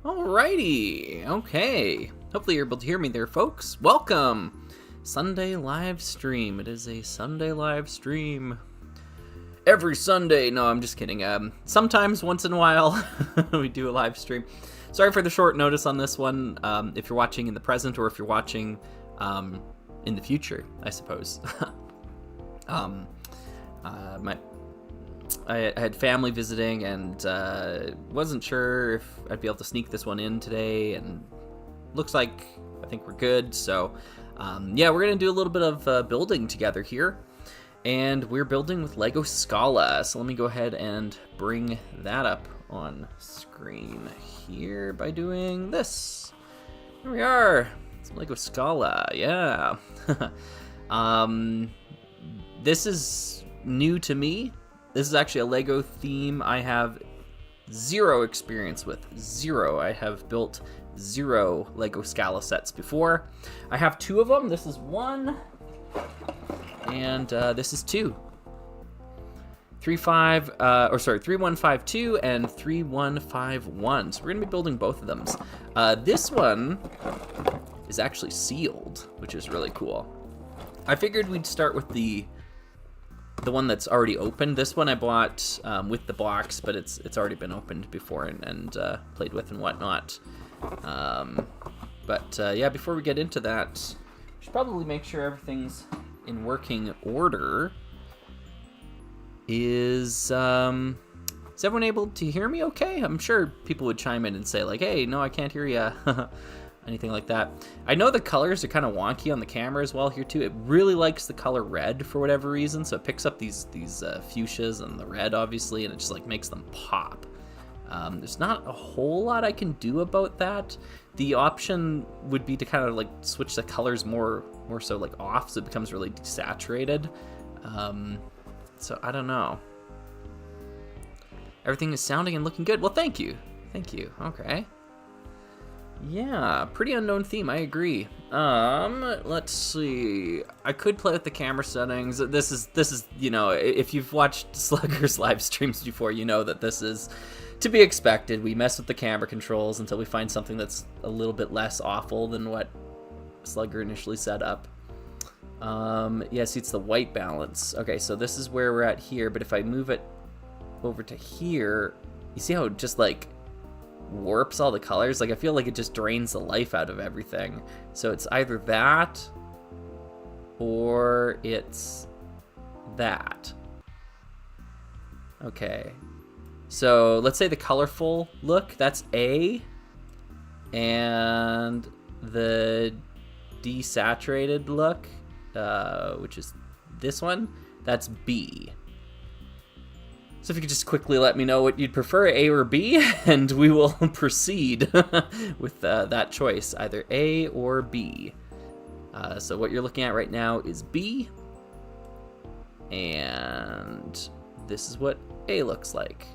Alrighty, okay. Hopefully you're able to hear me there, folks. Welcome! Sunday live stream. It is a Sunday live stream. Every Sunday. No, I'm just kidding. Sometimes, once in a while, we do a live stream. Sorry for the short notice on this one. If you're watching in the present or if you're watching in the future, I suppose. I had family visiting and wasn't sure if I'd be able to sneak this one in today, and looks like I think we're good. So yeah, we're gonna do a little bit of building together here, and we're building with Lego Scala. So let me go ahead and bring that up on screen here by doing this. Here we are. It's Lego Scala. Yeah. This is new to me. This is actually a Lego theme I have zero experience with. Zero. I have built zero Lego Scala sets before. I have two of them. This is one, and this is two. 3152 and 3151. So we're gonna be building both of them. This one is actually sealed, which is really cool. I figured we'd start with the one that's already opened. This one I bought with the box, but it's already been opened before and played with and whatnot. Yeah, before we get into that, we should probably make sure everything's in working order. Is everyone able to hear me okay? I'm sure people would chime in and say like, hey, no, I can't hear you. Anything like that. I know the colors are kind of wonky on the camera as well here too. It really likes the color red for whatever reason, so it picks up these fuchsias and the red obviously, and it just like makes them pop. There's not a whole lot I can do about that. The option would be to kind of like switch the colors more so like off, so it becomes really desaturated. So I don't know. Everything is sounding and looking good. Well, thank you. Okay. Yeah, pretty unknown theme, I agree. Let's see. I could play with the camera settings. This is, you know, if you've watched Slugger's live streams before, you know that this is to be expected. We mess with the camera controls until we find something that's a little bit less awful than what Slugger initially set up. Yeah, see, it's the white balance. Okay, so this is where we're at here, but if I move it over to here, you see how it just like warps all the colors? Like, I feel like it just drains the life out of everything. So it's either that or it's that. Okay, so let's say the colorful look, that's A, and the desaturated look, which is this one, that's B. So if you could just quickly let me know what you'd prefer, A or B, and we will proceed with that choice, either A or B. So what you're looking at right now is B, and this is what A looks like.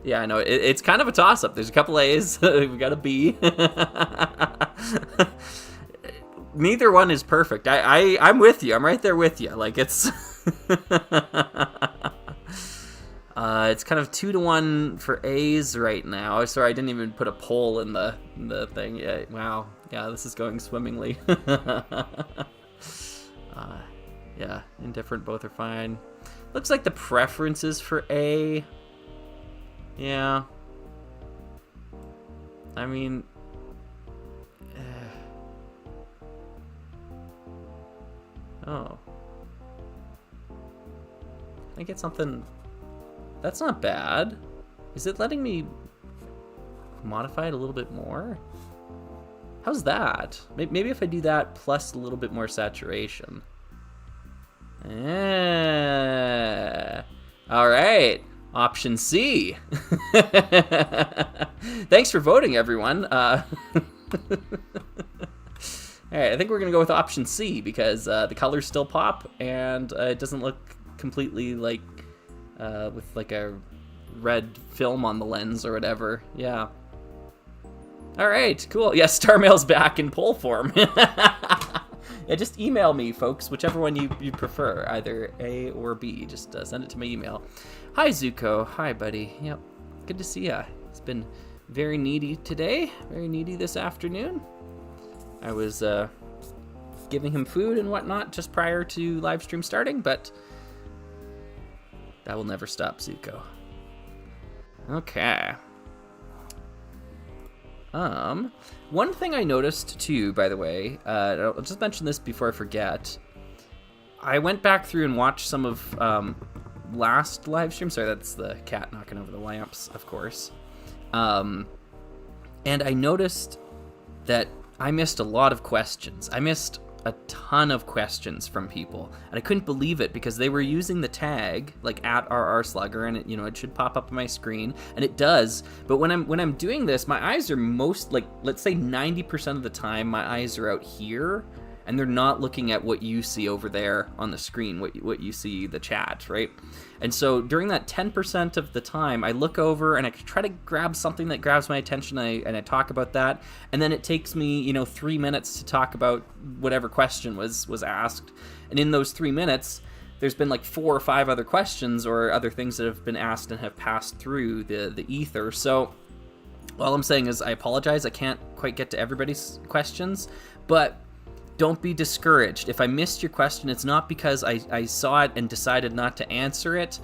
Yeah, I know, it's kind of a toss-up. There's a couple A's, we got a B. Neither one is perfect. I'm with you. I'm right there with you. Like, it's it's kind of 2-to-1 for A's right now. Sorry, I didn't even put a poll in the thing. Yeah, wow. Yeah, this is going swimmingly. Yeah, indifferent, both are fine. Looks like the preference is for A. Yeah. I mean, oh. I get something. That's not bad. Is it letting me modify it a little bit more? How's that? Maybe if I do that plus a little bit more saturation. All right. Option C. Thanks for voting, everyone. All right, I think we're gonna go with option C because the colors still pop and it doesn't look completely like with like a red film on the lens or whatever. Yeah. All right, cool. Yeah, Star Mail's back in poll form. Yeah, just email me, folks, whichever one you prefer, either A or B. Just send it to my email. Hi, Zuko. Hi, buddy. Yep, good to see ya. It's been very needy today, very needy this afternoon. I was giving him food and whatnot just prior to live stream starting, but that will never stop, Zuko. Okay. One thing I noticed too, by the way, I'll just mention this before I forget. I went back through and watched some of last live stream. Sorry, that's the cat knocking over the lamps, of course. And I noticed that I missed a lot of questions. I missed a ton of questions from people, and I couldn't believe it because they were using the tag like @RRSlugger, and it should pop up on my screen, and it does. But when I'm doing this, my eyes are most, like, let's say 90% of the time, my eyes are out here, and they're not looking at what you see over there on the screen, what you see, the chat, right? And so during that 10% of the time, I look over and I try to grab something that grabs my attention, and I talk about that, and then it takes me 3 minutes to talk about whatever question was asked. And in those 3 minutes, there's been like 4 or 5 other questions or other things that have been asked and have passed through the ether. So all I'm saying is I apologize. I can't quite get to everybody's questions, but don't be discouraged. If I missed your question, it's not because I saw it and decided not to answer it.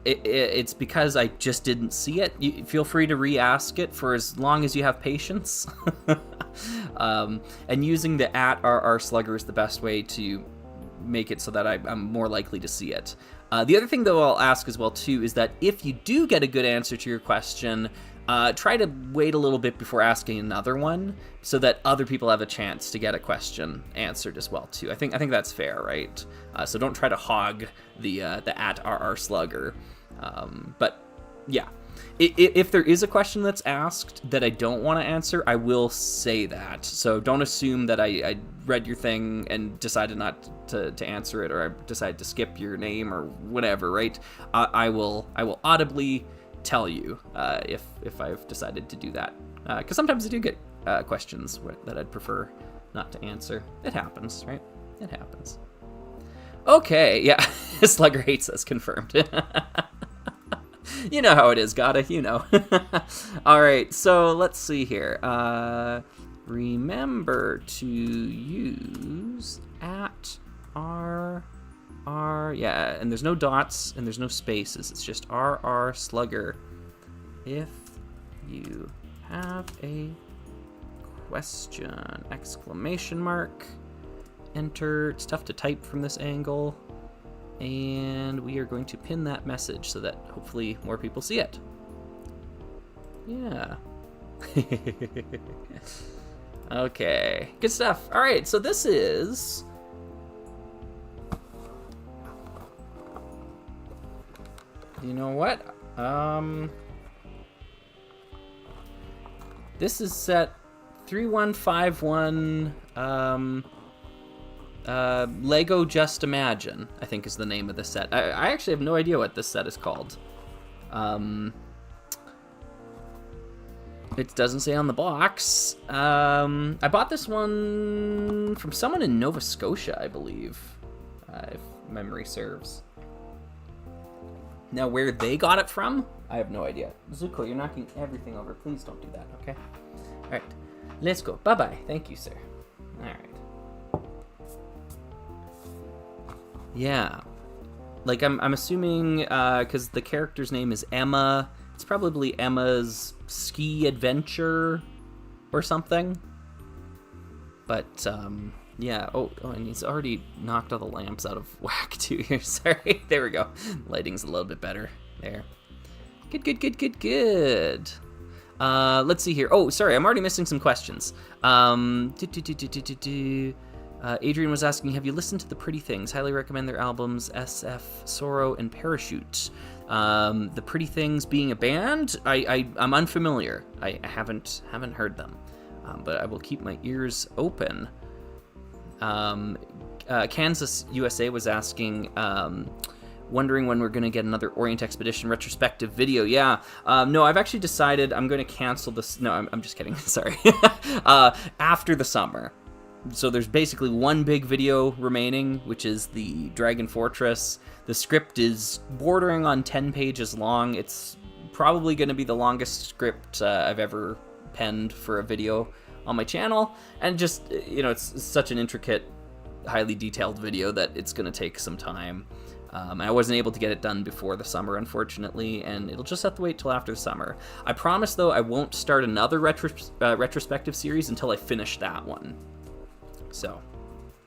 It's because I just didn't see it. You feel free to re-ask it for as long as you have patience. And using the @RRSlugger is the best way to make it so that I'm more likely to see it. The other thing, though, I'll ask as well, too, is that if you do get a good answer to your question, try to wait a little bit before asking another one so that other people have a chance to get a question answered as well, too. I think that's fair, right? So don't try to hog the @RRSlugger. But yeah, if there is a question that's asked that I don't want to answer, I will say that. So don't assume that I read your thing and decided not to answer it, or I decided to skip your name or whatever, right? I will audibly tell you if I've decided to do that, because sometimes I do get questions that I'd prefer not to answer. It happens, right? It happens. Okay, yeah. Slugger hates us, confirmed. You know how it is, Gata, you know. All right, so let's see here. Remember to use yeah, and there's no dots and there's no spaces. It's just @RRSlugger. If you have a question, exclamation mark, enter. It's tough to type from this angle, and we are going to pin that message so that hopefully more people see it. Yeah. Okay, good stuff. All right, so this is you know what? This is set 3151, Lego Just Imagine, I think is the name of the set. I actually have no idea what this set is called. It doesn't say on the box. I bought this one from someone in Nova Scotia, I believe, if memory serves. Now, where they got it from, I have no idea. Zuko, you're knocking everything over. Please don't do that, okay? All right, let's go. Bye-bye. Thank you, sir. All right. Yeah. Like, I'm assuming, because the character's name is Emma, it's probably Emma's ski adventure or something. But, yeah, oh, and he's already knocked all the lamps out of whack, too, here. Sorry. There we go. Lighting's a little bit better. There. Good. Let's see here. Oh, sorry, I'm already missing some questions. Adrian was asking, have you listened to The Pretty Things? Highly recommend their albums SF, Sorrow, and Parachute. The Pretty Things being a band, I'm unfamiliar. I haven't heard them, but I will keep my ears open. Kansas, USA was asking, wondering when we're going to get another Orient Expedition retrospective video. Yeah, no, I've actually decided I'm going to cancel this. No, I'm just kidding. Sorry. After the summer. So there's basically one big video remaining, which is the Dragon Fortress. The script is bordering on 10 pages long. It's probably going to be the longest script I've ever penned for a video on my channel. And just, it's such an intricate, highly detailed video that it's going to take some time. I wasn't able to get it done before the summer, unfortunately, and it'll just have to wait till after the summer. I promise, though, I won't start another retrospective series until I finish that one. So,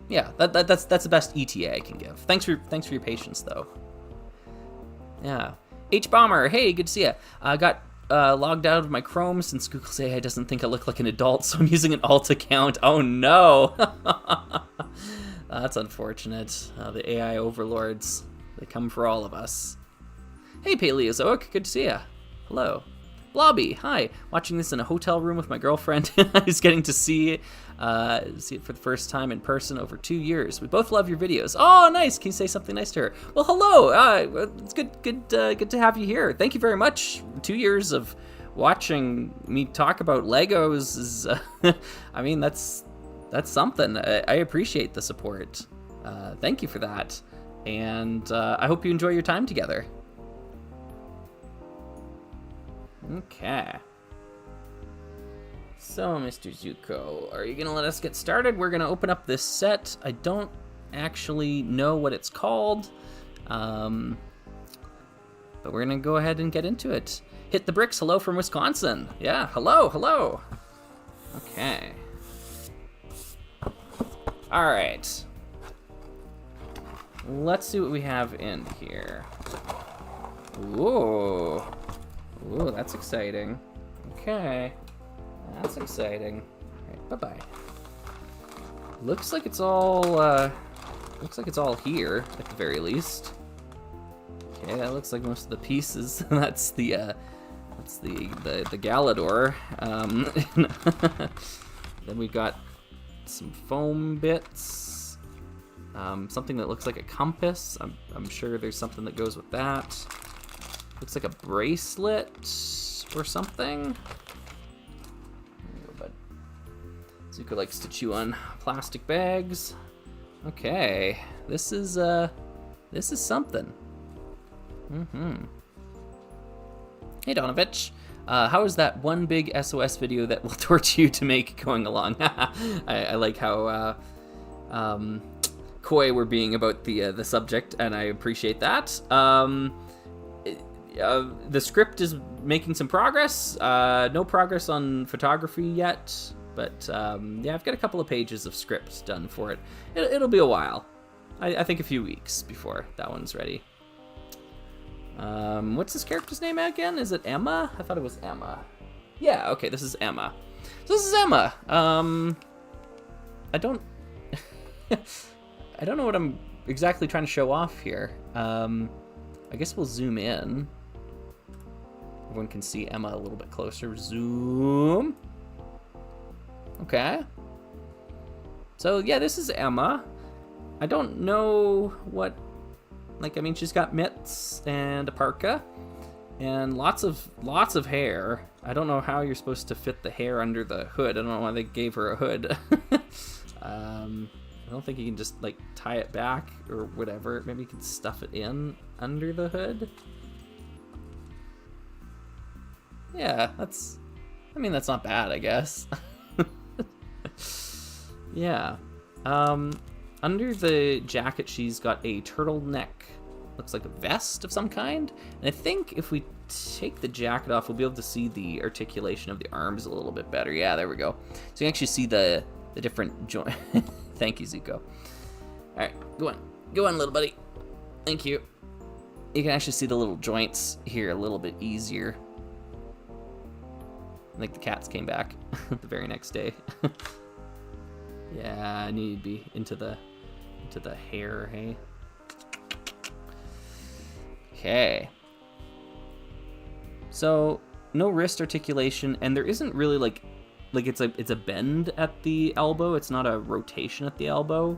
yeah, that's the best ETA I can give. Thanks for your patience, though. Yeah, H Bomber, hey, good to see ya. I got logged out of my Chrome since Google's AI doesn't think I look like an adult, so I'm using an alt account. Oh no, that's unfortunate. The AI overlords, they come for all of us. Hey, Paleozoic, good to see ya. Hello. Blobby, hi. Watching this in a hotel room with my girlfriend. Who's getting to see it for the first time in person over 2 years. We both love your videos. Oh, nice. Can you say something nice to her? Well, hello. It's good to have you here. Thank you very much. 2 years of watching me talk about Legos is, I mean, that's something. I appreciate the support. Thank you for that. And I hope you enjoy your time together. Okay. So, Mr. Zuko, are you going to let us get started? We're going to open up this set. I don't actually know what it's called, but we're going to go ahead and get into it. Hit the bricks. Hello from Wisconsin. Yeah, hello. Okay. All right. Let's see what we have in here. Whoa. Ooh, that's exciting. Okay. That's exciting. Alright, bye-bye. Looks like it's all here, at the very least. Okay, that looks like most of the pieces. That's the Galador. Then we got some foam bits. Something that looks like a compass. I'm sure there's something that goes with that. Looks like a bracelet or something. There you go, bud. Zuko likes to chew on plastic bags. Okay, this is something. Hey, Donovich. How is that one big SOS video that will torture you to make going along? I like how coy we're being about the subject, and I appreciate that. The script is making some progress. No progress on photography yet, but yeah, I've got a couple of pages of script done for it. It'll be a while. I think a few weeks before that one's ready. What's this character's name again? Is it Emma? I thought it was Emma. Yeah, okay, this is Emma. So this is Emma. I don't know what I'm exactly trying to show off here. I guess we'll zoom in. Everyone can see Emma a little bit closer. Zoom. Okay. So yeah, this is Emma. I don't know what, I mean, she's got mitts and a parka and lots of hair. I don't know how you're supposed to fit the hair under the hood. I don't know why they gave her a hood. I don't think you can just tie it back or whatever. Maybe you can stuff it in under the hood. Yeah, that's not bad, I guess. Yeah. Under the jacket, she's got a turtleneck. Looks like a vest of some kind. And I think if we take the jacket off, we'll be able to see the articulation of the arms a little bit better. Yeah, there we go. So you can actually see the different joint. Thank you, Zuko. All right, go on, little buddy. Thank you. You can actually see the little joints here a little bit easier. I think the cats came back the very next day. Yeah, I need to be into the hair, hey. Okay. So no wrist articulation, and there isn't really like it's a bend at the elbow. It's not a rotation at the elbow.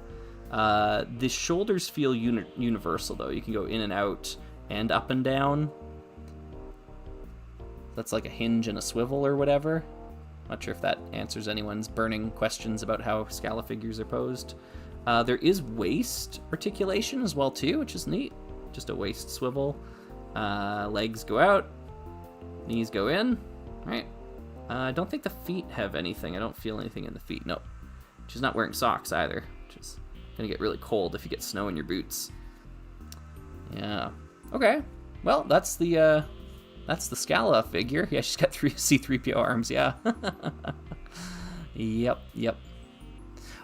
The shoulders feel universal though. You can go in and out and up and down. That's like a hinge and a swivel or whatever. Not sure if that answers anyone's burning questions about how Scala figures are posed. There is waist articulation as well too, which is neat. Just a waist swivel. Legs go out, knees go in. All right. I don't think the feet have anything. I don't feel anything in the feet. Nope. She's not wearing socks either, which is gonna get really cold if you get snow in your boots. Yeah. Okay. Well, that's the Scala figure. Yeah, she's got C3PO arms. Yeah. Yep.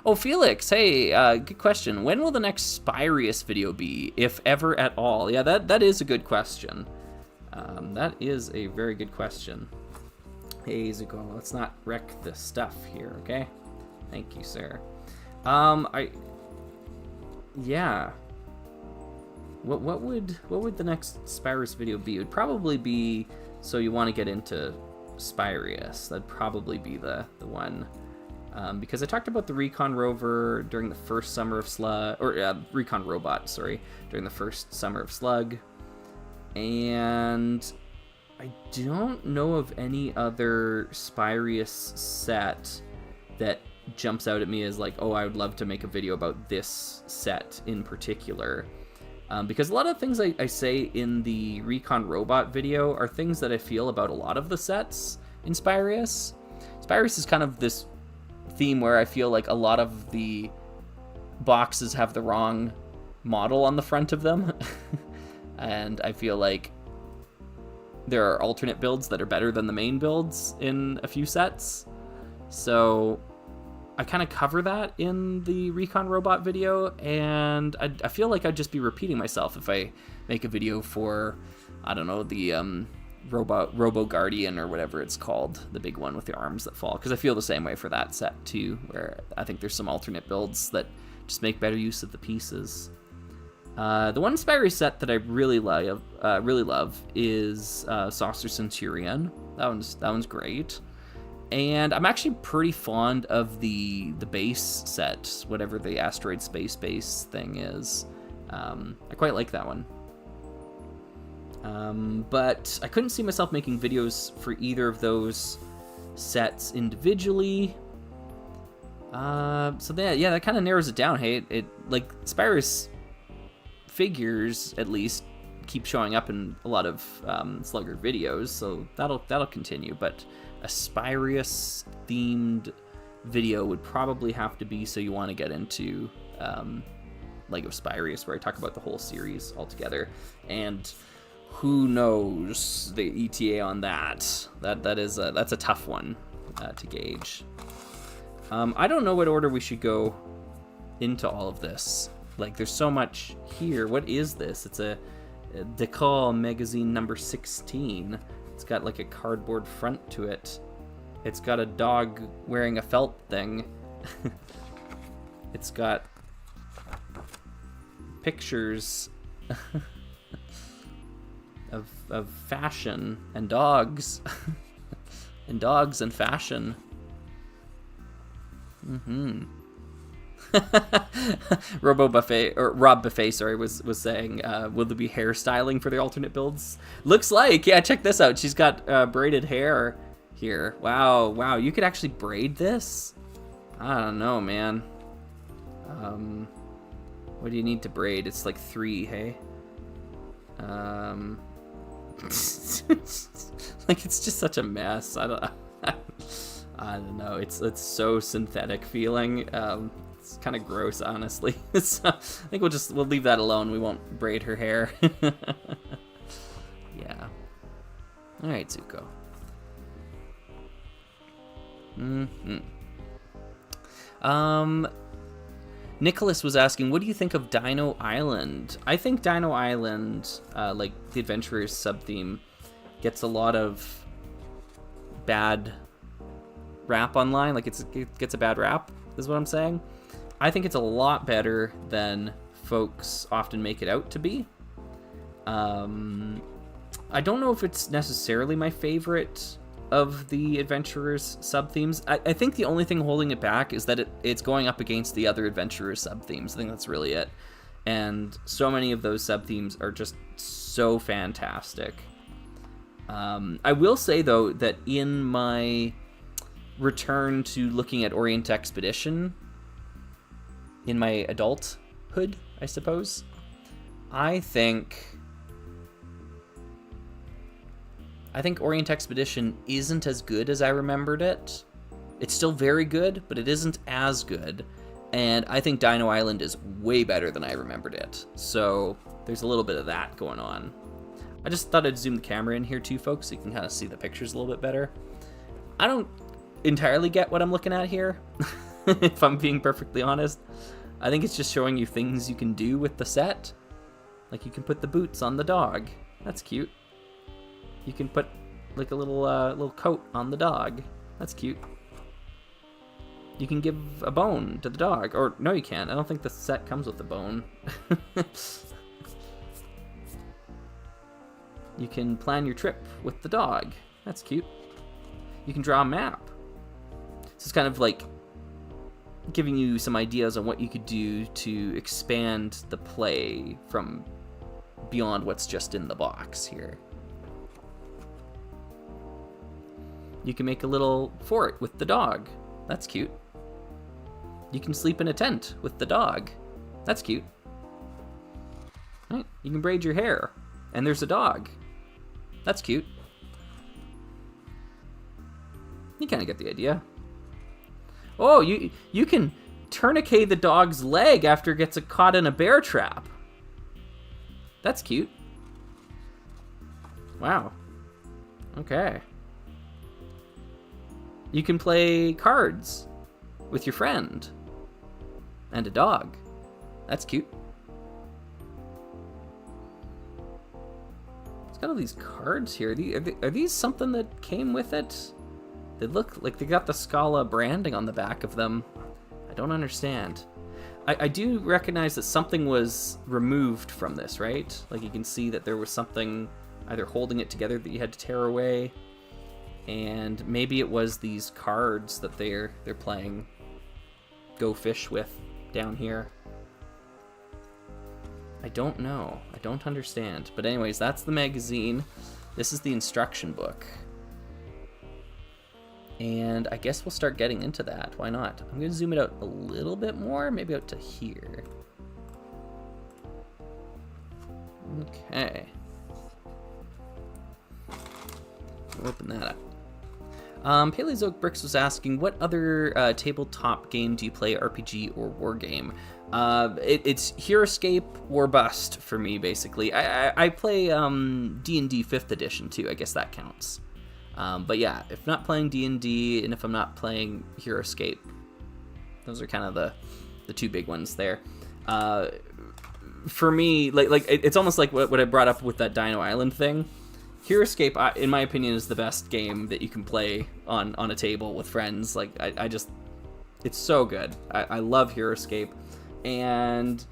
Oh, Felix, hey, good question. When will the next Spyrius video be, if ever at all? Yeah, that is a good question. That is a very good question. Hey, Zuko, let's not wreck the stuff here, okay? Thank you, sir. Yeah. What would the next Spyrius video be? It would probably be, so you want to get into Spyrius. That'd probably be the one. Because I talked about the Recon Rover during the first summer of Slug, or Recon Robot, sorry, during the first summer of Slug. And I don't know of any other Spyrius set that jumps out at me as like, oh, I would love to make a video about this set in particular. Because a lot of things I say in the Recon Robot video are things that I feel about a lot of the sets in Spyrius. Spyrius is kind of this theme where I feel like a lot of the boxes have the wrong model on the front of them. And I feel like there are alternate builds that are better than the main builds in a few sets. So I kind of cover that in the Recon Robot video, and I feel like I'd just be repeating myself if I make a video for, I don't know, the Robo Guardian or whatever it's called, the big one with the arms that fall, because I feel the same way for that set too, where I think there's some alternate builds that just make better use of the pieces. The one Spyrius set that I really love is Saucer Centurion. That one's great. And I'm actually pretty fond of the base set, whatever the asteroid space base thing is. I quite like that one. But I couldn't see myself making videos for either of those sets individually. So that kind of narrows it down. Hey, it like Spyrius figures at least keep showing up in a lot of Slugger videos, so that'll continue. But a Spyrius themed video would probably have to be, so you want to get into Lego Spyrius, where I talk about the whole series altogether. And who knows the ETA on that? That's a tough one to gauge. I don't know what order we should go into all of this. Like, there's so much here. What is this? It's a Decor magazine number 16. It's got like a cardboard front to it. It's got a dog wearing a felt thing. It's got pictures of fashion and dogs. And dogs and fashion. Rob Buffet, sorry, was saying, will there be hairstyling for the alternate builds? Looks like, yeah, check this out. She's got braided hair here. Wow, you could actually braid this? I don't know, man. What do you need to braid? It's like 3, hey? Like, it's just such a mess. I don't know. It's so synthetic feeling. It's kind of gross, honestly. So, I think we'll leave that alone. We won't braid her hair. Yeah. All right, Zuko. Nicholas was asking, what do you think of Dino Island? I think Dino Island, like the Adventurers sub-theme, gets a lot of bad rap online. Like, it gets a bad rap, is what I'm saying. I think it's a lot better than folks often make it out to be. I don't know if it's necessarily my favorite of the Adventurers sub-themes. I think the only thing holding it back is that it's going up against the other Adventurers sub-themes. I think that's really it. And so many of those sub-themes are just so fantastic. I will say, though, that in my return to looking at Orient Expedition in my adulthood, I suppose. I think Orient Expedition isn't as good as I remembered it. It's still very good, but it isn't as good. And I think Dino Island is way better than I remembered it. So there's a little bit of that going on. I just thought I'd zoom the camera in here too, folks, so you can kind of see the pictures a little bit better. I don't entirely get what I'm looking at here, if I'm being perfectly honest. I think it's just showing you things you can do with the set. Like you can put the boots on the dog. That's cute. You can put like a little coat on the dog. That's cute. You can give a bone to the dog. Or, no, you can't. I don't think the set comes with a bone. You can plan your trip with the dog. That's cute. You can draw a map. So it's kind of like giving you some ideas on what you could do to expand the play from beyond what's just in the box here. You can make a little fort with the dog. That's cute. You can sleep in a tent with the dog. That's cute. Right? You can braid your hair, and there's a dog. That's cute. You kind of get the idea. Oh, you can tourniquet the dog's leg after it gets caught in a bear trap. That's cute. Wow. Okay. You can play cards with your friend and a dog. That's cute. It's got all these cards here. Are these something that came with it? They look like they got the Scala branding on the back of them. I don't understand. I do recognize that something was removed from this, right? Like you can see that there was something either holding it together that you had to tear away, and maybe it was these cards that they're playing Go Fish with down here. I don't know. I don't understand. But anyways, that's the magazine. This is the instruction book. And I guess we'll start getting into that. Why not? I'm going to zoom it out a little bit more, maybe out to here. Okay. Open that up. Paleozoic Bricks was asking, what other tabletop game do you play, RPG or war game? It's Heroescape or Bust for me, basically. I play D&D 5th edition too. I guess that counts. But yeah, if not playing D&D and if I'm not playing Heroescape, those are kind of the two big ones there. For me, like it's almost like what I brought up with that Dino Island thing. Heroescape, in my opinion, is the best game that you can play on a table with friends. Like, I just, it's so good. I love Heroescape. And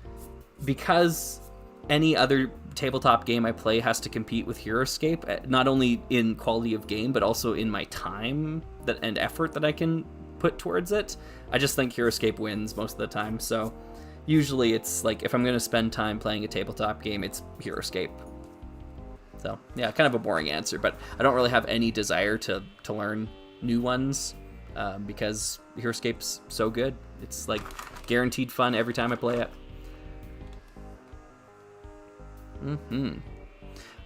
because any other tabletop game I play has to compete with Heroescape, not only in quality of game, but also in my time and effort that I can put towards it, I just think Heroescape wins most of the time. So usually it's like, if I'm going to spend time playing a tabletop game, it's Heroescape. So, yeah, kind of a boring answer, but I don't really have any desire to learn new ones because Heroescape's so good. It's like guaranteed fun every time I play it.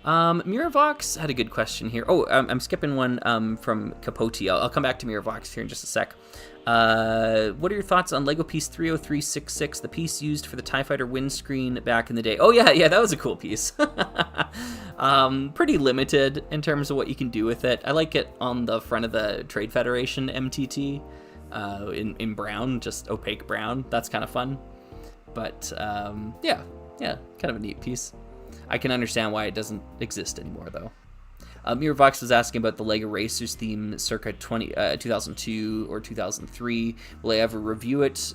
Miravox had a good question here. Oh, I'm skipping one from Capote. I'll come back to Miravox here in just a sec. What are your thoughts on Lego piece 30366, the piece used for the TIE Fighter windscreen back in the day? Oh, yeah, that was a cool piece. Pretty limited in terms of what you can do with it. I like it on the front of the Trade Federation MTT in brown, just opaque brown. That's kind of fun. But yeah, kind of a neat piece. I can understand why it doesn't exist anymore, though. Miravox was asking about the LEGO Racers theme circa 2002 or 2003. Will I ever review it?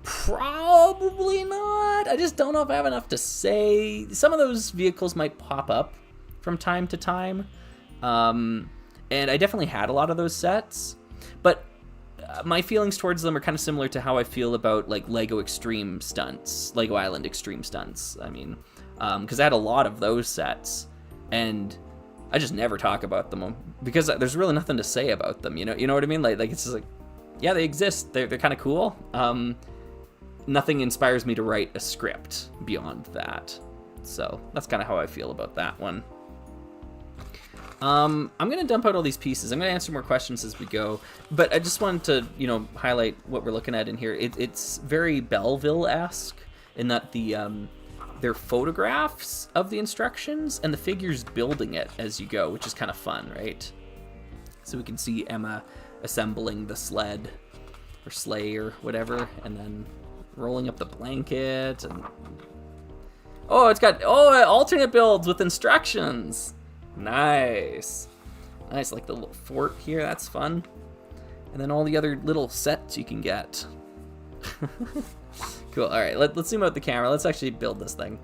Probably not. I just don't know if I have enough to say. Some of those vehicles might pop up from time to time. And I definitely had a lot of those sets. But my feelings towards them are kind of similar to how I feel about like LEGO Extreme Stunts, LEGO Island Extreme Stunts. I mean, because I had a lot of those sets. And I just never talk about them because there's really nothing to say about them. You know what I mean? Like it's just like, yeah, they exist. They're kind of cool. Nothing inspires me to write a script beyond that. So that's kind of how I feel about that one. I'm going to dump out all these pieces. I'm going to answer more questions as we go. But I just wanted to, you know, highlight what we're looking at in here. It's very Belleville-esque in that they're photographs of the instructions and the figures building it as you go, which is kind of fun, right? So we can see Emma assembling the sled or sleigh or whatever, and then rolling up the blanket. And oh, it's got alternate builds with instructions. Nice, like the little fort here. That's fun. And then all the other little sets you can get. Cool. All right, let's zoom out the camera. Let's actually build this thing.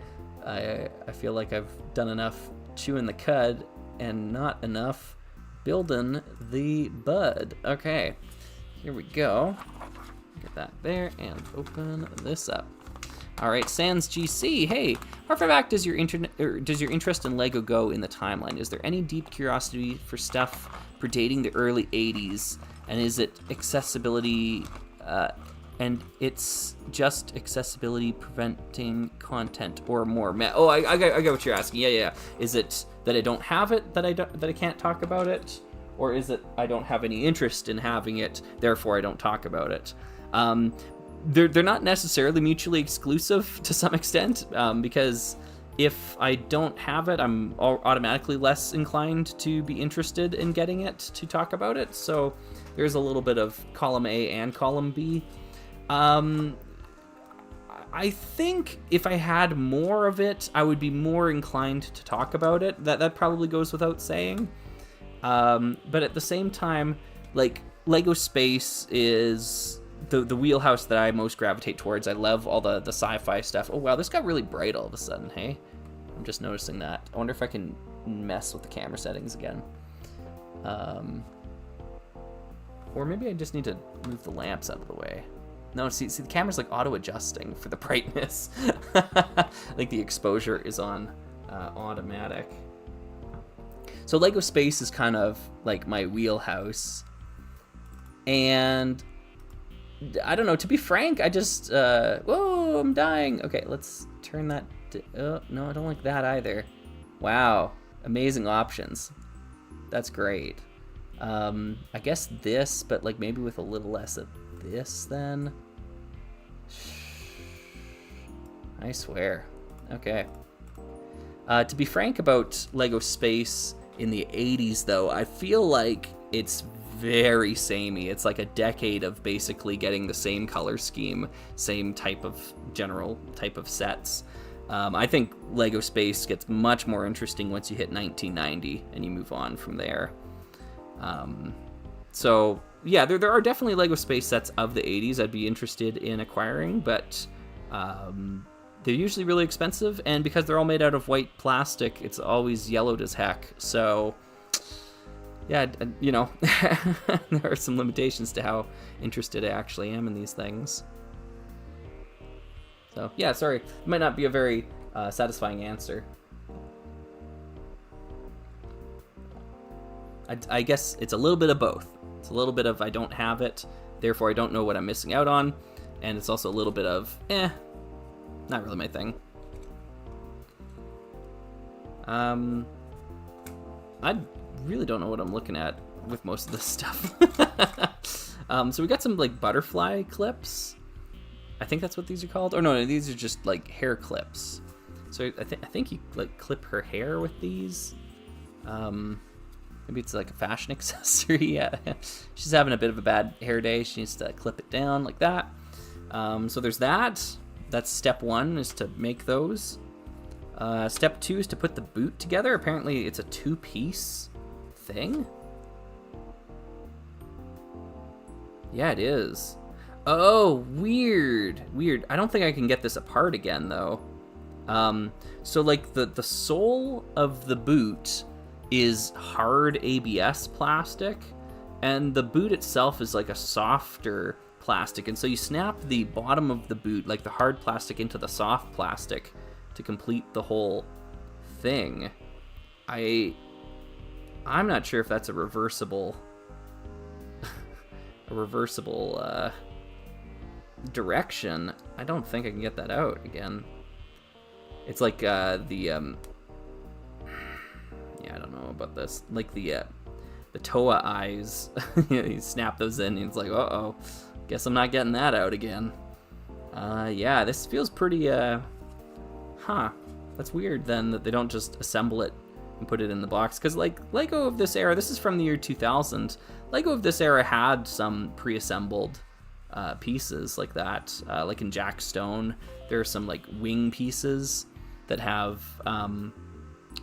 I feel like I've done enough chewing the cud and not enough building the bud. Okay, here we go. Get that there and open this up. All right, Sans GC. Hey, how far back does your interest in Lego go in the timeline? Is there any deep curiosity for stuff predating the early '80s? And is it accessibility? And it's just accessibility preventing content or more? I get what you're asking. Yeah. Is it that I don't have it that I can't talk about it, or is it I don't have any interest in having it, therefore I don't talk about it? They're not necessarily mutually exclusive to some extent, because if I don't have it, I'm automatically less inclined to be interested in getting it to talk about it. So there's a little bit of column A and column B. I think if I had more of it, I would be more inclined to talk about it. That probably goes without saying. But at the same time, like, Lego Space is the wheelhouse that I most gravitate towards. I love all the sci-fi stuff. Oh wow, this got really bright all of a sudden, hey? I'm just noticing that. I wonder if I can mess with the camera settings again. Or maybe I just need to move the lamps out of the way. No, see the camera's like auto-adjusting for the brightness. Like the exposure is on automatic. So Lego Space is kind of like my wheelhouse. And I don't know, to be frank, I just, whoa, I'm dying. Okay, let's turn that to, oh, no, I don't like that either. Wow, amazing options. That's great. I guess this, but like maybe with a little less of this then. I swear. Okay. To be frank about Lego Space in the 80s though, I feel like it's very samey. It's like a decade of basically getting the same color scheme, same type of general type of sets. I think Lego Space gets much more interesting once you hit 1990 and you move on from there. So yeah, there are definitely Lego Space sets of the 80s I'd be interested in acquiring, but they're usually really expensive, and because they're all made out of white plastic, it's always yellowed as heck. So yeah, you know, there are some limitations to how interested I actually am in these things. So yeah, sorry, it might not be a very satisfying answer. I guess it's a little bit of both. It's a little bit of I don't have it, therefore I don't know what I'm missing out on, and it's also a little bit of, not really my thing. I really don't know what I'm looking at with most of this stuff. So we got some like butterfly clips. I think that's what these are called. Oh no, these are just like hair clips. So I think you like clip her hair with these. Maybe it's like a fashion accessory. Yeah, she's having a bit of a bad hair day. She needs to clip it down like that. So there's that. That's step one, is to make those. Step two is to put the boot together. Apparently it's a two-piece thing. Yeah, it is. Oh, weird. I don't think I can get this apart again though. So like the sole of the boot is hard ABS plastic, and the boot itself is like a softer plastic, and so you snap the bottom of the boot, like the hard plastic, into the soft plastic to complete the whole thing. I I'm not sure if that's a reversible direction. I don't think I can get that out again. It's like yeah, I don't know about this. Like the Toa eyes. You snap those in and it's like, uh-oh, guess I'm not getting that out again. Yeah, this feels pretty, that's weird then that they don't just assemble it and put it in the box. Because like Lego of this era, this is from the year 2000, Lego of this era had some pre-assembled pieces like that. Like in Jack Stone, there are some like wing pieces that have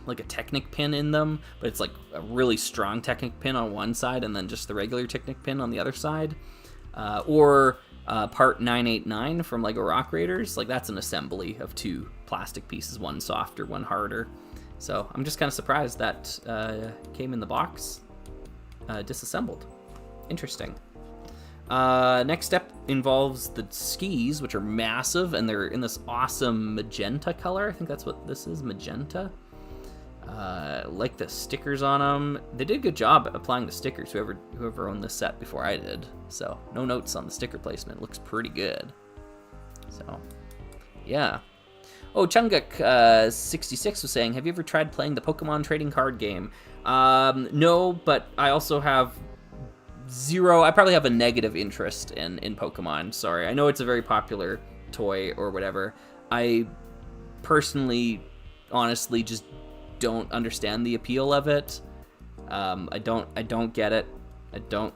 like a Technic pin in them, but it's like a really strong Technic pin on one side and then just the regular Technic pin on the other side. Or part 989 from Lego Rock Raiders, like that's an assembly of two plastic pieces, one softer, one harder. So I'm just kind of surprised that came in the box disassembled. Interesting. Next step involves the skis, which are massive, and they're in this awesome magenta color. I think that's what this is, magenta. Like the stickers on them. They did a good job applying the stickers, whoever owned this set before I did. So no notes on the sticker placement. Looks pretty good. So yeah. Oh, Chunguk 66 was saying, have you ever tried playing the Pokemon trading card game? No, but I also have I probably have a negative interest in Pokemon. Sorry. I know it's a very popular toy or whatever. I personally, honestly, just don't understand the appeal of it. I don't get it. I don't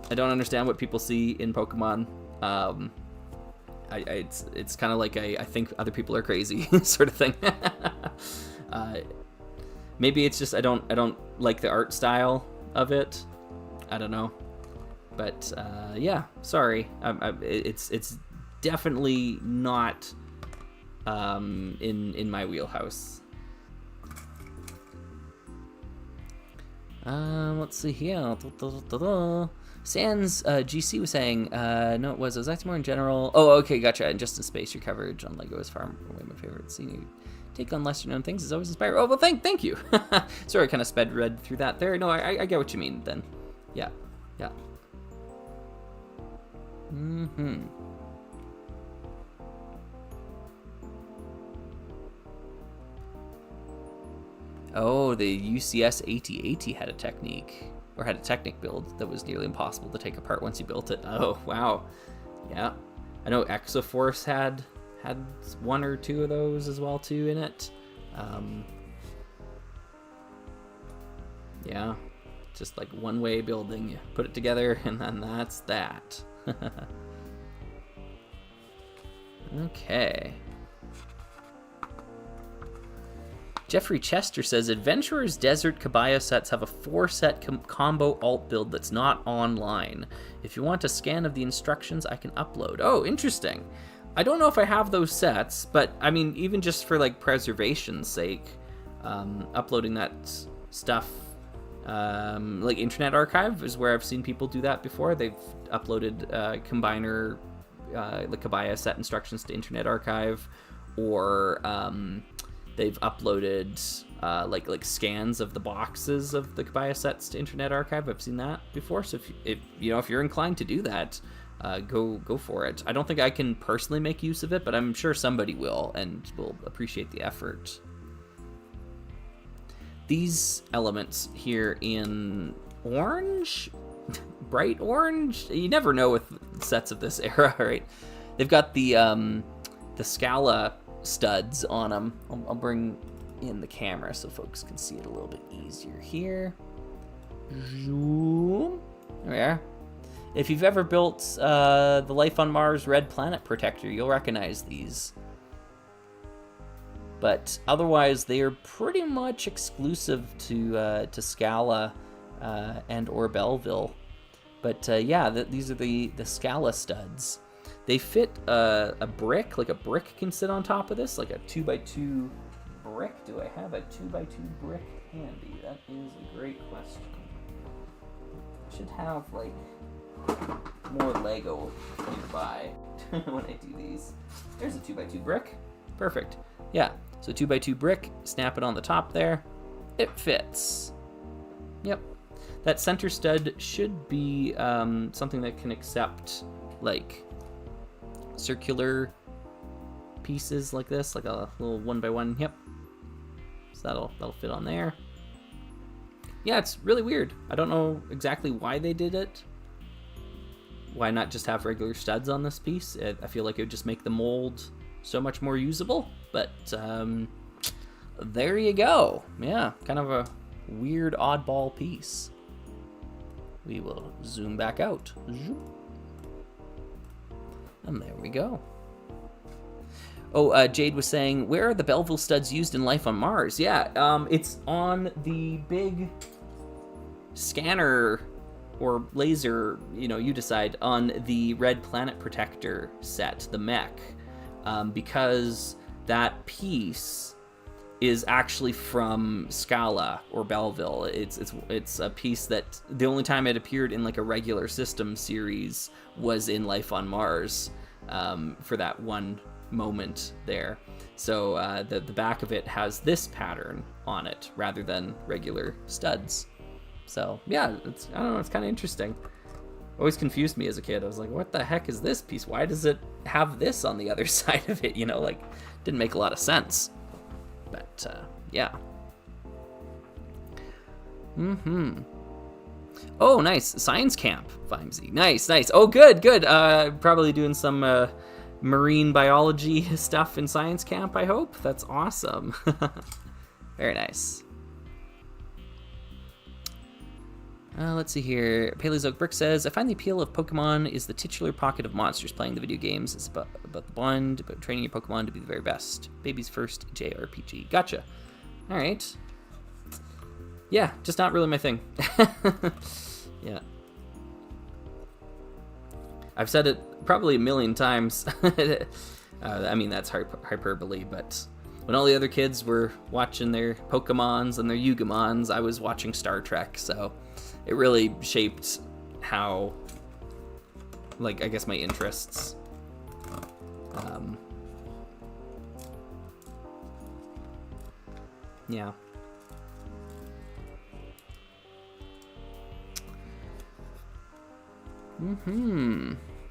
understand what people see in Pokemon. It's kind of like I think other people are crazy sort of thing. Maybe it's just I don't like the art style of it. I don't know, but yeah, sorry. It's definitely not in my wheelhouse. Let's see here. Sans GC was saying, no, it was actually more in general. Oh, okay, gotcha. And just in space, your coverage on Lego is far away my favorite. Seeing you take on lesser known things is always inspiring. Oh, well, thank you. Sorry, I kind of read through that there. No, I get what you mean then. Yeah. Mm-hmm. Oh, the UCS 8080 had a Technic build that was nearly impossible to take apart once you built it. Oh, wow. Yeah. I know Exoforce had one or two of those as well too in it. Yeah. Just like one way building, you put it together and then that's that. Okay. Jeffrey Chester says, Adventurer's Desert Kabaya sets have a 4-set combo alt build that's not online. If you want a scan of the instructions, I can upload. Oh, interesting. I don't know if I have those sets, but I mean, even just for like preservation's sake, uploading that stuff, like Internet Archive is where I've seen people do that before. They've uploaded Combiner, the Kabaya set instructions to Internet Archive, or they've uploaded like scans of the boxes of the Kabaya sets to Internet Archive. I've seen that before. So if you're inclined to do that, go for it. I don't think I can personally make use of it, but I'm sure somebody will and will appreciate the effort. These elements here in orange, bright orange. You never know with sets of this era, right? They've got the Scala studs on them. I'll bring in the camera so folks can see it a little bit easier here. Zoom. There we are. If you've ever built the Life on Mars Red Planet Protector, you'll recognize these. But otherwise, they are pretty much exclusive to Scala and or Belleville. But yeah, these are the Scala studs. They fit a brick, like a brick can sit on top of this, like a 2x2 brick. Do I have a 2x2 brick handy? That is a great question. I should have like more Lego nearby when I do these. There's a 2x2 brick. Perfect. Yeah, so 2x2 brick, snap it on the top there. It fits. Yep. That center stud should be something that can accept, like, circular pieces like this, like a little 1x1. Yep. So that'll fit on there. Yeah, it's really weird. I don't know exactly why they did it. Why not just have regular studs on this piece? I feel like it would just make the mold so much more usable. But there you go. Yeah, kind of a weird oddball piece. We will zoom back out. And there we go. Oh, Jade was saying, where are the Belleville studs used in Life on Mars? Yeah, it's on the big scanner or laser, you decide, on the Red Planet Protector set, the mech, because that piece is actually from Scala or Belleville. It's a piece that the only time it appeared in like a regular system series was in Life on Mars, for that one moment there. So the back of it has this pattern on it rather than regular studs. So yeah, I don't know, it's kind of interesting. Always confused me as a kid. I was like, what the heck is this piece? Why does it have this on the other side of it? Like, didn't make a lot of sense. But yeah. Oh, nice. Science camp, Vimesy. Nice. Oh, good. Probably doing some marine biology stuff in science camp, I hope. That's awesome. Very nice. Let's see here. Paleozoic Brick says, I find the appeal of Pokemon is the titular pocket of monsters. Playing the video games is about the bond, about training your Pokemon to be the very best. Baby's first JRPG. Gotcha. All right. Yeah, just not really my thing. Yeah. I've said it probably a million times. I mean, that's hyperbole, but when all the other kids were watching their Pokemons and their Yugamons, I was watching Star Trek, so it really shaped how, like, I guess my interests. Yeah.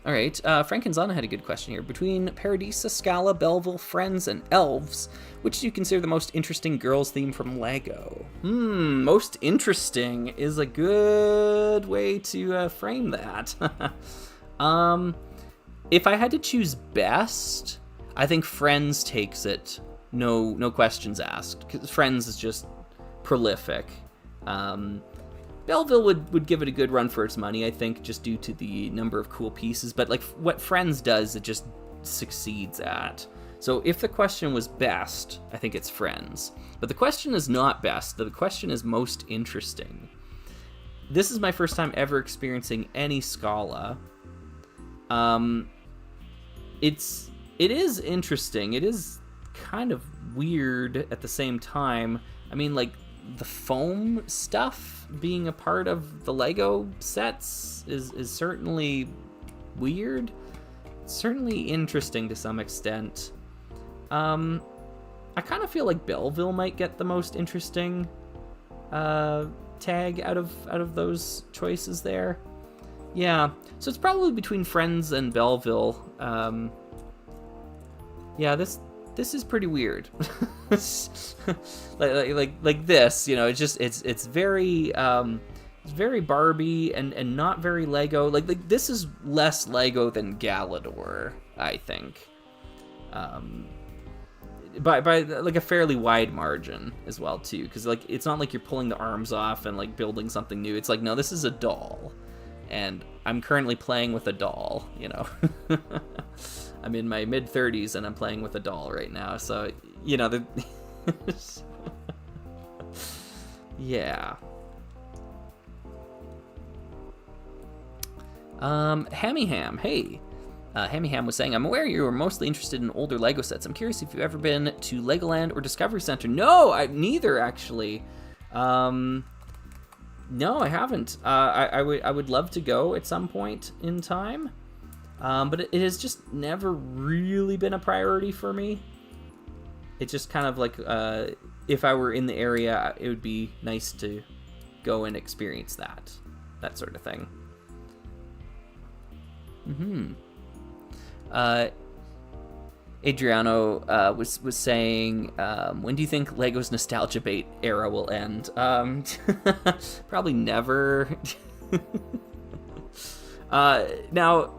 All right, Frankenzana had a good question here. Between Paradisa, Scala, Belleville, Friends, and Elves, which do you consider the most interesting girls theme from LEGO? Most interesting is a good way to frame that. If I had to choose best, I think Friends takes it. No questions asked, because Friends is just prolific. Belleville would give it a good run for its money, I think, just due to the number of cool pieces. But like what Friends does, it just succeeds at. So if the question was best, I think it's Friends. But the question is not best. The question is most interesting. This is my first time ever experiencing any Scala. It is interesting. It is kind of weird at the same time. I mean, like, the foam stuff being a part of the Lego sets is certainly weird. It's certainly interesting to some extent. I kind of feel like Belleville might get the most interesting tag out of those choices there. Yeah, so it's probably between Friends and Belleville. Yeah, this is pretty weird. like this, it's very Barbie and not very Lego. Like this is less Lego than Galador, I think. By like a fairly wide margin as well too, because like it's not like you're pulling the arms off and like building something new. It's like, no, this is a doll, and I'm currently playing with a doll. I'm in my mid-30s and I'm playing with a doll right now, so yeah. Hammy Ham, hey. Hammy Ham was saying, I'm aware you were mostly interested in older Lego sets. I'm curious if you've ever been to Legoland or Discovery Center. No, neither actually. No, I haven't. I would love to go at some point in time. But it has just never really been a priority for me. It's just kind of like, if I were in the area, it would be nice to go and experience that sort of thing. Adriano was saying, when do you think Lego's nostalgia bait era will end? Probably never. Now,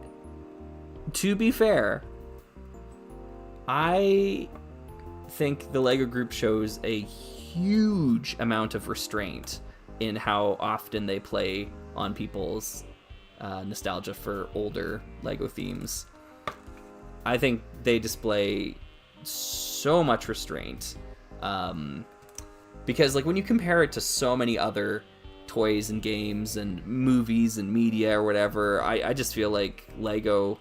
to be fair, I think the Lego group shows a huge amount of restraint in how often they play on people's nostalgia for older Lego themes. I think they display so much restraint, because like when you compare it to so many other toys and games and movies and media or whatever, I just feel like Lego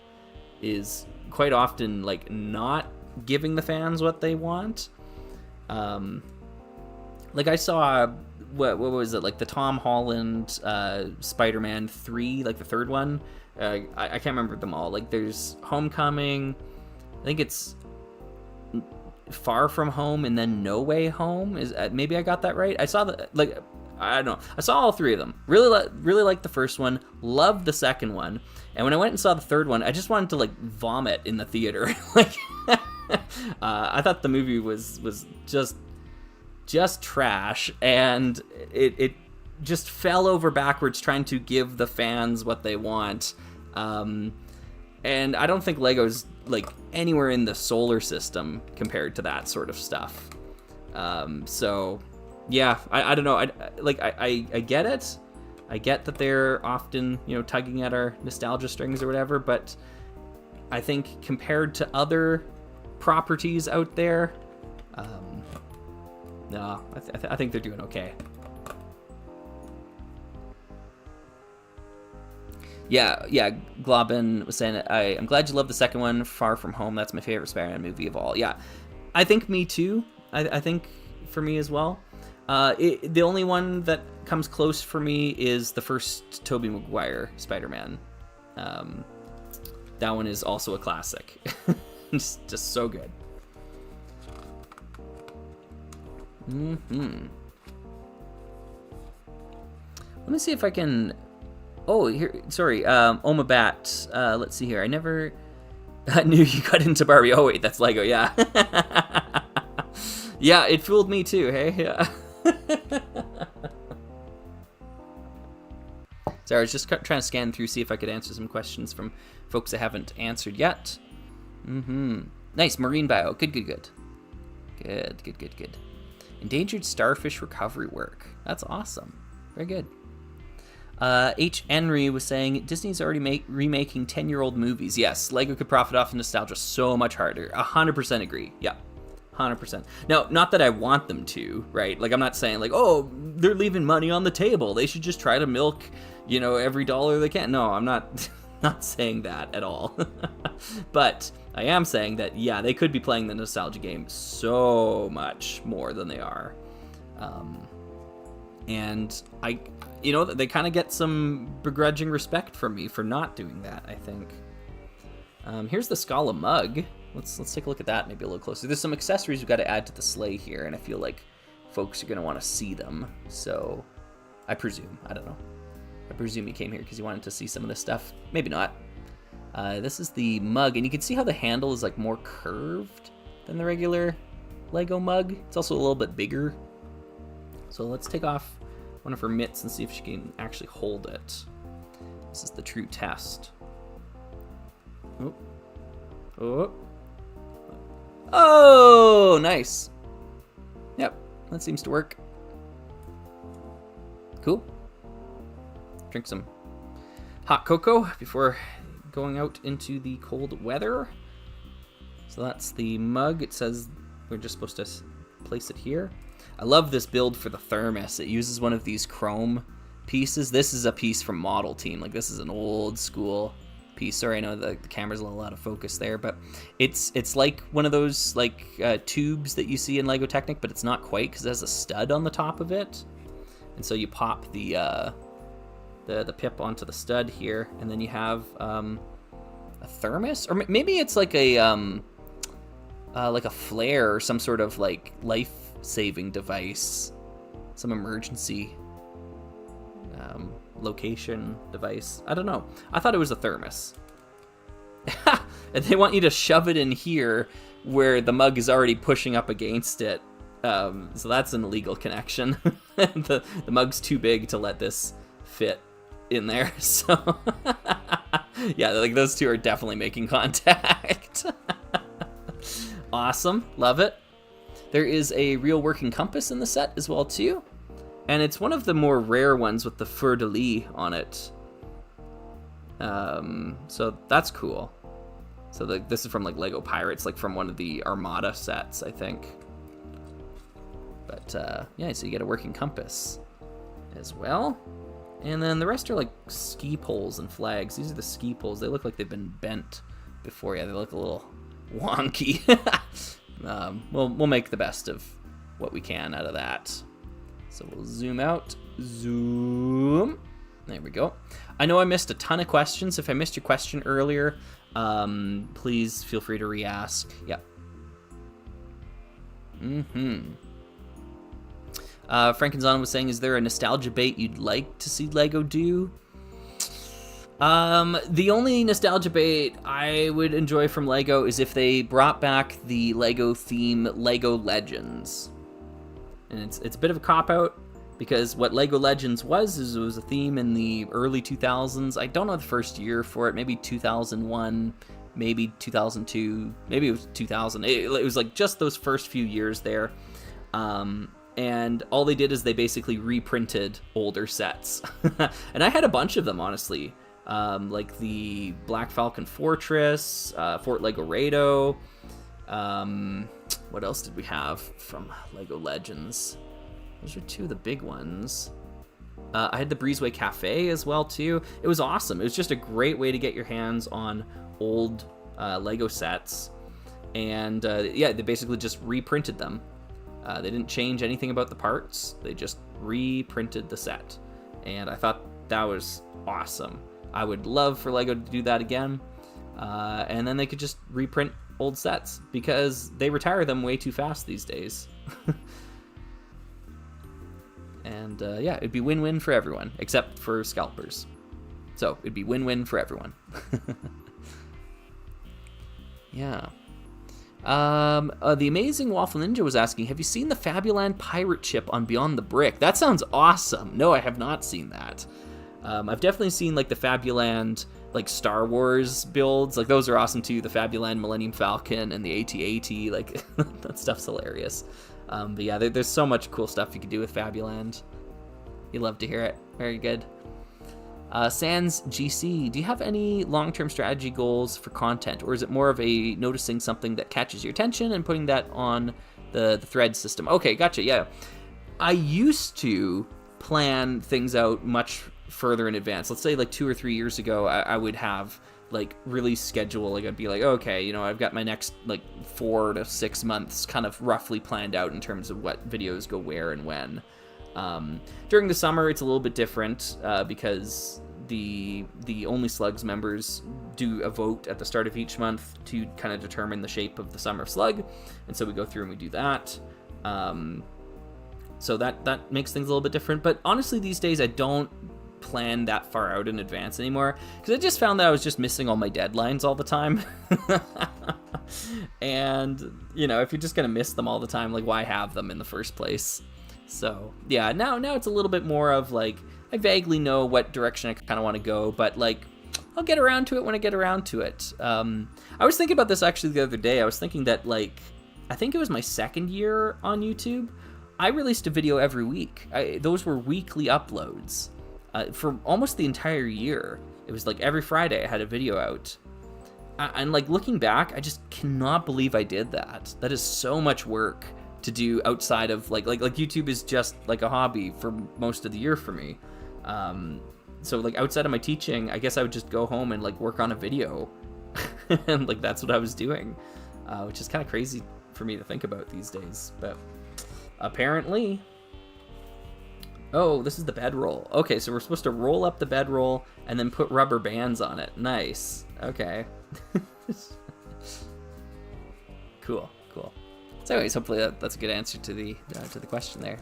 is quite often like not giving the fans what they want. Like I saw what was it, like the Tom Holland Spider-Man 3, like the third one. I can't remember them all. Like there's Homecoming, I think it's Far From Home, and then No Way Home. Is maybe I got that right? I saw I don't know. I saw all three of them. Really liked the first one. Loved the second one. And when I went and saw the third one, I just wanted to like vomit in the theater. Like I thought the movie was just trash, and it just fell over backwards trying to give the fans what they want. And I don't think Lego's like anywhere in the solar system compared to that sort of stuff. So yeah, I don't know. I get it. I get that they're often, tugging at our nostalgia strings or whatever, but I think compared to other properties out there, no, I think they're doing okay. Yeah, Globin was saying, I'm glad you love the second one, Far From Home. That's my favorite Spider-Man movie of all. Yeah, I think me too. I think for me as well. The only one that comes close for me is the first Tobey Maguire Spider-Man. That one is also a classic. just so good. Let me see if I can... Oh, here, sorry, Omabat. Let's see here. I never knew you got into Barbie. Oh, wait, that's Lego, yeah. Yeah, it fooled me too, hey? Yeah. Sorry, I was just trying to scan through, see if I could answer some questions from folks I haven't answered yet. Nice, marine bio. Good. Good. Endangered starfish recovery work. That's awesome. Very good. H. Henry was saying, Disney's already remaking 10-year-old movies. Yes, Lego could profit off of nostalgia so much harder. 100% agree. Yeah, 100%. Now, not that I want them to, right? Like, I'm not saying, like, oh, they're leaving money on the table. They should just try to milk, every dollar they can. No, I'm not not saying that at all. But I am saying that, yeah, they could be playing the nostalgia game so much more than they are. And they kind of get some begrudging respect from me for not doing that, I think. Here's the Scala mug. Let's take a look at that maybe a little closer. There's some accessories we've got to add to the sleigh here, and I feel like folks are going to want to see them. So I presume. I don't know. I presume you came here because you wanted to see some of this stuff. Maybe not. This is the mug, and you can see how the handle is like more curved than the regular Lego mug. It's also a little bit bigger. So let's take off one of her mitts and see if she can actually hold it. This is the true test. Oh, nice. Yep, that seems to work. Cool. Drink some hot cocoa before going out into the cold weather. So that's the mug. It says we're just supposed to place it here. I love this build for the thermos. It uses one of these chrome pieces. This is a piece from Model Team. Like, this is an old school piece. Sorry, I know the camera's a little out of focus there, but it's like one of those like tubes that you see in Lego Technic, but it's not quite because it has a stud on the top of it. And so you pop the pip onto the stud here, and then you have a thermos, or maybe it's like a flare or some sort of like life-saving device, some emergency location device. I don't know. I thought it was a thermos. And they want you to shove it in here where the mug is already pushing up against it. So that's an illegal connection. The mug's too big to let this fit in there. So yeah, like those two are definitely making contact. Awesome. Love it. There is a real working compass in the set as well too. And it's one of the more rare ones with the fleur-de-lis on it. So that's cool. So this is from like Lego Pirates, like from one of the Armada sets, I think. But yeah, so you get a working compass as well. And then the rest are like ski poles and flags. These are the ski poles. They look like they've been bent before. Yeah, they look a little wonky. We'll make the best of what we can out of that. So we'll zoom out. Zoom. There we go. I know I missed a ton of questions. If I missed your question earlier, please feel free to re-ask. Yeah. Frankenzon was saying, is there a nostalgia bait you'd like to see Lego do? The only nostalgia bait I would enjoy from Lego is if they brought back the Lego theme Lego Legends. And it's a bit of a cop-out, because what Lego Legends was is it was a theme in the early 2000s. I don't know the first year for it, maybe 2001, maybe 2002, maybe it was 2000. It was like just those first few years there. And all they did is they basically reprinted older sets. And I had a bunch of them, honestly. Like the Black Falcon Fortress, Fort Lego Rado. What else did we have from Lego Legends? Those are two of the big ones. I had the Breezeway Cafe as well, too. It was awesome. It was just a great way to get your hands on old Lego sets. And yeah, they basically just reprinted them. They didn't change anything about the parts. They just reprinted the set. And I thought that was awesome. I would love for Lego to do that again. And then they could just reprint old sets, because they retire them way too fast these days. And yeah, it'd be win-win for everyone, except for scalpers. So it'd be win-win for everyone. Yeah. The Amazing Waffle Ninja was asking, have you seen the Fabuland pirate ship on Beyond the Brick? That sounds awesome. No, I have not seen that. I've definitely seen like the Fabuland like Star Wars builds. Like those are awesome too. The Fabuland Millennium Falcon and the AT-AT, like that stuff's hilarious. But yeah, there's so much cool stuff you can do with Fabuland. You love to hear it. Very good. Sans GC, do you have any long-term strategy goals for content, or is it more of a noticing something that catches your attention and putting that on the thread system? Okay, gotcha, yeah. I used to plan things out much further in advance. Let's say like 2 or 3 years ago, I would have like release schedule. Like I'd be like, okay, you know, I've got my next like 4 to 6 months kind of roughly planned out in terms of what videos go where and when. During the summer, it's a little bit different because the Only Slugs members do a vote at the start of each month to kind of determine the shape of the Summer Slug, and so we go through and we do that. So that makes things a little bit different. But honestly, these days I don't plan that far out in advance anymore, because I just found that I was just missing all my deadlines all the time. And you know, if you're just gonna miss them all the time, like why have them in the first place? So yeah, now it's a little bit more of like, I vaguely know what direction I kind of want to go, but like I'll get around to it when I get around to it. I was thinking about this actually the other day. I was thinking that like, I think it was my second year on YouTube, I released a video every week. Those were weekly uploads for almost the entire year. It was like every Friday I had a video out. And like looking back, I just cannot believe I did that. That is so much work to do outside of like YouTube is just like a hobby for most of the year for me. So like outside of my teaching, I guess I would just go home and like work on a video. And like that's what I was doing, which is kind of crazy for me to think about these days, but apparently. Oh, this is the bedroll. Okay, so we're supposed to roll up the bedroll and then put rubber bands on it. Nice. Okay. Cool. So anyways, hopefully that's a good answer to the question there.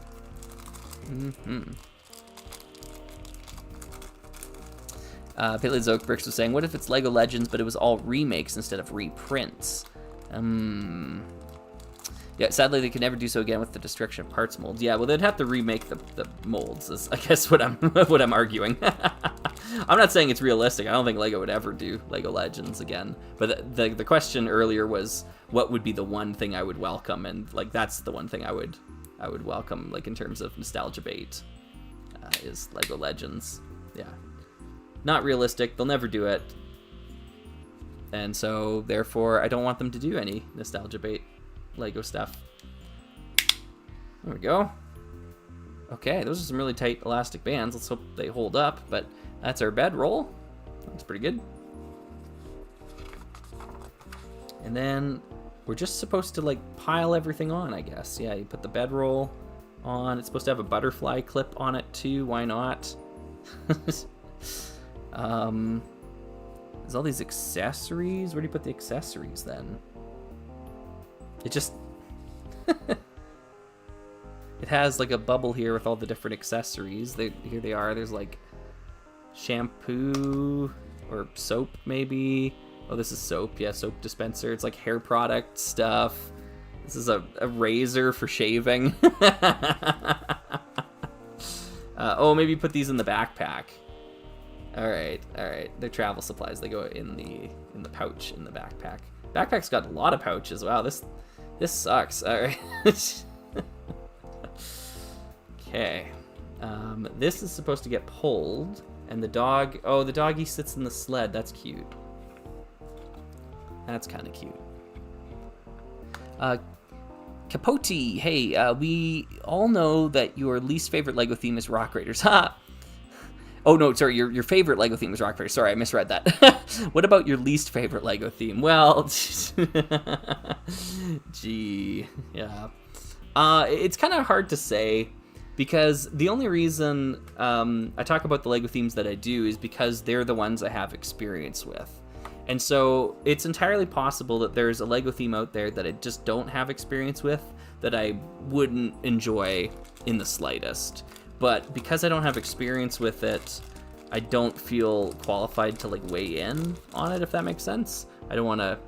Paleozoic Bricks was saying, what if it's Lego Legends, but it was all remakes instead of reprints? Yeah, sadly, they could never do so again with the destruction of parts molds. Yeah, well, they'd have to remake the molds, is I guess what I'm arguing. I'm not saying it's realistic. I don't think Lego would ever do Lego Legends again. But the question earlier was, what would be the one thing I would welcome? And, like, that's the one thing I would welcome, like, in terms of nostalgia bait, is Lego Legends. Yeah. Not realistic. They'll never do it. And so, therefore, I don't want them to do any nostalgia bait Lego stuff. There we go. Okay, those are some really tight elastic bands. Let's hope they hold up, but that's our bedroll. That's pretty good. And then we're just supposed to, like, pile everything on, I guess. Yeah, you put the bedroll on. It's supposed to have a butterfly clip on it too. Why not? There's all these accessories. Where do you put the accessories then? It just... It has like a bubble here with all the different accessories. Here they are. There's like shampoo or soap maybe. Oh, this is soap. Yeah, soap dispenser. It's like hair product stuff. This is a razor for shaving. Oh, maybe put these in the backpack. All right. They're travel supplies. They go in the pouch in the backpack. Backpack's got a lot of pouches. Wow, this sucks. All right. Okay. This is supposed to get pulled, and the dog... Oh, the doggy sits in the sled. That's cute. That's kind of cute. Capote, hey, we all know that your least favorite Lego theme is Rock Raiders. Ha! Oh, no, sorry, your favorite Lego theme is Rock Raiders. Sorry, I misread that. What about your least favorite Lego theme? Well, gee, yeah. It's kind of hard to say, because the only reason I talk about the Lego themes that I do is because they're the ones I have experience with. And so it's entirely possible that there's a Lego theme out there that I just don't have experience with that I wouldn't enjoy in the slightest. But because I don't have experience with it, I don't feel qualified to like weigh in on it, if that makes sense. I don't want to,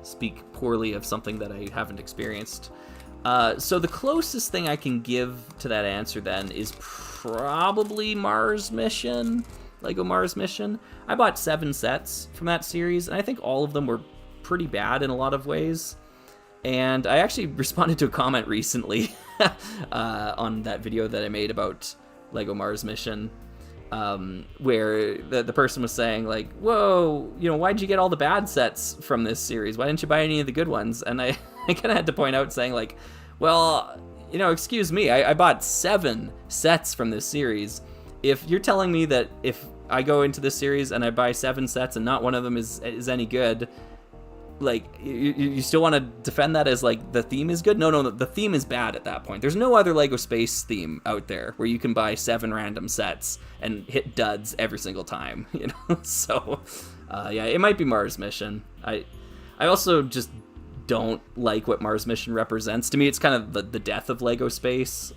speak poorly of something that I haven't experienced. So the closest thing I can give to that answer then is probably Mars Mission, Lego Mars Mission. I bought 7 sets from that series, and I think all of them were pretty bad in a lot of ways. And I actually responded to a comment recently on that video that I made about Lego Mars Mission, where the person was saying, like, whoa, why'd you get all the bad sets from this series? Why didn't you buy any of the good ones? And I kind of had to point out, saying, like, well, excuse me, I bought 7 sets from this series. If you're telling me that if I go into this series and I buy 7 sets and not one of them is any good, like, you still want to defend that as, like, the theme is good? No, the theme is bad at that point. There's no other Lego Space theme out there where you can buy 7 random sets and hit duds every single time, So, yeah, it might be Mars Mission. I also just don't like what Mars Mission represents. To me, it's kind of the death of Lego Space,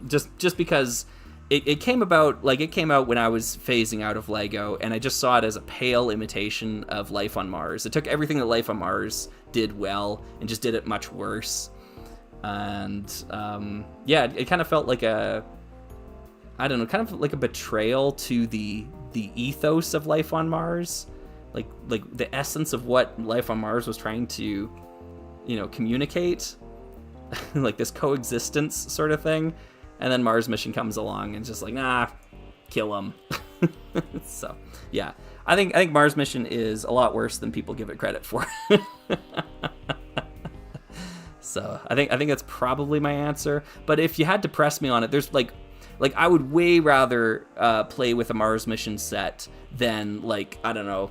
just because... It came about, like, it came out when I was phasing out of Lego, and I just saw it as a pale imitation of Life on Mars. It took everything that Life on Mars did well and just did it much worse. And, yeah, it kind of felt like kind of like a betrayal to the ethos of Life on Mars. Like the essence of what Life on Mars was trying to, communicate. Like this coexistence sort of thing. And then Mars Mission comes along and it's just like, nah, kill him. So, yeah. I think Mars Mission is a lot worse than people give it credit for. So, I think that's probably my answer. But if you had to press me on it, there's like I would way rather play with a Mars Mission set than, like, I don't know,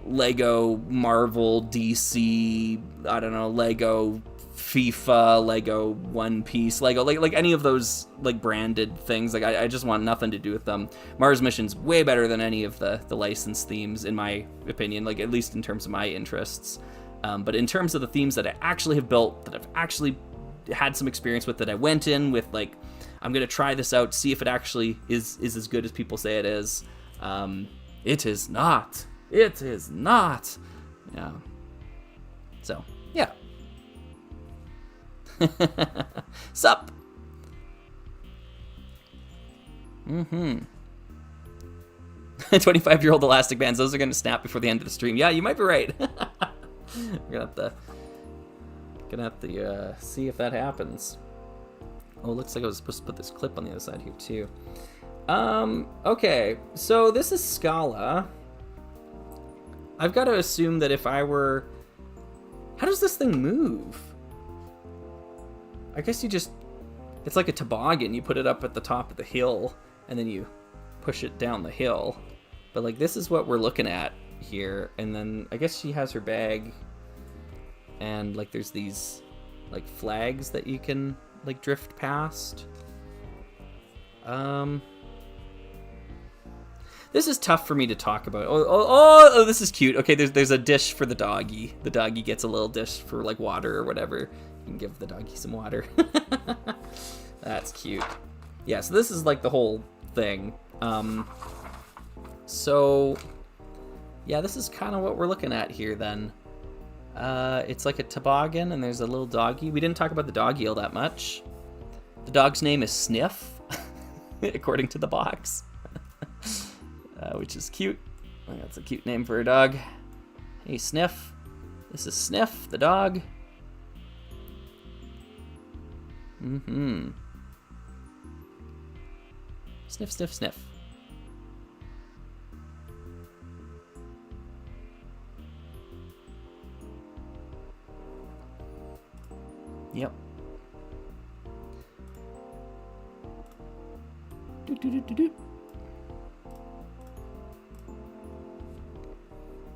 Lego Marvel, DC, I don't know, Lego FIFA, Lego One Piece, Lego, like any of those, like, branded things. Like, I just want nothing to do with them. Mars Mission's way better than any of the licensed themes, in my opinion, like, at least in terms of my interests. But in terms of the themes that I actually have built, that I've actually had some experience with, that I went in with, like, I'm gonna try this out, see if it actually is as good as people say it is, It is not. It is not. Yeah. So, yeah. Sup? 25-year-old elastic bands. Those are going to snap before the end of the stream. Yeah, you might be right. We're gonna have to see if that happens. Oh, it looks like I was supposed to put this clip on the other side here too. Okay, so this is Scala. I've got to assume that if I were... How does this thing move? I guess you just... It's like a toboggan. You put it up at the top of the hill, and then you push it down the hill. But, like, this is what we're looking at here. And then I guess she has her bag, and, like, there's these, like, flags that you can, like, drift past. This is tough for me to talk about. Oh, this is cute. Okay, there's a dish for the doggy. The doggy gets a little dish for, like, water or whatever. You can give the doggy some water. That's cute. Yeah, so this is, like, the whole thing. So, yeah, this is kind of what we're looking at here, then. It's like a toboggan, and there's a little doggy. We didn't talk about the doggy all that much. The dog's name is Sniff, according to the box. Which is cute. I think that's a cute name for a dog. Hey, Sniff. This is Sniff, the dog. Sniff, sniff, sniff. Yep. Do.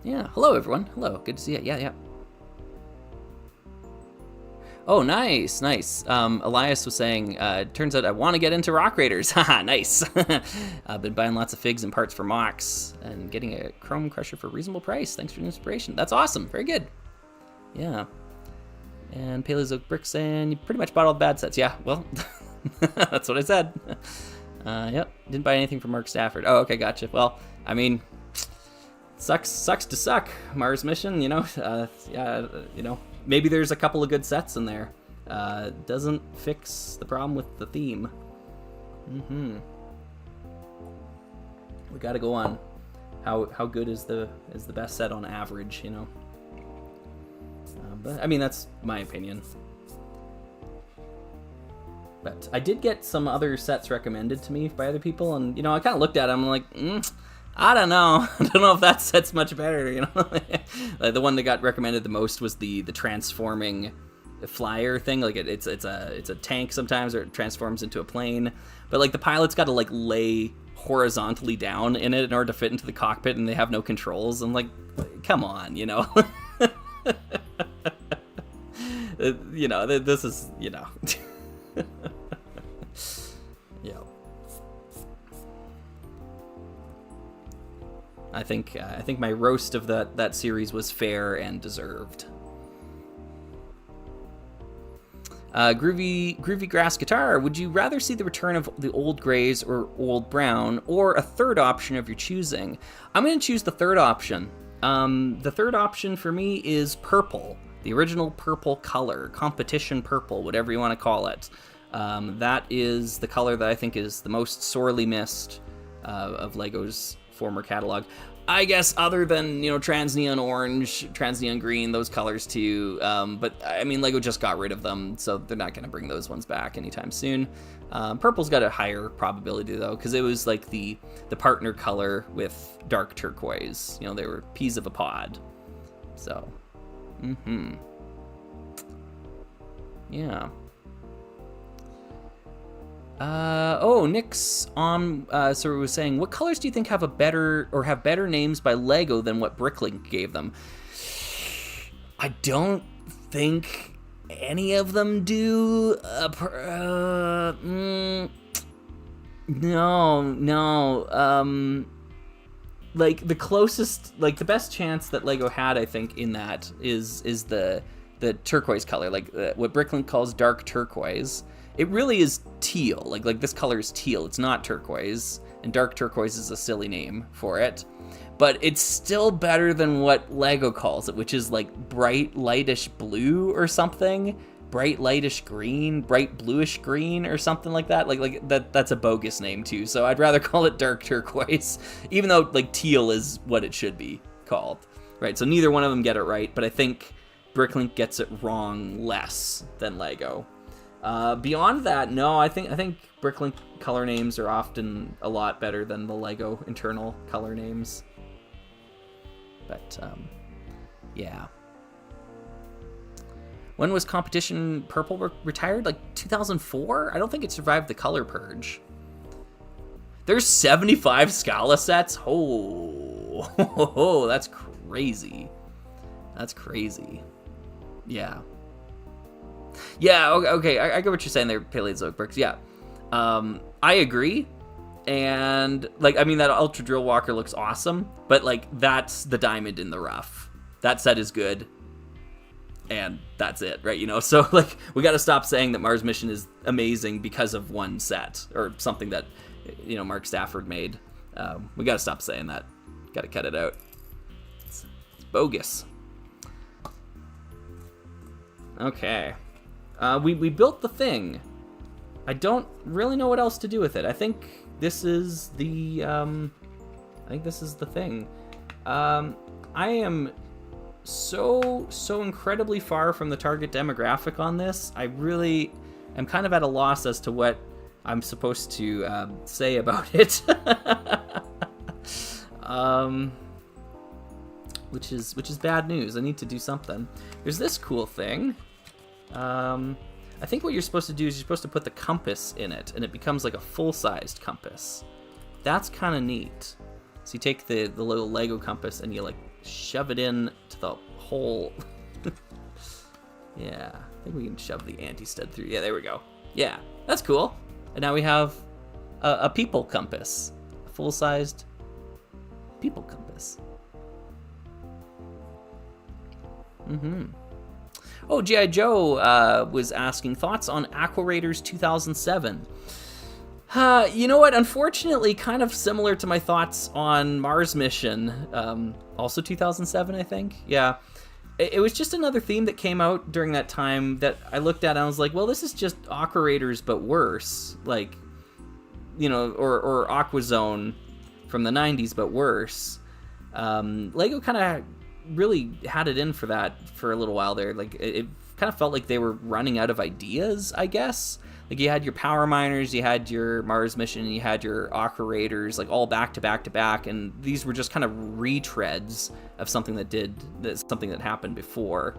Yeah, hello everyone. Hello, good to see you. Yeah. Oh, nice. Elias was saying, turns out I want to get into Rock Raiders. Haha, nice. I've been buying lots of figs and parts for Mox and getting a Chrome Crusher for a reasonable price. Thanks for the inspiration. That's awesome. Very good. Yeah. And Paleozoic Brick saying, you pretty much bought all the bad sets. Yeah, well, that's what I said. Yep, didn't buy anything from Mark Stafford. Oh, okay, gotcha. Well, I mean... Sucks to suck. Mars mission, yeah, maybe there's a couple of good sets in there. Doesn't fix the problem with the theme. We got to go on. How good is the best set on average? But I mean, that's my opinion. But I did get some other sets recommended to me by other people, and I kind of looked at them. I'm like, I don't know. I don't know if that set's much better. Like the one that got recommended the most was the transforming flyer thing. Like it's a tank sometimes, or it transforms into a plane. But like the pilot's got to like lay horizontally down in it in order to fit into the cockpit, and they have no controls. I'm like, come on, this is Yeah. I think my roast of that series was fair and deserved. Groovy Grass Guitar, would you rather see the return of the old grays or old brown, or a third option of your choosing? I'm going to choose the third option. The third option for me is purple, the original purple color, competition purple, whatever you want to call it. That is the color that I think is the most sorely missed of LEGO's former catalog. I guess other than, trans neon orange, trans neon green, those colors too. But I mean, LEGO just got rid of them, so they're not going to bring those ones back anytime soon. Purple's got a higher probability though, because it was like the partner color with dark turquoise. They were peas of a pod. So, yeah. Nick's on was saying, what colors do you think have better names by LEGO than what Bricklink gave them? I don't think any of them do. No. Like the closest, like the best chance that LEGO had, I think, in that is the turquoise color, like what Bricklink calls dark turquoise. it really is teal. Like this color is teal. It's not turquoise, and dark turquoise is a silly name for it. But it's still better than what LEGO calls it, which is like bright lightish blue or something. Bright lightish green, bright bluish green or something like that. Like that's a bogus name too. So I'd rather call it dark turquoise, even though like teal is what it should be called, right? So neither one of them get it right, but I think Bricklink gets it wrong less than LEGO. Beyond that, no, I think Bricklink color names are often a lot better than the LEGO internal color names. But yeah. When was Competition Purple retired? Like 2004? I don't think it survived the color purge. There's 75 Scala sets? Oh, that's crazy. That's crazy. Yeah. Yeah, okay, I get what you're saying there, Paleozoic Bricks. Yeah. I agree. And, like, I mean, that Ultra Drill Walker looks awesome, but, like, that's the diamond in the rough. That set is good. And that's it, right? You know, so like we got to stop saying that Mars Mission is amazing because of one set or something that, you know, Mark Stafford made. We got to stop saying that. Got to cut it out. It's bogus. Okay, we built the thing. I don't really know what else to do with it. I think this is the thing. I am so incredibly far from the target demographic on this. I really am kind of at a loss as to what I'm supposed to say about it. Which is bad news. I need to do something. There's this cool thing. I think what you're supposed to do is you're supposed to put the compass in it, and it becomes like a full-sized compass. That's kind of neat. So you take the little Lego compass and you like shove it in to the hole. Yeah, I think we can shove the anti-stud through. Yeah, there we go. Yeah, that's cool. And now we have a people compass, a full-sized people compass. Oh, G.I. Joe was asking thoughts on Aqua Raiders 2007. You know what? Unfortunately, kind of similar to my thoughts on Mars Mission, also 2007, I think. Yeah, it was just another theme that came out during that time that I looked at and I was like, well, this is just Aqua Raiders but worse. Like, you know, or Aqua Zone from the 90s but worse. Lego kind of really had it in for that for a little while there. Like, it kind of felt like they were running out of ideas, I guess. Like, you had your Power Miners, you had your Mars Mission, you had your Aqua Raiders, like, all back to back to back, and these were just kind of retreads of something that happened before.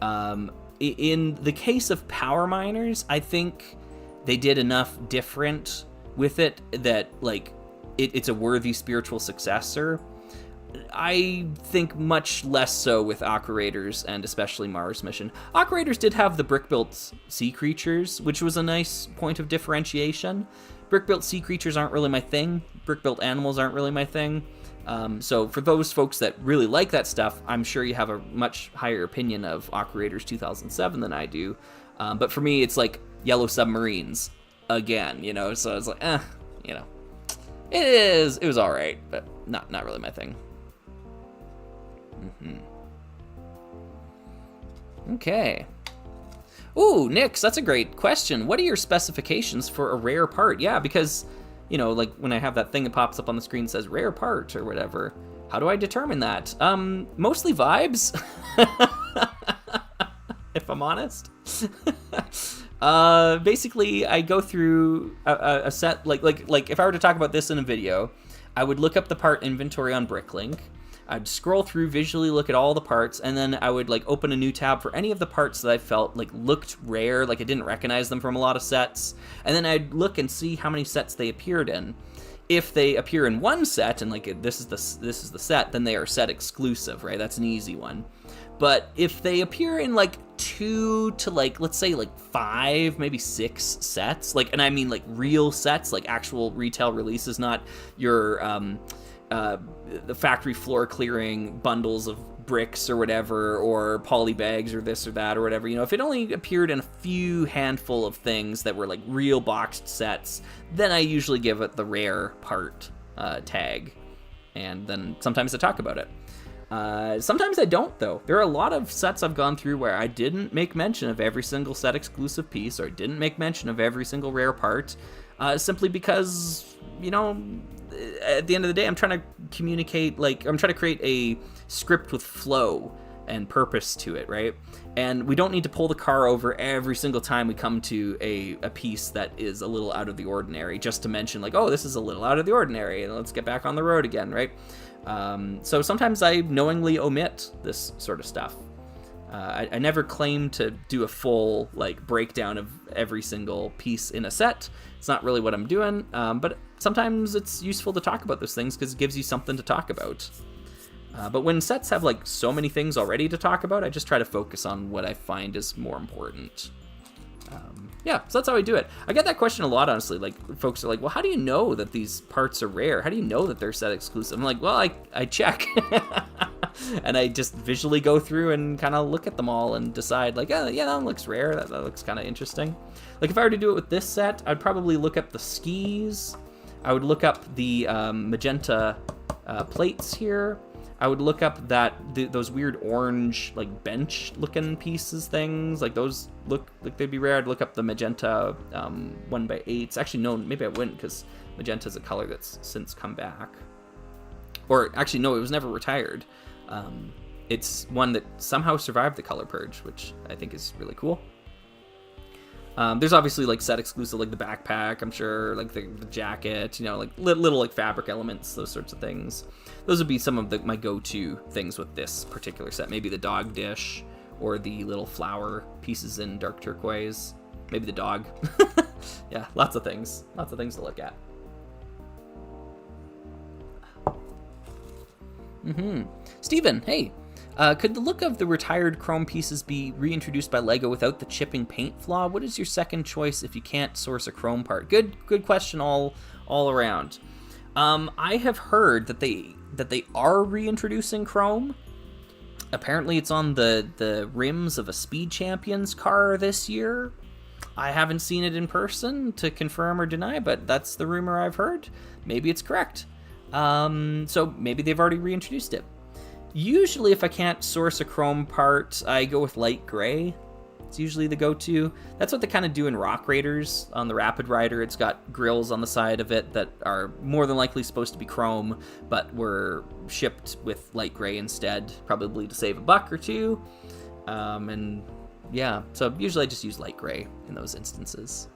In the case of Power Miners, I think they did enough different with it that, like, it's a worthy spiritual successor. I think much less so with Aqua Raiders and especially Mars Mission. Aqua Raiders did have the brick-built sea creatures, which was a nice point of differentiation. Brick-built sea creatures aren't really my thing. Brick-built animals aren't really my thing. So for those folks that really like that stuff, I'm sure you have a much higher opinion of Aqua Raiders 2007 than I do. But for me, it's like Yellow Submarines again, you know? So it's like, you know. It was all right, but not really my thing. Okay. Ooh, Nix, that's a great question. What are your specifications for a rare part? Yeah, because, you know, like when I have that thing that pops up on the screen that says rare part or whatever, how do I determine that? Mostly vibes, if I'm honest. Basically, I go through a set, like if I were to talk about this in a video, I would look up the part inventory on Bricklink. I'd scroll through, visually look at all the parts, and then I would like open a new tab for any of the parts that I felt like looked rare, like I didn't recognize them from a lot of sets, and then I'd look and see how many sets they appeared in. If they appear in one set, and like this is the set, then they are set exclusive, right? That's an easy one. But if they appear in like 2 to like, let's say like 5, maybe 6 sets, like, and I mean like real sets, like actual retail releases, not your the factory floor clearing bundles of bricks or whatever, or poly bags or this or that or whatever, if it only appeared in a few handful of things that were like real boxed sets, then I usually give it the rare part tag, and then sometimes I talk about it. Sometimes I don't, though. There are a lot of sets I've gone through where I didn't make mention of every single set exclusive piece, or didn't make mention of every single rare part, simply because, at the end of the day, I'm trying to communicate, I'm trying to create a script with flow and purpose to it, right? And we don't need to pull the car over every single time we come to a piece that is a little out of the ordinary, just to mention, oh, this is a little out of the ordinary, and let's get back on the road again, right? So sometimes I knowingly omit this sort of stuff. I never claim to do a full breakdown of every single piece in a set. It's not really what I'm doing, but sometimes it's useful to talk about those things because it gives you something to talk about. But when sets have so many things already to talk about, I just try to focus on what I find is more important. Yeah, so that's how I do it. I get that question a lot, honestly. Folks are like, well, how do you know that these parts are rare? How do you know that they're set exclusive? I'm like, well, I check. And I just visually go through and kind of look at them all and decide, oh, yeah, that one looks rare. That looks kind of interesting. If I were to do it with this set, I'd probably look up the skis. I would look up the magenta plates here. I would look up those weird orange bench-looking pieces things. Those look like they'd be rare. I'd look up the magenta 1x8s. Actually, no, maybe I wouldn't, because magenta is a color that's since come back. Or actually, no, it was never retired. It's one that somehow survived the color purge, which I think is really cool. There's obviously set exclusive, the backpack, I'm sure, the jacket, little fabric elements, those sorts of things. Those would be some of my go-to things with this particular set. Maybe the dog dish, or the little flower pieces in dark turquoise. Maybe the dog. Yeah, lots of things to look at. Steven, hey. Could the look of the retired chrome pieces be reintroduced by LEGO without the chipping paint flaw? What is your second choice if you can't source a chrome part? Good question all around. I have heard that they are reintroducing chrome. Apparently it's on the rims of a Speed Champions car this year. I haven't seen it in person to confirm or deny, but that's the rumor I've heard. Maybe it's correct. So maybe they've already reintroduced it. Usually, if I can't source a chrome part, I go with light gray. It's usually the go-to. That's what they kind of do in Rock Raiders on the Rapid Rider. It's got grills on the side of it that are more than likely supposed to be chrome, but were shipped with light gray instead, probably to save $1 or $2. And yeah, so usually I just use light gray in those instances.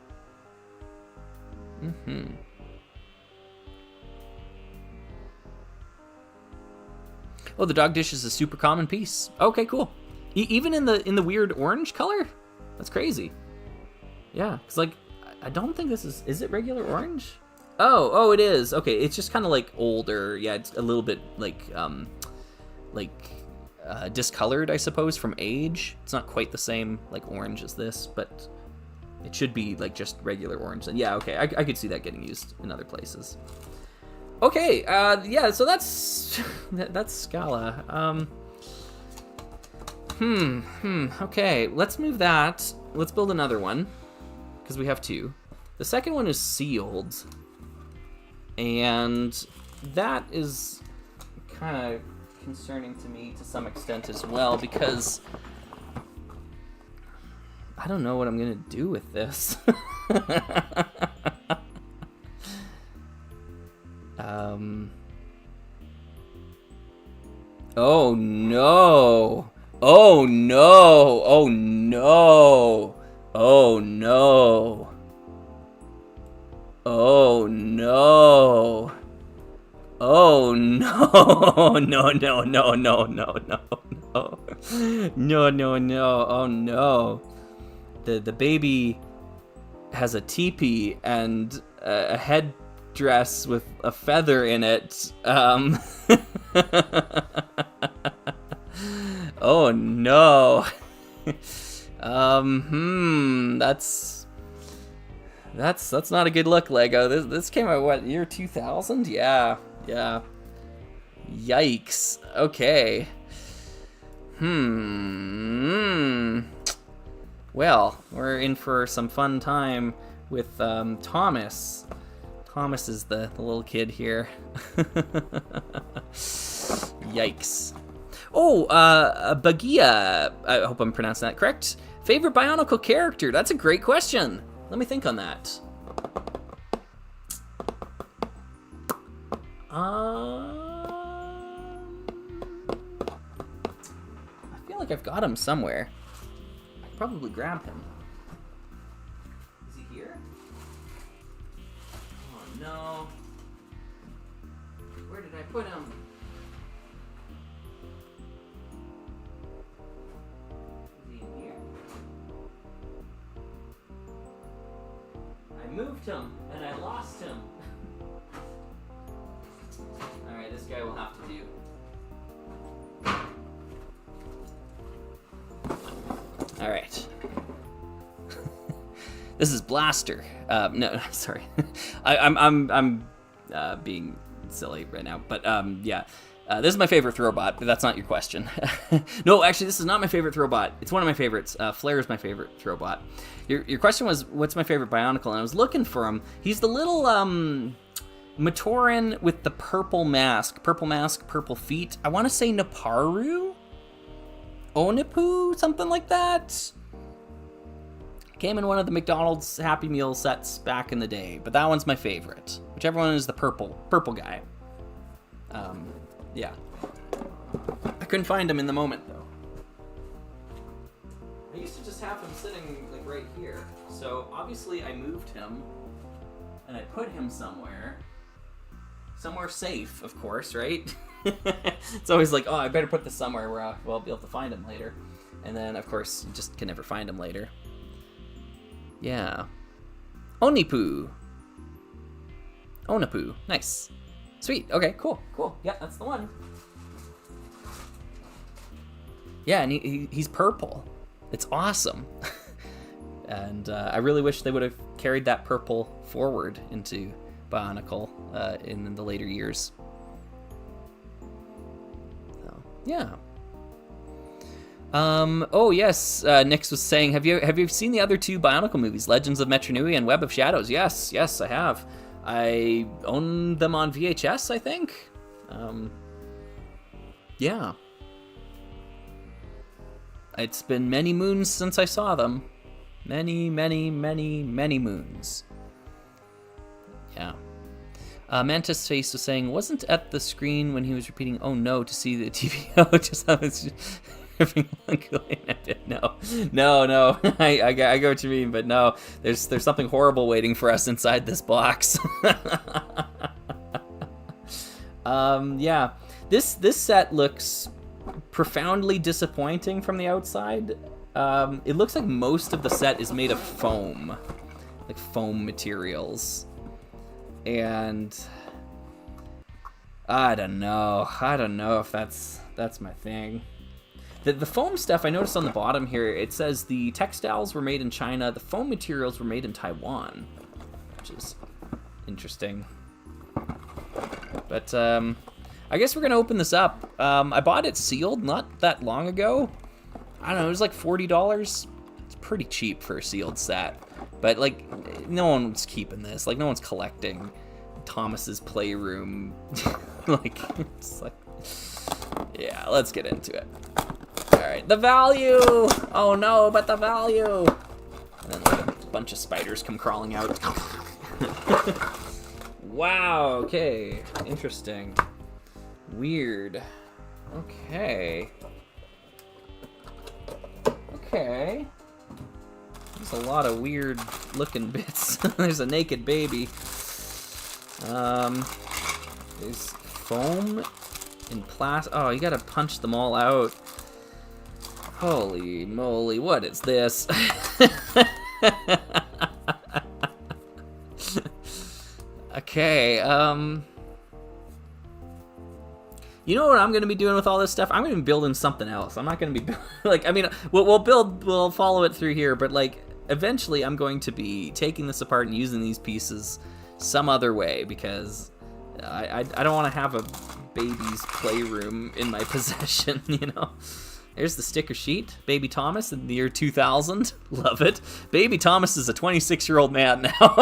Oh, the dog dish is a super common piece. Okay, cool. Even in the weird orange color? That's crazy. Yeah, it's I don't think this is it regular orange? Oh, it is. Okay, it's just kind of older. Yeah, it's a little bit discolored, I suppose, from age. It's not quite the same orange as this, but it should be just regular orange. And yeah, okay, I could see that getting used in other places. Okay, yeah, so that's Scala. Okay, let's move that. Let's build another one, because we have two. The second one is sealed, and that is kind of concerning to me to some extent as well, because I don't know what I'm going to do with this. Oh no! Oh no! Oh no! Oh no! Oh no! Oh no! No, no, no, no, no, no, no. No, no, no. Oh no. The baby has a teepee and a headdress with a feather in it. Oh no. That's not a good look, Lego. This came out, what, year 2000? Yeah. Yikes. Okay. Well, we're in for some fun time with Thomas. Thomas is the little kid here. Yikes. Oh, Bagia. I hope I'm pronouncing that correct. Favorite Bionicle character? That's a great question. Let me think on that. I feel like I've got him somewhere. I can probably grab him. Is he here? Oh no. Where did I put him? Is he in here? I moved him and I lost him. Alright, this guy will have to do. Alright. This is Blaster. No, sorry. I'm being silly right now, but yeah. This is my favorite Throwbot, but that's not your question. No, actually, this is not my favorite Throwbot. It's one of my favorites. Flare is my favorite Throwbot. Your question was, what's my favorite Bionicle? And I was looking for him. He's the little Matoran with the purple mask, purple feet. I want to say Naparu? Onipu? Something like that? Came in one of the McDonald's Happy Meal sets back in the day, but that one's my favorite. Whichever one is the purple guy. Yeah. I couldn't find him in the moment, though. I used to just have him sitting, like, right here. So, obviously, I moved him, and I put him somewhere. Somewhere safe, of course, right? It's always like, oh, I better put this somewhere where I'll be able to find him later. And then, of course, you just can never find him later. Yeah. Onipu. Onipu. Nice. Sweet. Okay, cool. Yeah, that's the one. Yeah, and he's purple. It's awesome. And I really wish they would have carried that purple forward into Bionicle in the later years. So, yeah. Oh yes, Nix was saying, have you seen the other two Bionicle movies, Legends of Metronui and Web of Shadows? Yes, I have. I own them on VHS, I think. Yeah. It's been many moons since I saw them. Many moons. Yeah. Mantis Face was saying, wasn't at the screen when he was repeating, oh no, to see the TV. Oh, just how it's No. I get what you mean, but no, there's something horrible waiting for us inside this box. Yeah, this set looks profoundly disappointing from the outside. It looks like most of the set is made of foam, like foam materials, and I don't know if that's my thing. The foam stuff, I noticed on the bottom here, it says the textiles were made in China, the foam materials were made in Taiwan, which is interesting. But I guess we're gonna open this up. I bought it sealed not that long ago. I don't know, it was like $40. It's pretty cheap for a sealed set. But like, no one's keeping this. Like, no one's collecting Thomas's Playroom. Like, it's like, yeah, let's get into it. Alright, the value! Oh no, but the value! And then like a bunch of spiders come crawling out. Wow, okay. Interesting. Weird. Okay. There's a lot of weird looking bits. There's a naked baby. There's foam and plastic. Oh, you gotta punch them all out. Holy moly, what is this? Okay, you know what I'm gonna be doing with all this stuff? I'm gonna be building something else. I'm not gonna be like, I mean, we'll follow it through here, but like, eventually I'm going to be taking this apart and using these pieces some other way, because I don't want to have a baby's playroom in my possession, you know? There's the sticker sheet. Baby Thomas in the year 2000. Love it. Baby Thomas is a 26-year-old man now.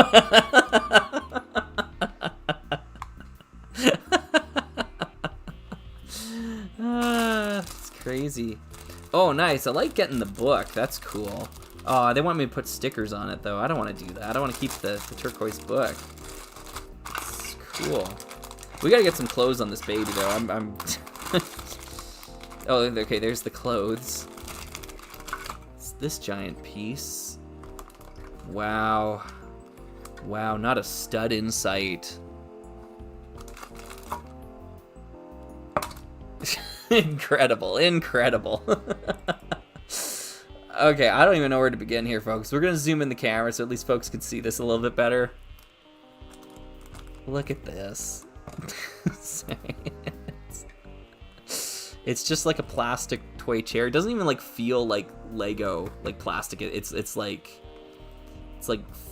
It's crazy. Oh, nice. I like getting the book. That's cool. Oh, they want me to put stickers on it, though. I don't want to do that. I want to keep the turquoise book. It's cool. We gotta get some clothes on this baby, though. I'm Oh, okay, there's the clothes. It's this giant piece. Wow. Wow, not a stud in sight. Incredible, incredible. Okay, I don't even know where to begin here, folks. We're gonna zoom in the camera so at least folks can see this a little bit better. Look at this. It's just like a plastic toy chair. It doesn't even like feel like Lego, like plastic. It's like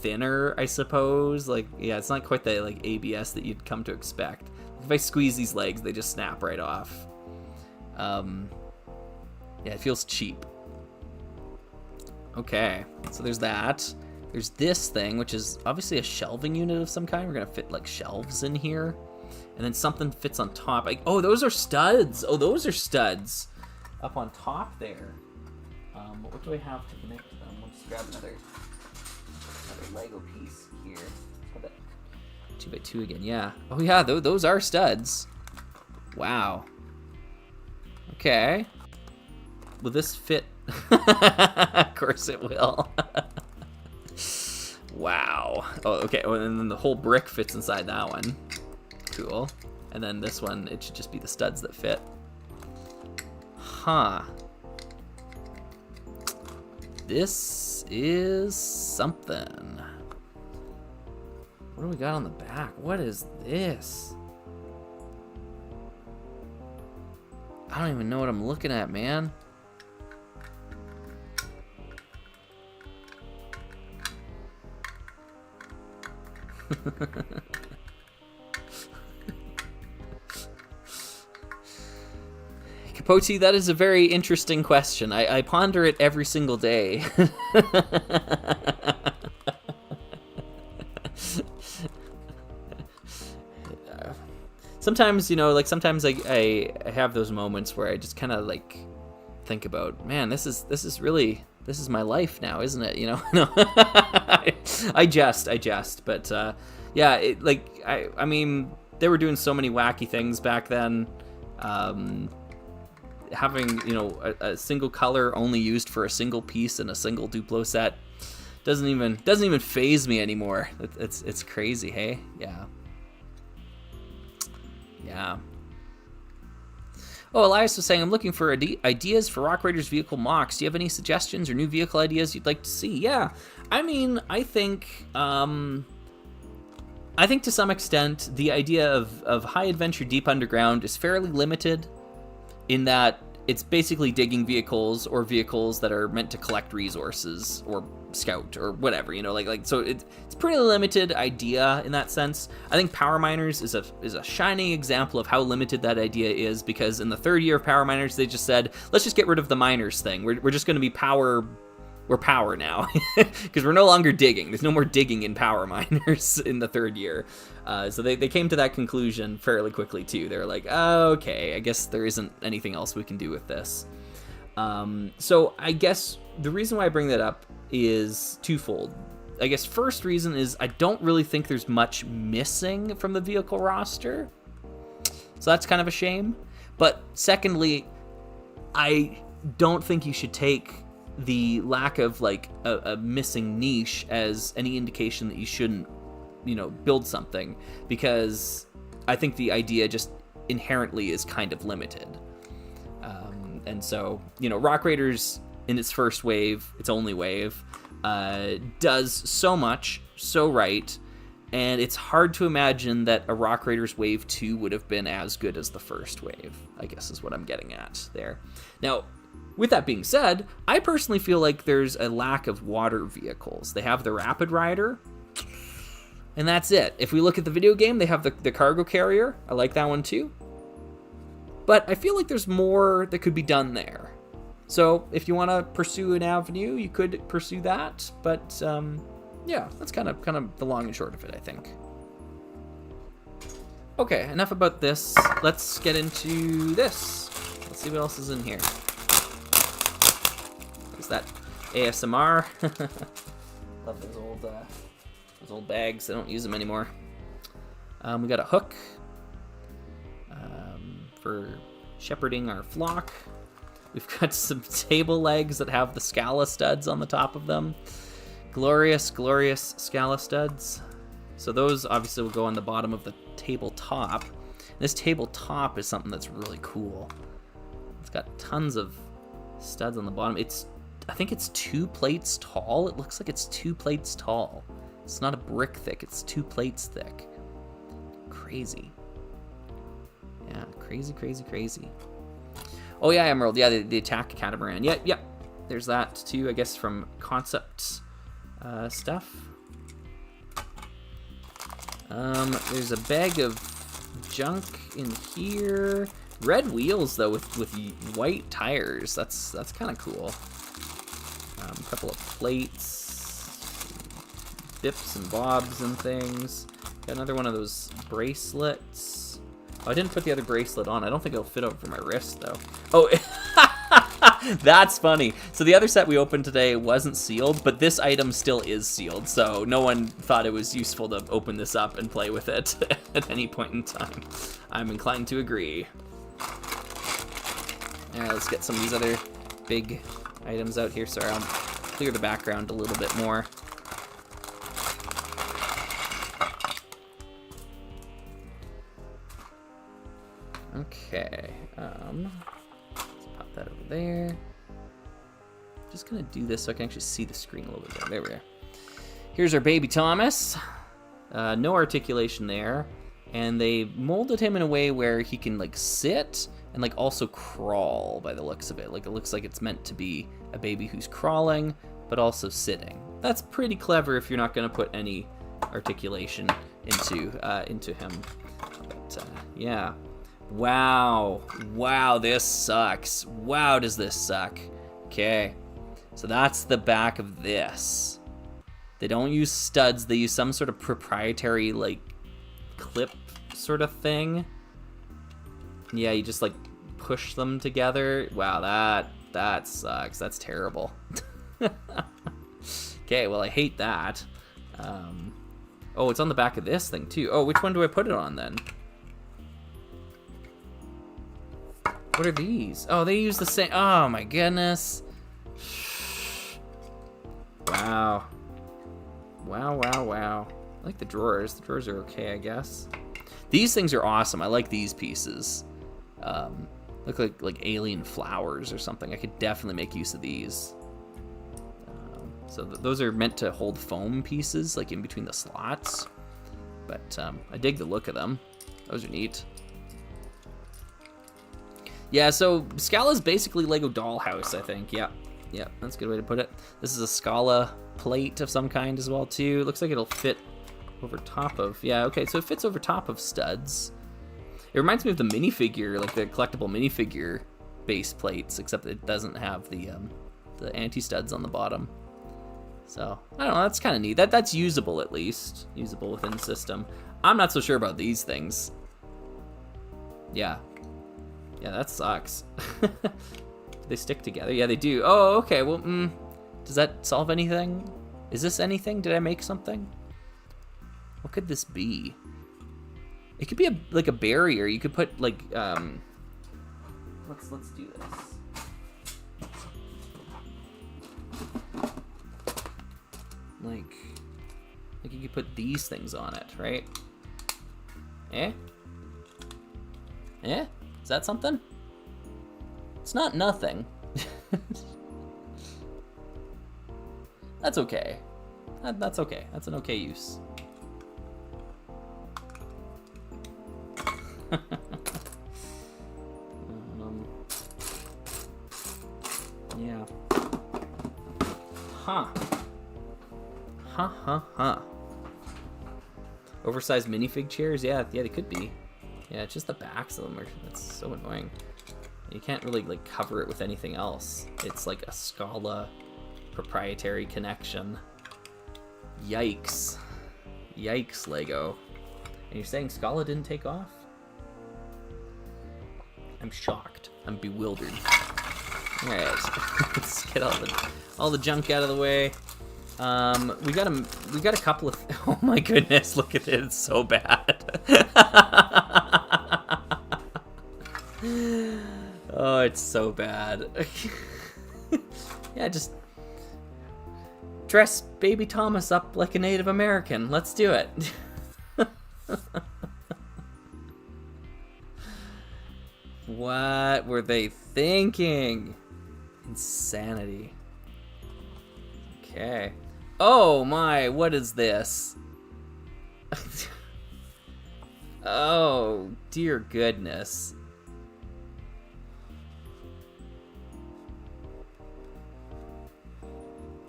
thinner, I suppose. Like, yeah, it's not quite the like ABS that you'd come to expect. If I squeeze these legs, they just snap right off. Yeah, it feels cheap. Okay, so there's that. There's this thing, which is obviously a shelving unit of some kind. We're gonna fit like shelves in here. And then something fits on top. Like, oh, those are studs. Oh, those are studs up on top there. What do I have to connect to them? We'll just grab another Lego piece here. 2x2 again, yeah. Oh yeah, those are studs. Wow. Okay. Will this fit? Of course it will. Wow. Oh, okay. Oh, and then the whole brick fits inside that one. Cool. And then this one, it should just be the studs that fit. Huh. This is something. What do we got on the back? What is this? I don't even know what I'm looking at, man. Capote, that is a very interesting question. I ponder it every single day. Sometimes, you know, like sometimes I have those moments where I just kind of like think about, man, this is really, this is my life now, isn't it? You know, no, I jest, but yeah, I mean, they were doing so many wacky things back then. Having, you know, a single color only used for a single piece in a single Duplo set doesn't even faze me anymore. It's crazy, hey? Yeah. Oh, Elias was saying, I'm looking for ideas for Rock Raiders vehicle mocks. Do you have any suggestions or new vehicle ideas you'd like to see? Yeah, I mean, I think to some extent the idea of high adventure deep underground is fairly limited in that it's basically digging vehicles or vehicles that are meant to collect resources or scout or whatever, you know, like so it's pretty limited idea in that sense. I think Power Miners is a shining example of how limited that idea is, because in the third year of Power Miners they just said, let's just get rid of the miners thing. We're just going to be power. We're power now because we're no longer digging. There's no more digging in Power Miners in the third year. So they came to that conclusion fairly quickly too. They're like, oh, okay, I guess there isn't anything else we can do with this. So I guess the reason why I bring that up is twofold. I guess first reason is I don't really think there's much missing from the vehicle roster. So that's kind of a shame. But secondly, I don't think you should take the lack of like a missing niche as any indication that you shouldn't, you know, build something, because I think the idea just inherently is kind of limited. And so, you know, Rock Raiders in its first wave, its only wave, does so much, so right, and it's hard to imagine that a Rock Raiders Wave 2 would have been as good as the first wave, I guess is what I'm getting at there. Now, with that being said, I personally feel like there's a lack of water vehicles. They have the Rapid Rider. And that's it. If we look at the video game, they have the cargo carrier. I like that one too. But I feel like there's more that could be done there. So if you want to pursue an avenue, you could pursue that. But yeah, that's kind of the long and short of it, I think. Okay, enough about this. Let's get into this. Let's see what else is in here. Is that ASMR? Love those old bags. I don't use them anymore. We got a hook for shepherding our flock. We've got some table legs that have the Scala studs on the top of them. Glorious, glorious Scala studs. So those obviously will go on the bottom of the tabletop. This tabletop is something that's really cool. It's got tons of studs on the bottom. I think it's 2 plates tall. It looks like it's 2 plates tall. It's not a brick thick, it's 2 plates thick. Crazy. Yeah, crazy, crazy, crazy. Oh yeah, Emerald. Yeah, the attack catamaran. Yeah. There's that too, I guess, from concept stuff. There's a bag of junk in here. Red wheels though, with white tires. That's kind of cool. A couple of plates, bips and bobs and things. Got another one of those bracelets. Oh, I didn't put the other bracelet on. I don't think it'll fit over my wrist though. Oh, that's funny. So the other set we opened today wasn't sealed, but this item still is sealed. So no one thought it was useful to open this up and play with it at any point in time. I'm inclined to agree. All right, let's get some of these other big items out here. Sorry, I'll clear the background a little bit more. Okay, let's pop that over there. Just gonna do this so I can actually see the screen a little bit better. There we are. Here's our baby Thomas. No articulation there. And they molded him in a way where he can like sit and like also crawl by the looks of it. Like it looks like it's meant to be a baby who's crawling, but also sitting. That's pretty clever if you're not gonna put any articulation into him. But yeah. Wow, this sucks. Wow, does this suck. Okay, so that's the back of this. They don't use studs, they use some sort of proprietary, like, clip sort of thing. Yeah, you just, like, push them together. Wow, that sucks. That's terrible. Okay, well, I hate that. Oh, it's on the back of this thing, too. Oh, which one do I put it on, then? What are these? Oh, they use the same. Oh my goodness. Wow. Wow. I like the drawers. The drawers are okay, I guess. These things are awesome. I like these pieces. Look like alien flowers or something. I could definitely make use of these. So those are meant to hold foam pieces, like in between the slots. But I dig the look of them. Those are neat. Yeah, so Scala's basically Lego Dollhouse, I think. Yeah, that's a good way to put it. This is a Scala plate of some kind as well, too. It looks like it'll fit over top of... Yeah, okay, so it fits over top of studs. It reminds me of the minifigure, like the collectible minifigure base plates, except it doesn't have the anti-studs on the bottom. So, I don't know, that's kind of neat. That's usable, at least. Usable within the system. I'm not so sure about these things. Yeah, that sucks. Do they stick together? Yeah, they do. Oh, okay. Well, does that solve anything? Is this anything? Did I make something? What could this be? It could be like a barrier. You could put like let's do this. Like you could put these things on it, right? Eh? Is that something? It's not nothing. That's okay. That's okay. That's an okay use. Yeah. Huh. Oversized minifig chairs? Yeah, they could be. Yeah, it's just the backs of them that's so annoying. You can't really like cover it with anything else. It's like a Scala proprietary connection. Yikes. Yikes, Lego. And you're saying Scala didn't take off? I'm shocked. I'm bewildered. Alright, let's get all the junk out of the way. We got a couple of. Oh my goodness! Look at it. It's so bad. Oh, it's so bad. Yeah, just dress baby Thomas up like a Native American. Let's do it. What were they thinking? Insanity. Okay. Oh my, what is this? Oh, dear goodness.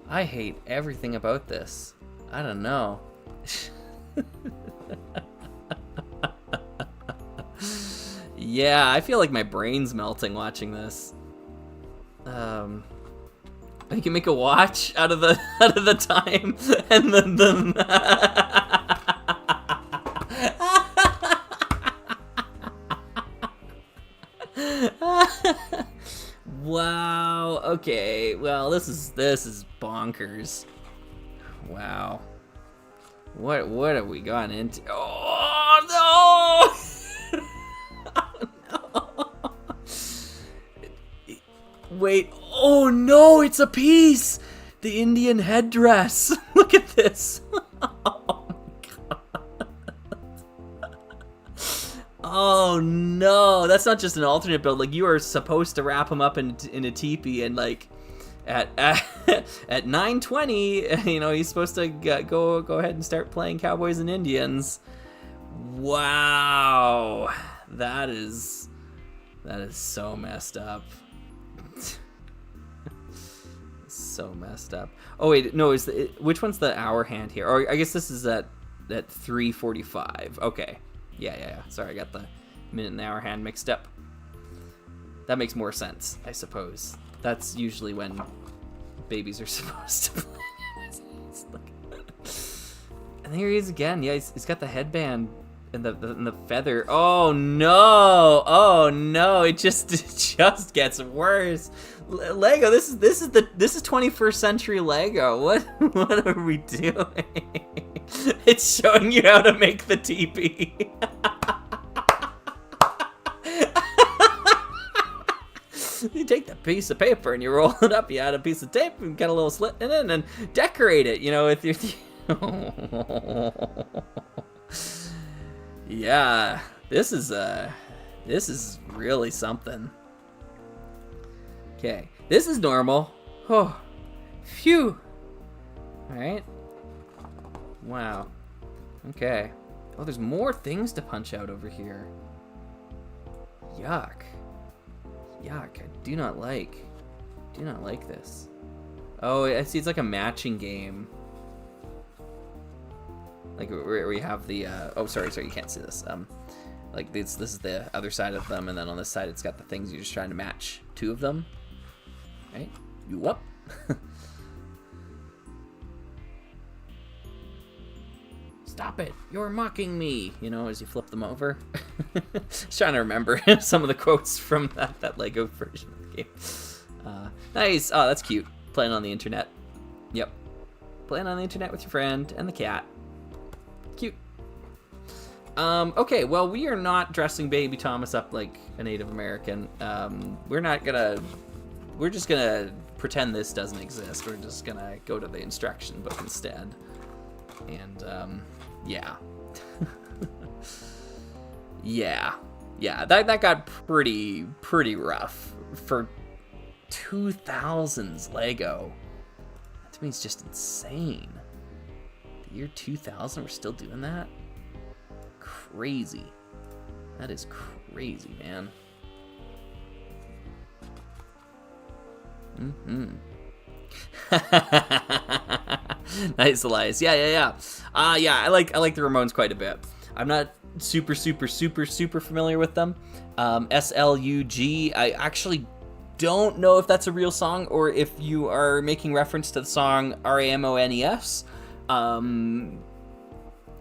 I hate everything about this. I don't know. Yeah, I feel like my brain's melting watching this. You can make a watch out of the time and the Wow. Okay. Well, this is bonkers. Wow. What have we gone into? Oh no! Oh, no. Wait. Oh no! It's a piece. The Indian headdress. Look at this. Oh my god. Oh no! That's not just an alternate build. Like, you are supposed to wrap him up in a teepee and like at 9:20, you know, he's supposed to go ahead and start playing Cowboys and Indians. Wow, that is so messed up. So messed up. Oh wait, no, which one's the hour hand here? Or I guess this is at 3:45. Okay, yeah. Sorry, I got the minute and the hour hand mixed up. That makes more sense, I suppose. That's usually when babies are supposed to play. And here he is again. Yeah, he's got the headband and the feather. Oh no! It just gets worse. Lego, this is 21st century Lego. What are we doing? It's showing you how to make the teepee. You take that piece of paper and you roll it up. You add a piece of tape and get a little slit in it and decorate it. You know, with your. Yeah, this is really something. Okay, this is normal. Oh, phew. All right. Wow. Okay. Oh, there's more things to punch out over here. Yuck. Yuck. I do not like this. Oh, I see. It's like a matching game. Like where we have the. Oh, sorry. You can't see this. Like this is the other side of them, and then on this side it's got the things you're just trying to match two of them. Right? You up? Stop it! You're mocking me! You know, as you flip them over. Just trying to remember some of the quotes from that Lego version of the game. Nice! Oh, that's cute. Playing on the internet. Yep. Playing on the internet with your friend and the cat. Cute. Okay, well, we are not dressing baby Thomas up like a Native American. We're just gonna pretend this doesn't exist. We're just gonna go to the instruction book instead. And, yeah. Yeah, that got pretty rough for 2000s Lego. That to me is just insane. The year 2000, we're still doing that? Crazy. That is crazy, man. Nice, Elias. Yeah. I like the Ramones quite a bit. I'm not super familiar with them. SLUG. I actually don't know if that's a real song or if you are making reference to the song RAMONES.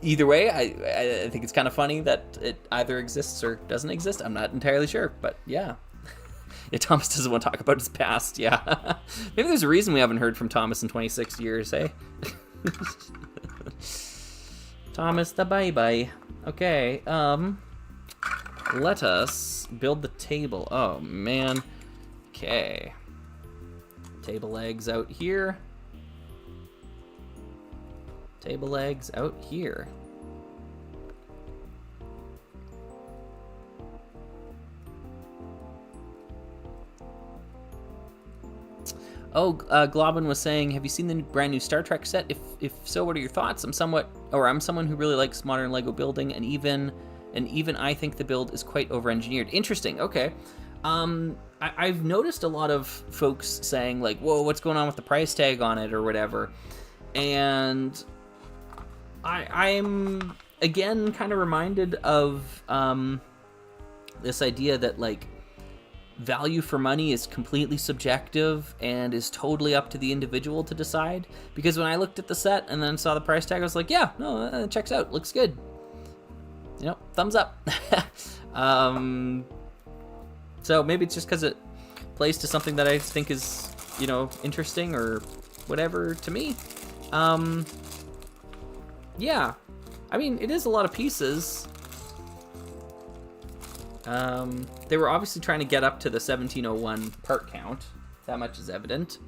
Either way, I think it's kind of funny that it either exists or doesn't exist. I'm not entirely sure, but yeah. Yeah, Thomas doesn't want to talk about his past, yeah. Maybe there's a reason we haven't heard from Thomas in 26 years, eh? Thomas the bye-bye. Okay, let us build the table. Oh, man. Okay. Table legs out here. Table legs out here. Oh, Globin was saying, have you seen the brand new Star Trek set? If so, what are your thoughts? I'm someone who really likes modern Lego building, and even I think the build is quite over-engineered. Interesting. Okay. I've noticed a lot of folks saying like, whoa, what's going on with the price tag on it or whatever, and I'm again kind of reminded of this idea that like value for money is completely subjective and is totally up to the individual to decide. Because when I looked at the set and then saw the price tag, I was like, yeah, no, it checks out, looks good. You know, thumbs up. So maybe it's just because it plays to something that I think is, you know, interesting or whatever to me. Yeah, I mean, it is a lot of pieces. They were obviously trying to get up to the 1701 part count. That much is evident.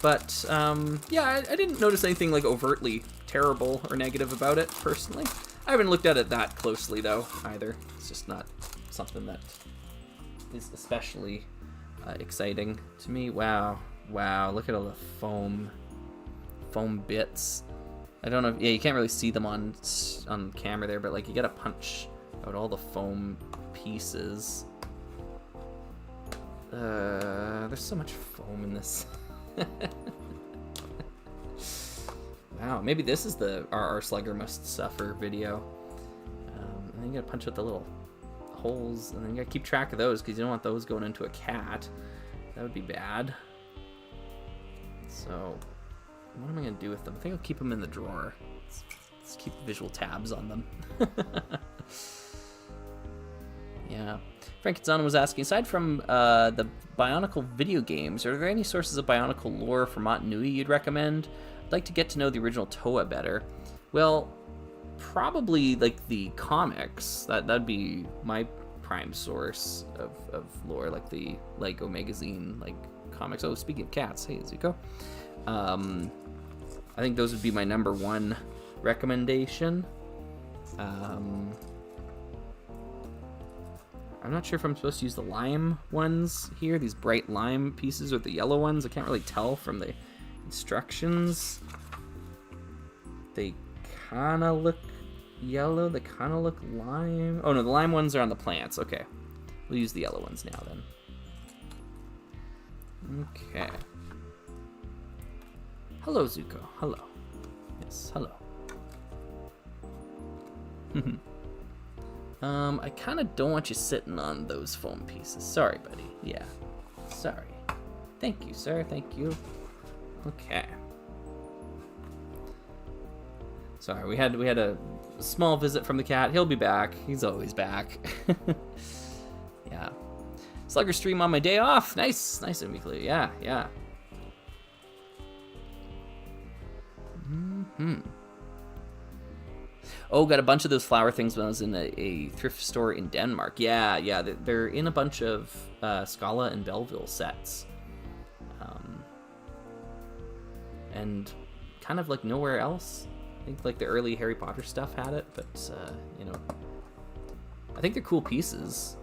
But, yeah, I didn't notice anything, like, overtly terrible or negative about it, personally. I haven't looked at it that closely, though, either. It's just not something that is especially exciting to me. Wow, look at all the foam bits. I don't know. Yeah, you can't really see them on camera there, but like you gotta punch out all the foam pieces. There's so much foam in this. Wow, maybe this is the our Slugger Must Suffer video. And then you gotta punch out the little holes, and then you gotta keep track of those because you don't want those going into a cat. That would be bad. So, what am I going to do with them? I think I'll keep them in the drawer. Let's keep visual tabs on them. Yeah. Frankenstein was asking, aside from the Bionicle video games, are there any sources of Bionicle lore from Mont Nui you'd recommend? I'd like to get to know the original Toa better. Well, probably like the comics. That'd be my prime source of lore, like the Lego magazine, like comics. Oh, speaking of cats, hey, Zuko. I think those would be my number one recommendation. I'm not sure if I'm supposed to use the lime ones here, these bright lime pieces, or the yellow ones. I can't really tell from the instructions. They kind of look yellow, they kind of look lime. Oh no, the lime ones are on the plants. Okay, we'll use the yellow ones now then. Okay. Hello, Zuko. Hello. Yes, hello. I kind of don't want you sitting on those foam pieces. Sorry, buddy. Yeah. Sorry. Thank you, sir. Thank you. Okay. Sorry, we had a small visit from the cat. He'll be back. He's always back. Yeah. Slugger stream on my day off. Nice and weekly. Yeah. Oh, got a bunch of those flower things when I was in a thrift store in Denmark. Yeah, they're in a bunch of Scala and Belleville sets. And kind of like nowhere else. I think like the early Harry Potter stuff had it, but you know, I think they're cool pieces.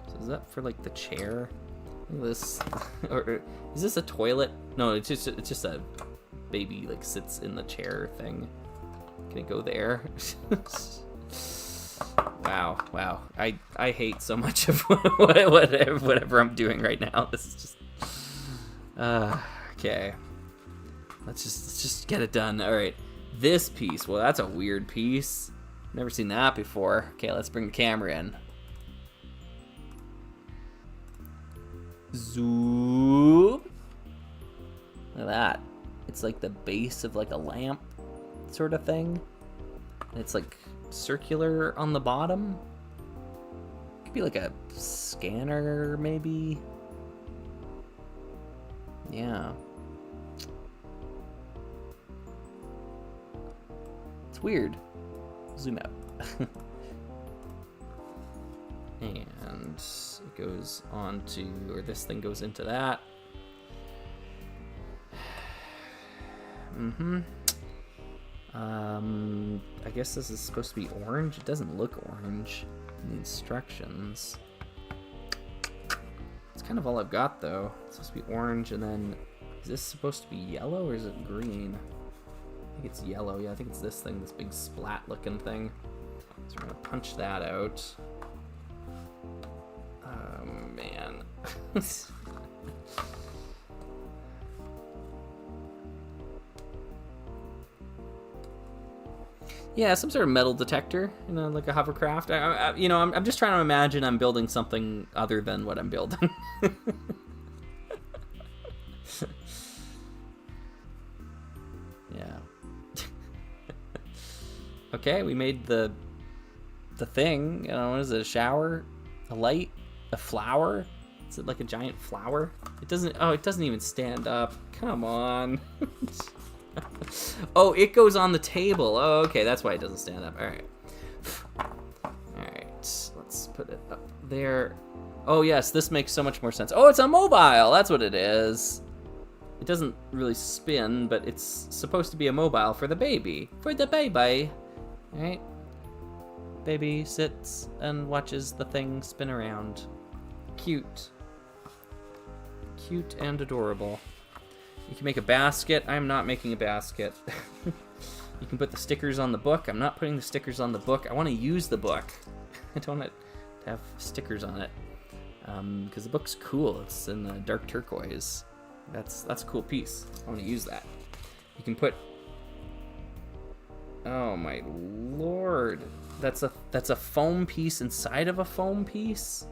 So is that for like the chair? Look at this. Or is this a toilet? No, it's just a baby like sits in the chair thing. Can it go there? Wow. I hate so much of whatever I'm doing right now. This is just... okay. Let's just get it done. All right. This piece. Well, that's a weird piece. Never seen that before. Okay, let's bring the camera in. Zoom. Look at that. It's like the base of like a lamp sort of thing. It's like circular on the bottom. Could be like a scanner, maybe. Yeah. It's weird. Zoom out. And it goes on to, or this thing goes into that. I guess this is supposed to be orange. It doesn't look orange in the instructions. It's kind of all I've got, though. It's supposed to be orange, and then is this supposed to be yellow or is it green? I think it's yellow. Yeah, I think it's this thing, this big splat-looking thing. So we're gonna punch that out. Oh man. Yeah, some sort of metal detector, you know, like a hovercraft. I'm just trying to imagine I'm building something other than what I'm building. Yeah. Okay, we made the thing. You know, what is it? A shower, a light, a flower. Is it like a giant flower? It doesn't. Oh, it doesn't even stand up. Come on. Oh, it goes on the table. Oh, okay, that's why it doesn't stand up. All right. Let's put it up there. Oh, yes, this makes so much more sense. Oh, it's a mobile. That's what it is. It doesn't really spin, but it's supposed to be a mobile for the baby. For the baby. All right. Baby sits and watches the thing spin around. Cute. Cute and adorable. You can make a basket. I'm not making a basket. You can put the stickers on the book. I'm not putting the stickers on the book. I want to use the book. I don't want it to have stickers on it. Because the book's cool. It's in the dark turquoise. That's a cool piece. I want to use that. You can put... Oh my lord. That's a foam piece inside of a foam piece?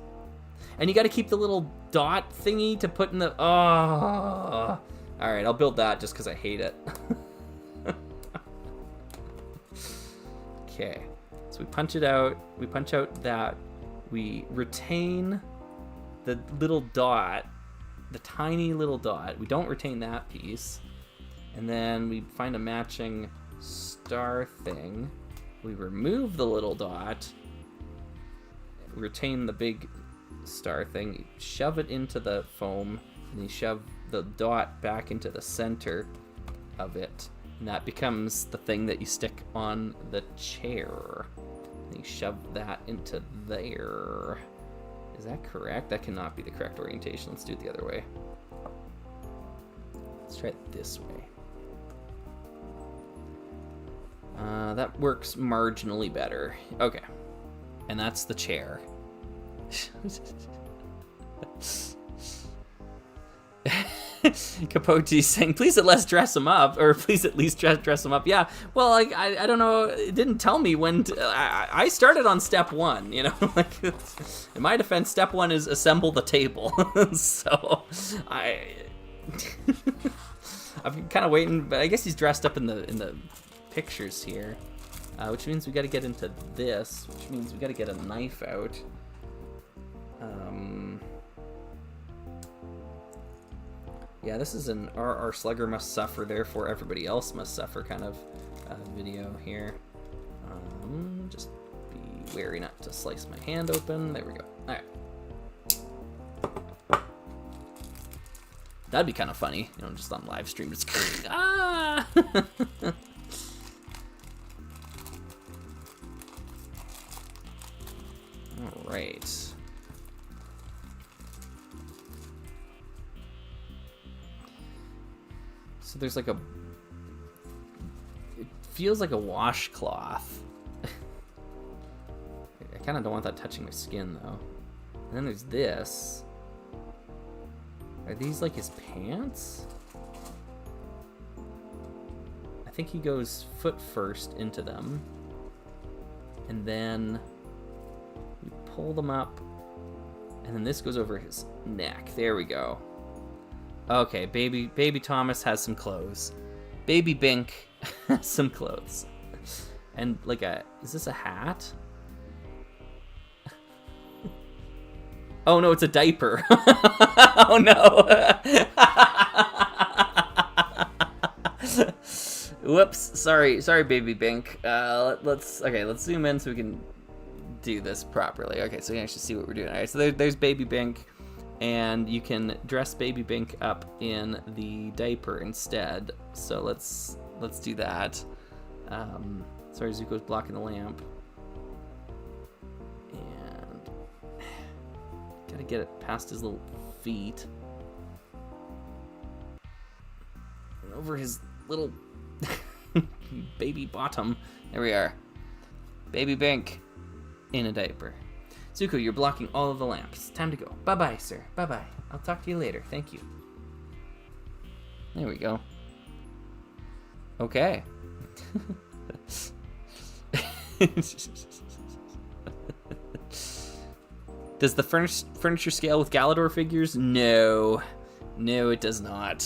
And you got to keep the little dot thingy to put in the... Oh... All right, I'll build that just because I hate it. Okay, so we punch it out. We punch out that. We retain the little dot, the tiny little dot. We don't retain that piece. And then we find a matching star thing. We remove the little dot, retain the big star thing, shove it into the foam, and you shove the dot back into the center of it, and that becomes the thing that you stick on the chair. And you shove that into there. Is that correct? That cannot be the correct orientation. Let's do it the other way. Let's try it this way. That works marginally better. Okay. And that's the chair. Capote saying, please at least dress him up, or please at least dress him up. Yeah, well, like, I don't know, it didn't tell me when I started on step one, you know, like, in my defense, step one is assemble the table. So I'm kind of waiting, but I guess he's dressed up in the pictures here, which means we got to get into this, which means we got to get a knife out. Yeah, this is an our Slugger must suffer, therefore everybody else must suffer kind of video here. Just be wary not to slice my hand open. There we go. All right. That'd be kind of funny, you know, just on live stream. Just ah. All right. So there's like it feels like a washcloth. I kind of don't want that touching my skin, though. And then there's this. Are these like his pants? I think he goes foot first into them. And then we pull them up. And then this goes over his neck. There we go. Okay, baby Thomas has some clothes. Baby Bink has some clothes. And like is this a hat? Oh no, it's a diaper. Oh no. Whoops, sorry Baby Bink. Let's zoom in so we can do this properly. Okay, so you can actually see what we're doing. All right, so there's Baby Bink, and you can dress Baby Bink up in the diaper instead. So let's do that. Sorry, Zuko's blocking the lamp. And gotta get it past his little feet. And over his little baby bottom. There we are. Baby Bink in a diaper. Zuko, you're blocking all of the lamps. Time to go. Bye-bye, sir. Bye-bye. I'll talk to you later. Thank you. There we go. Okay. Does the furniture scale with Galador figures? No. No, it does not.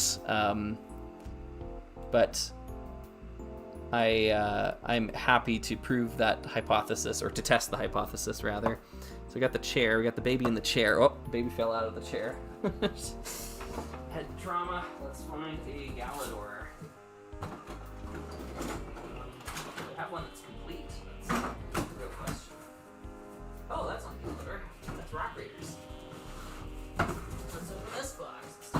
But I'm happy to prove that hypothesis, or to test the hypothesis, rather. So we got the chair, we got the baby in the chair. Oh, baby fell out of the chair. Head trauma. Let's find a Galador. I have one that's complete. That's a real question. Oh, that's not Galador. That's Rock Raiders. Let's open this box. Is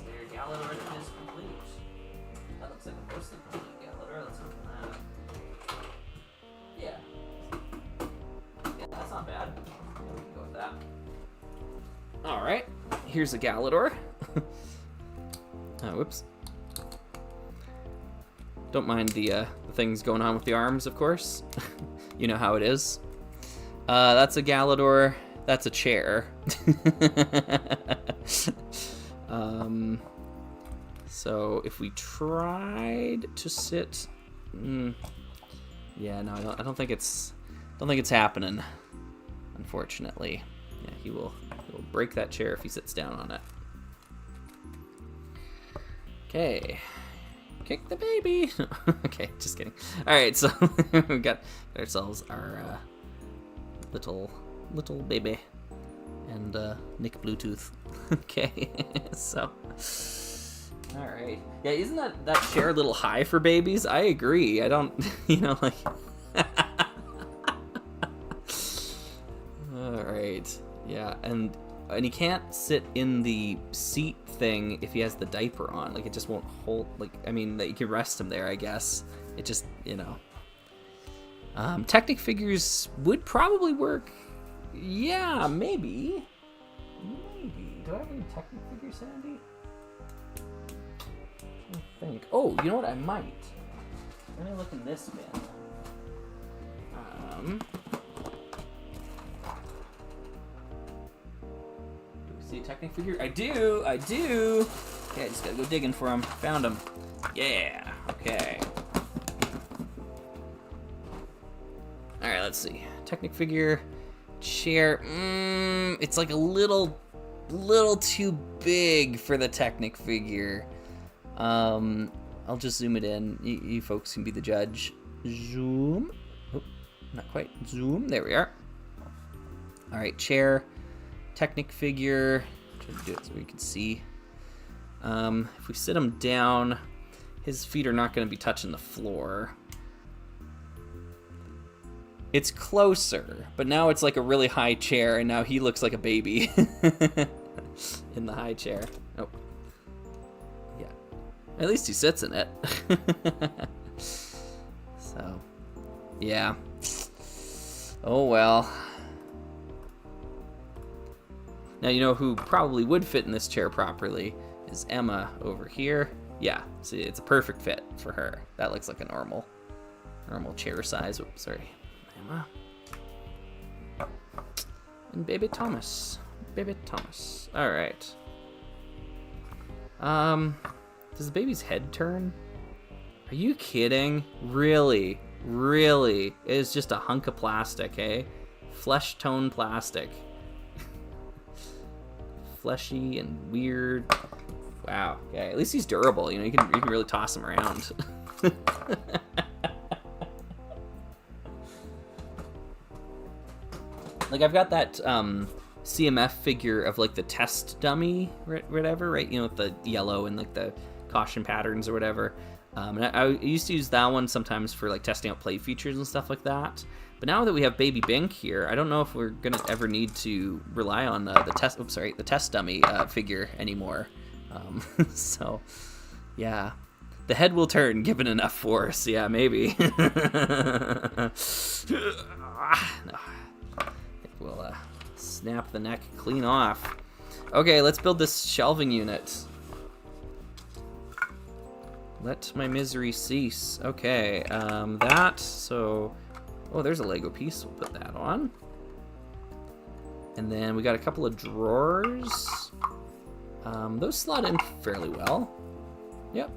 there a Galador that is complete? That looks like a mostly complete Galador. Let's open that. Yeah. Yeah, that's not bad. Yeah, we can go with that. Alright. Here's a Galador. Oh, whoops. Don't mind the things going on with the arms, of course. You know how it is. That's a Galador. That's a chair. So if we tried to sit, yeah, no, I don't think it's happening. Unfortunately, yeah, he will break that chair if he sits down on it. Okay. Kick the baby. Okay, just kidding. All right, so we got ourselves our little baby and Nick Bluetooth. Okay, so all right, yeah, isn't that chair a little high for babies? I agree. I don't, like. All right, yeah, and he can't sit in the seat thing if he has the diaper on. Like, it just won't hold. Like, I mean, you can rest him there, I guess. It just, Technic figures would probably work. Yeah, maybe. Do I have any Technic figures handy? I think. Oh, you know what? I might. Let me look in this bin. See a Technic figure? I do! Okay, I just gotta go digging for him. Found him. Yeah, okay. Alright, let's see. Technic figure, chair. It's like a little too big for the Technic figure. I'll just zoom it in. You folks can be the judge. Zoom. Oh, not quite. Zoom. There we are. Alright, chair. Technic figure. Try to do it so we can see. If we sit him down, his feet are not going to be touching the floor. It's closer, but now it's like a really high chair, and now he looks like a baby in the high chair. Oh, yeah. At least he sits in it. So, yeah. Oh well. Now, you know who probably would fit in this chair properly is Emma over here. Yeah, see, it's a perfect fit for her. That looks like a normal chair size. Oops, sorry. Emma. And baby Thomas. Baby Thomas. Alright. Does the baby's head turn? Are you kidding? Really? Really? It is just a hunk of plastic, eh? Flesh tone plastic. Fleshy and weird. Wow. Okay, at least he's durable. You know, you can really toss him around. Like, I've got that CMF figure of, like, the test dummy, whatever, right? You know, with the yellow and, like, the caution patterns or whatever. And I used to use that one sometimes for, like, testing out play features and stuff like that. But now that we have Baby Bink here, I don't know if we're gonna ever need to rely on the test dummy figure anymore. So, yeah. The head will turn given enough force. Yeah, maybe. No. We'll snap the neck clean off. Okay, let's build this shelving unit. Let my misery cease. Okay, so... Oh, there's a Lego piece. We'll put that on. And then we got a couple of drawers. Those slot in fairly well. Yep.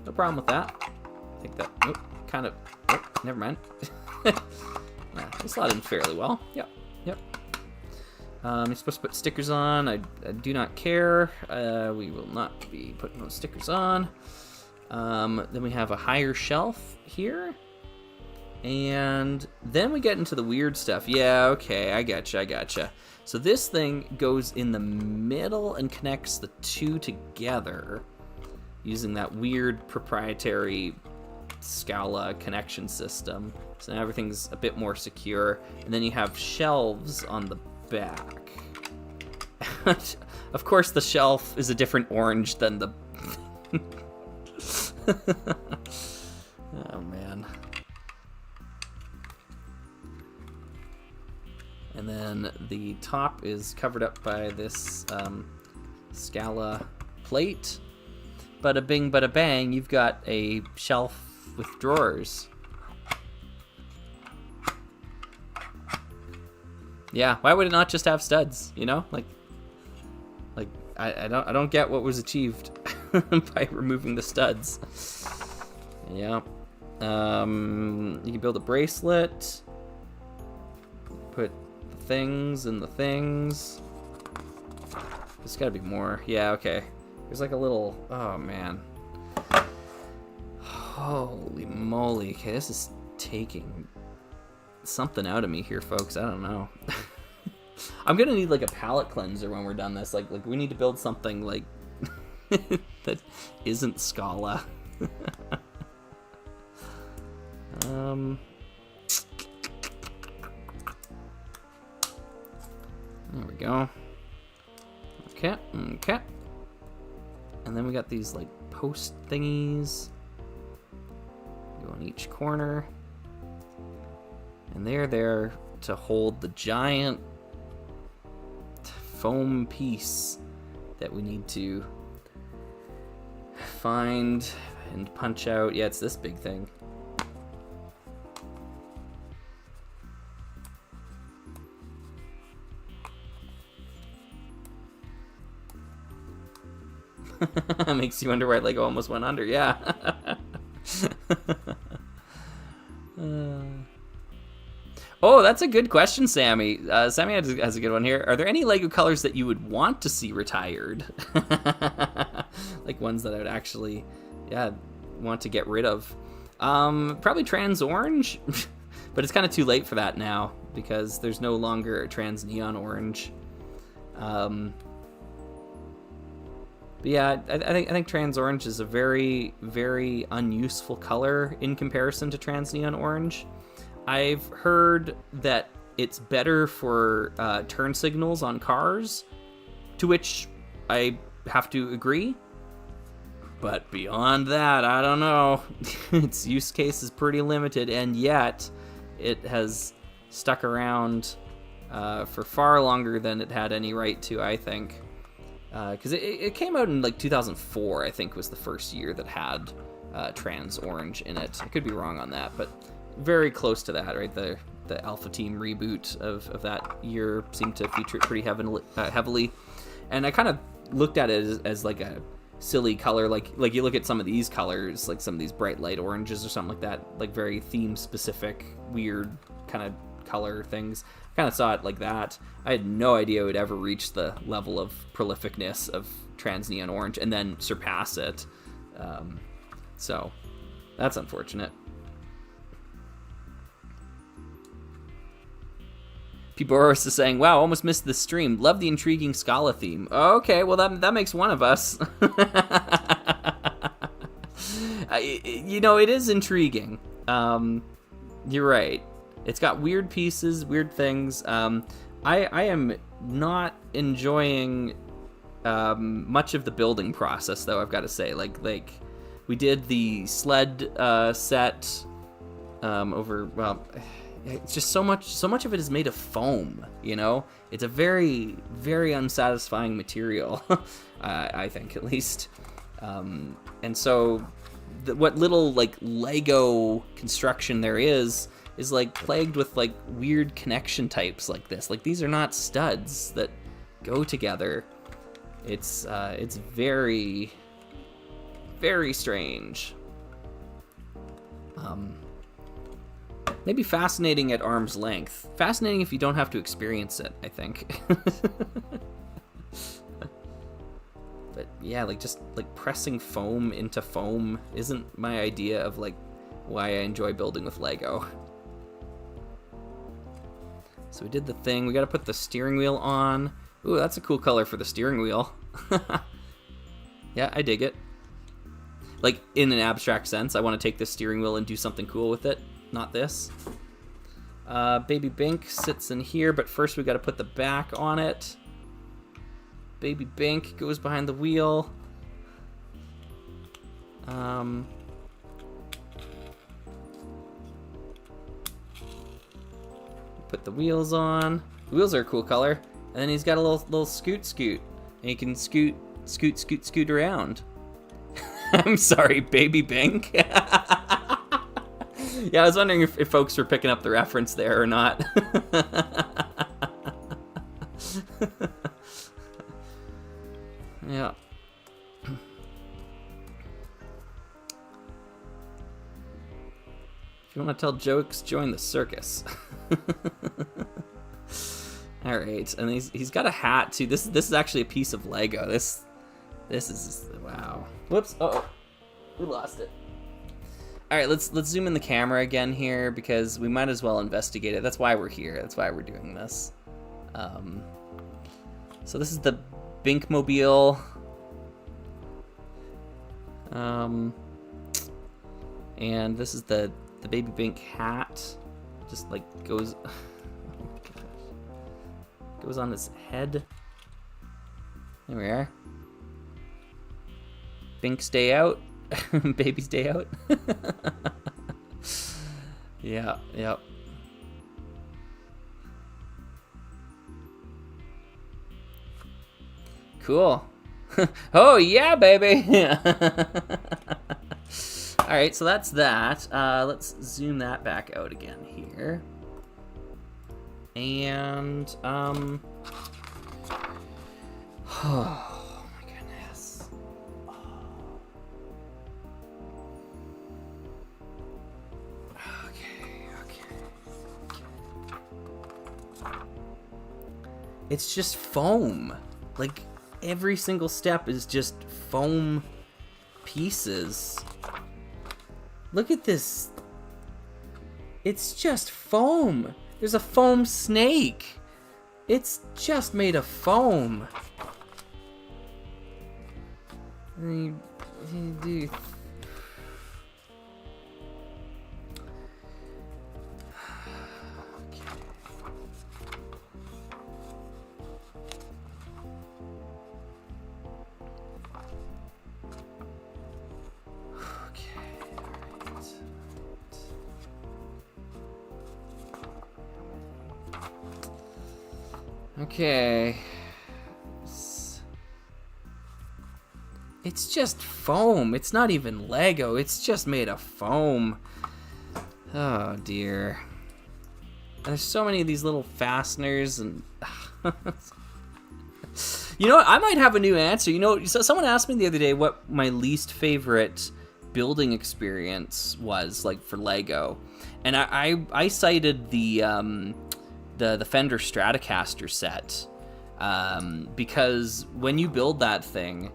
No problem with that. I think that... Nope, kind of... Oh, never mind. Yeah, they slot in fairly well. Yep. You're supposed to put stickers on. I do not care. We will not be putting those stickers on. Then we have a higher shelf here. And then we get into the weird stuff. Yeah, okay, I gotcha. So this thing goes in the middle and connects the two together using that weird proprietary Scala connection system. So now everything's a bit more secure. And then you have shelves on the back. Of course, the shelf is a different orange than the... Oh, man. And then the top is covered up by this Scala plate. Bada bing, bada bang, you've got a shelf with drawers. Yeah, why would it not just have studs, you know? Like I don't get what was achieved by removing the studs. Yeah. You can build a bracelet. Put the things in the things. There's gotta be more. Yeah, okay. There's like a little... Oh, man. Holy moly. Okay, this is taking something out of me here, folks. I don't know. I'm gonna need like a palette cleanser when we're done this. Like we need to build something like that isn't Scala. There we go. Okay. And then we got these like post thingies. Go on each corner. And they're there to hold the giant foam piece that we need to find and punch out. Yeah, it's this big thing. Makes you wonder why Lego almost went under. Yeah. Oh, that's a good question, Sammy. Sammy has a good one here. Are there any Lego colors that you would want to see retired? Like ones that I would actually, want to get rid of. Probably trans orange, but it's kind of too late for that now because there's no longer a trans neon orange. But yeah, I think trans orange is a very, very unuseful color in comparison to trans neon orange. I've heard that it's better for turn signals on cars, to which I have to agree. But beyond that, I don't know. Its use case is pretty limited, and yet it has stuck around for far longer than it had any right to, I think. Because it came out in like 2004, I think, was the first year that had trans orange in it. I could be wrong on that, but very close to that, right? The the Alpha Team reboot of that year seemed to feature it pretty heavily. And I kind of looked at it as like a silly color, like you look at some of these colors, like some of these bright light oranges or something like that, like very theme specific, weird kind of color things. I kind of saw it like that. I had no idea it would ever reach the level of prolificness of Trans Neon Orange and then surpass it. So that's unfortunate. Boris is saying, wow, almost missed the stream. Love the intriguing Scala theme. Okay, well, that makes one of us. You know, it is intriguing. You're right. It's got weird pieces, weird things. I am not enjoying much of the building process, though, I've got to say. Like we did the sled set over, well... It's just so much of it is made of foam, you know? It's a very, very unsatisfying material, I think, at least. And so what little, like, Lego construction there is like, plagued with, like, weird connection types like this. Like, these are not studs that go together. It's very, very strange. Maybe fascinating at arm's length. Fascinating if you don't have to experience it, I think. But yeah, like just like pressing foam into foam isn't my idea of like why I enjoy building with Lego. So we did the thing. We got to put the steering wheel on. Ooh, that's a cool color for the steering wheel. Yeah, I dig it. Like in an abstract sense, I want to take the steering wheel and do something cool with it. Not this. Baby Bink sits in here, but first we got to put the back on it. Baby Bink goes behind the wheel. Put the wheels on. The wheels are a cool color. And then he's got a little scoot. And he can scoot around. I'm sorry, Baby Bink. Yeah, I was wondering if folks were picking up the reference there or not. Yeah. If you want to tell jokes, join the circus. All right, and he's got a hat too. This is actually a piece of Lego. This is wow. Whoops. Oh, we lost it. All right, let's zoom in the camera again here because we might as well investigate it. That's why we're here. That's why we're doing this. So this is the Binkmobile. And this is the Baby Bink hat. Just like goes, oh my gosh, goes on his head. There we are. Bink stay out. Baby stay out. Yeah, yep. Cool. Oh yeah, baby. All right, so that's that. Let's zoom that back out again here. And oh my goodness. Okay. It's just foam. Like every single step is just foam pieces. Look at this. It's just foam. There's a foam snake. It's just made of foam. You do. Okay. It's just foam. It's not even Lego. It's just made of foam. Oh dear. there's so many of these little fasteners and... You know what? I might have a new answer. You know, so someone asked me the other day what my least favorite building experience was, like, for Lego. And I cited the Fender Stratocaster set. Because when you build that thing,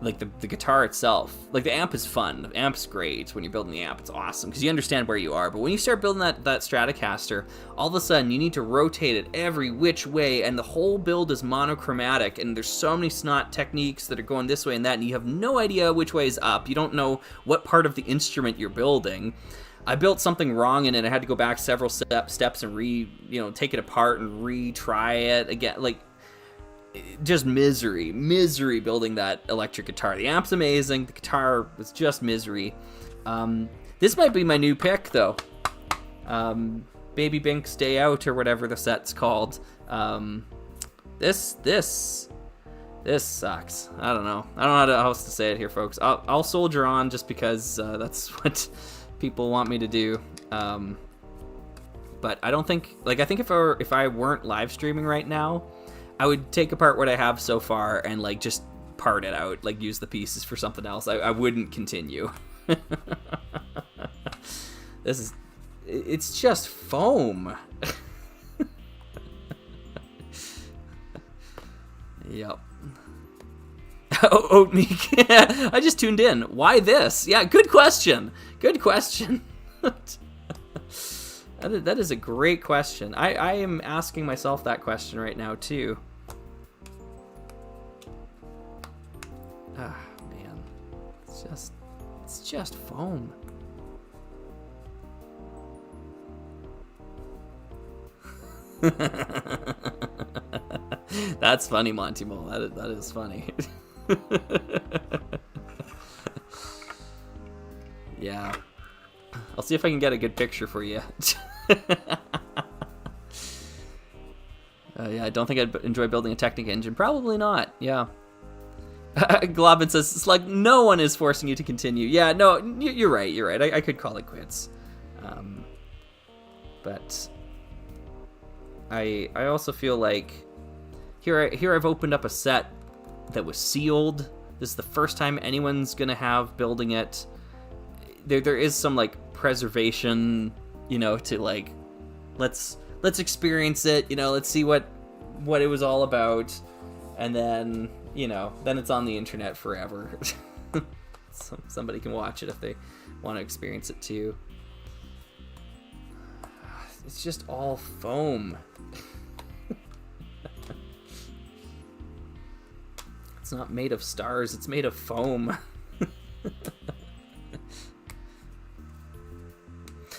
like the guitar itself, like the amp is fun. The amp's great. When you're building the amp, it's awesome because you understand where you are. But when you start building that Stratocaster, all of a sudden you need to rotate it every which way, and the whole build is monochromatic, and there's so many snot techniques that are going this way and that, and you have no idea which way is up. You don't know what part of the instrument you're building. I built something wrong in it. I had to go back several steps and take it apart and retry it again. Like, just misery building that electric guitar. The amp's amazing. The guitar was just misery. This might be my new pick, though. Baby Bink's Day Out, or whatever the set's called. This sucks. I don't know how else to say it here, folks. I'll soldier on just because that's what people want me to do. But I don't think, like, I think if I weren't live streaming right now, I would take apart what I have so far and, like, just part it out, like, use the pieces for something else. I wouldn't continue. It's just foam. Yep. Oat meat. I just tuned in. Why this? Yeah, good question. Good question. That is a great question. I am asking myself that question right now, too. Ah, man. It's just foam. That's funny, Monty Mole. That is funny. Yeah. I'll see if I can get a good picture for you. Yeah, I don't think I'd enjoy building a Technic engine. Probably not, yeah. Globin says, it's like no one is forcing you to continue. Yeah, no, you're right. I could call it quits. But I also feel like here I've opened up a set that was sealed. This is the first time anyone's gonna have building it. There is some, like, preservation, to, like, let's experience it, let's see what it was all about, and then then it's on the internet forever. Somebody can watch it if they want to experience it too. It's just all foam. It's not made of stars, it's made of foam.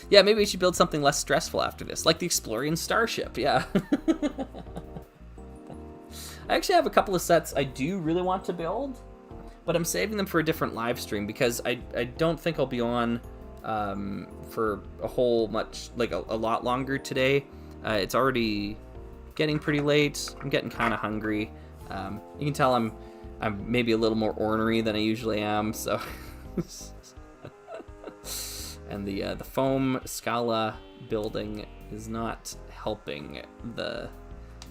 Yeah, maybe we should build something less stressful after this, like the Explorian Starship, yeah. I actually have a couple of sets I do really want to build, but I'm saving them for a different live stream because I don't think I'll be on for a lot longer today. It's already getting pretty late. I'm getting kind of hungry. You can tell I'm maybe a little more ornery than I usually am, so... And the foam Scala building is not helping the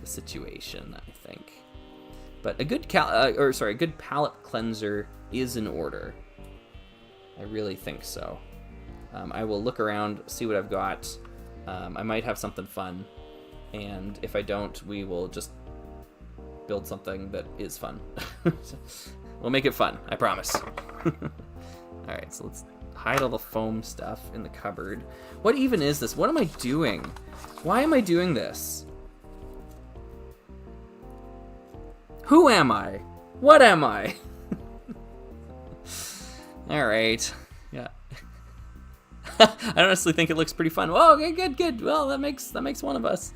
situation, I think. But a good good palette cleanser is in order. I really think so. I will look around, see what I've got. I might have something fun, and if I don't, we will just build something that is fun. We'll make it fun, I promise. All right, so let's hide all the foam stuff in the cupboard. What even is this? What am I doing? Why am I doing this? Who am I? What am I? All right. Yeah. I honestly think it looks pretty fun. Oh, okay, good. Well, that makes one of us.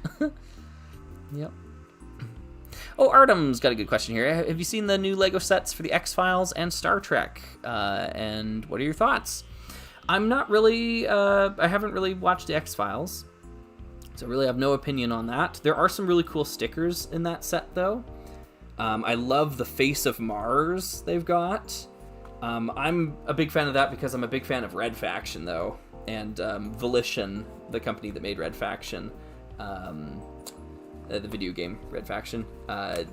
Yep. Oh, Artem's got a good question here. Have you seen the new Lego sets for the X-Files and Star Trek? And what are your thoughts? I'm not really, I haven't really watched the X-Files, so I really have no opinion on that. There are some really cool stickers in that set, though. I love the face of Mars they've got. I'm a big fan of that because I'm a big fan of Red Faction, though, and Volition, the company that made Red Faction. the video game Red Faction,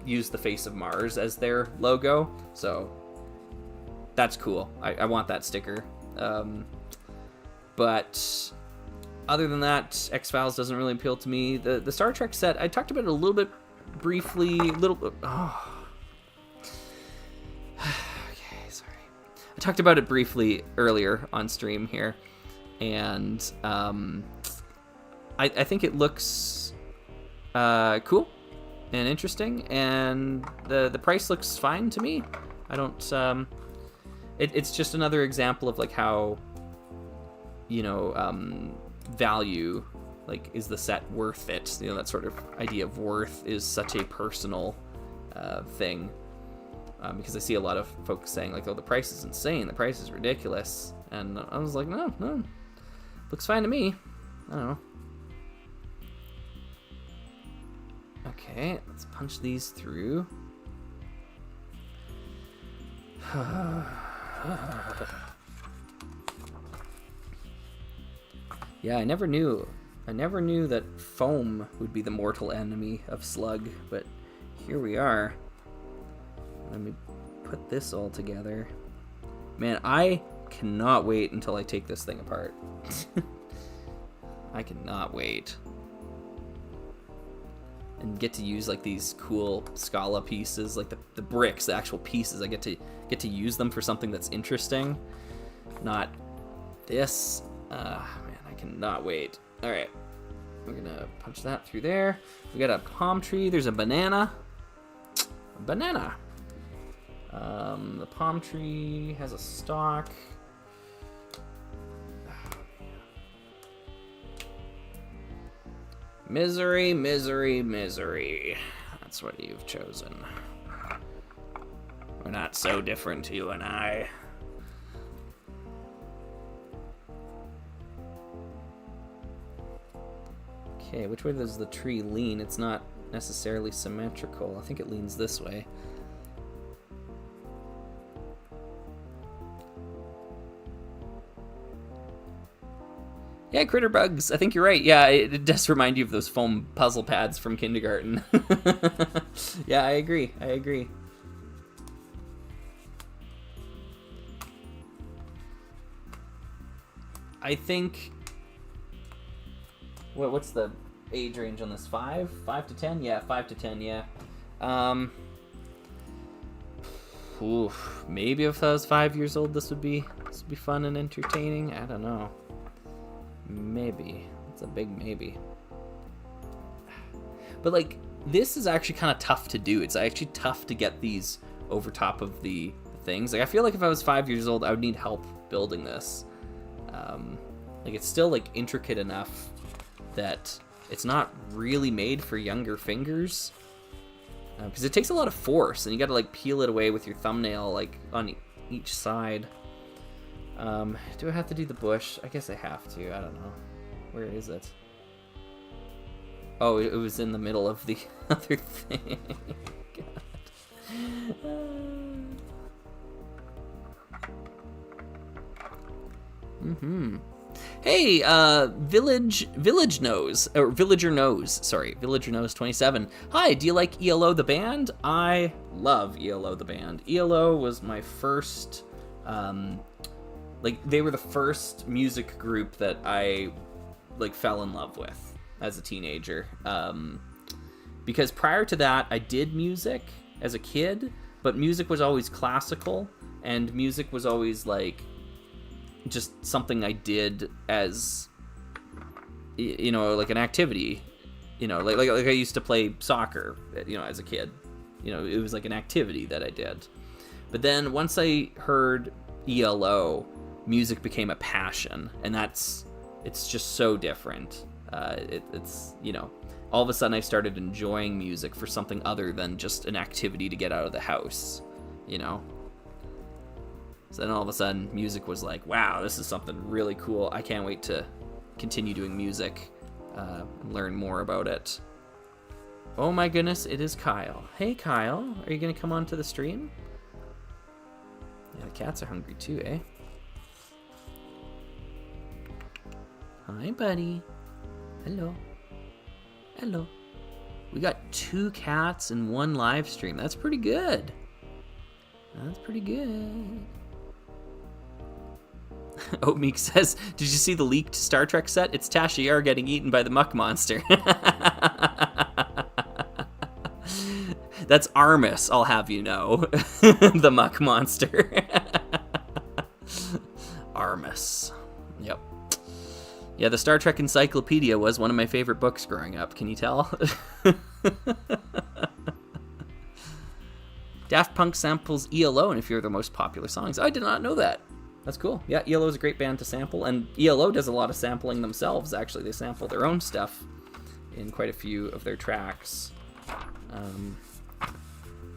used the face of Mars as their logo. So that's cool. I want that sticker. But other than that, X-Files doesn't really appeal to me. The Star Trek set, I talked about it a little bit briefly. Okay, sorry. I talked about it briefly earlier on stream here, and I think it looks cool and interesting, and the price looks fine to me. I don't. It's just another example of like how, you know, value, like, is the set worth it? You know, that sort of idea of worth is such a personal thing. Because I see a lot of folks saying like, oh, the price is insane, the price is ridiculous. And I was like, no, looks fine to me. I don't know. Okay, let's punch these through. Yeah, I never knew that foam would be the mortal enemy of Slug, but here we are. Let me put this all together. Man, I cannot wait until I take this thing apart. I cannot wait. And get to use like these cool Scala pieces, like the bricks, the actual pieces. I get to use them for something that's interesting. Not this. Man, I cannot wait. All right, we're gonna punch that through there. We got a palm tree. There's a banana. A banana. The palm tree has a stalk. Misery, misery, misery. That's what you've chosen. We're not so different, you and I. Okay, which way does the tree lean? It's not necessarily symmetrical. I think it leans this way. Yeah, critter bugs. I think you're right. Yeah, it does remind you of those foam puzzle pads from kindergarten. Yeah, I agree. I think... What's the age range on this? 5? 5 to 10? Yeah, 5 to 10, yeah. Maybe if I was 5 years old, this would be fun and entertaining. I don't know. Maybe. It's a big maybe. But like, this is actually kind of tough to do. It's actually tough to get these over top of the things. Like, I feel like if I was 5 years old, I would need help building this. Like, it's still like intricate enough that it's not really made for younger fingers. Because it takes a lot of force, and you got to like peel it away with your thumbnail, like on each side. Do I have to do the bush? I guess I have to. I don't know. Where is it? Oh, it was in the middle of the other thing. God. Hey, Village Knows, or Villager Knows, sorry, Villager Knows 27. Hi, do you like ELO the band? I love ELO the band. ELO was my first, like, they were the first music group that I, like, fell in love with as a teenager. Because prior to that, I did music as a kid, but music was always classical, and music was always, like, just something I did as, you know, like an activity, you know, like I used to play soccer, you know, as a kid, you know, it was like an activity that I did. But then once I heard ELO, music became a passion, and it's just so different. It's, you know, all of a sudden I started enjoying music for something other than just an activity to get out of the house, you know. So then all of a sudden, music was like, wow, this is something really cool. I can't wait to continue doing music and learn more about it. Oh my goodness, it is Kyle. Hey, Kyle, are you going to come onto the stream? Yeah, the cats are hungry too, eh? Hi, buddy. Hello. Hello. We got 2 cats in 1 live stream. That's pretty good. That's pretty good. Oatmeek says, did you see the leaked Star Trek set? It's Tasha Yar getting eaten by the muck monster. That's Armus, I'll have you know. The muck monster. Armus. Yep. Yeah, the Star Trek Encyclopedia was one of my favorite books growing up. Can you tell? Daft Punk samples ELO in a few of their most popular songs. I did not know that. That's cool. Yeah, ELO is a great band to sample, and ELO does a lot of sampling themselves, actually. They sample their own stuff in quite a few of their tracks.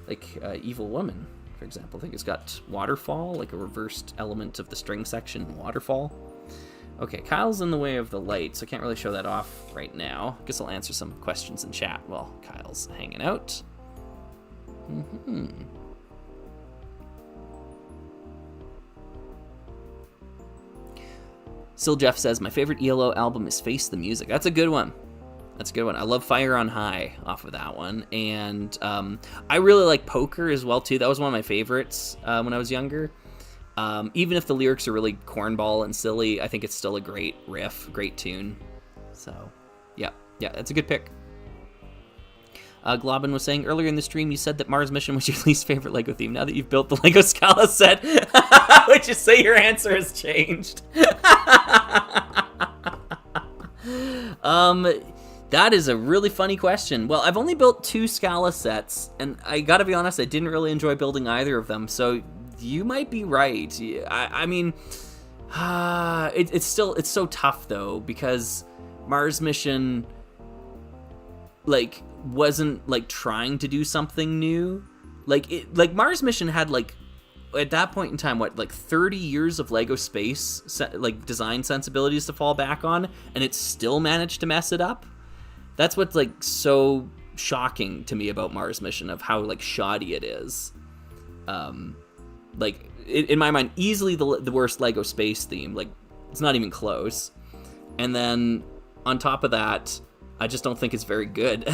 Like Evil Woman, for example. I think it's got Waterfall, like a reversed element of the string section in Waterfall. Okay, Kyle's in the way of the light, so I can't really show that off right now. I guess I'll answer some questions in chat while Kyle's hanging out. Still Jeff says, my favorite ELO album is Face the Music. That's a good one. That's a good one. I love Fire on High off of that one. And I really like Poker as well, too. That was one of my favorites when I was younger. Even if the lyrics are really cornball and silly, I think it's still a great riff, great tune. So, yeah, that's a good pick. Globin was saying earlier in the stream, you said that Mars Mission was your least favorite LEGO theme. Now that you've built the LEGO Scala set, would you say your answer has changed? That is a really funny question. Well, I've only built 2 Scala sets, and I gotta be honest, I didn't really enjoy building either of them, so you might be right. I mean, it's so tough, though, because Mars Mission, like, wasn't like trying to do something new. Like Mars Mission had, like, at that point in time, what, like 30 years of Lego space like design sensibilities to fall back on, and it still managed to mess it up. That's what's like so shocking to me about Mars Mission, of how like shoddy it is. Like in my mind, easily the worst Lego space theme. Like, it's not even close. And then on top of that, I just don't think it's very good.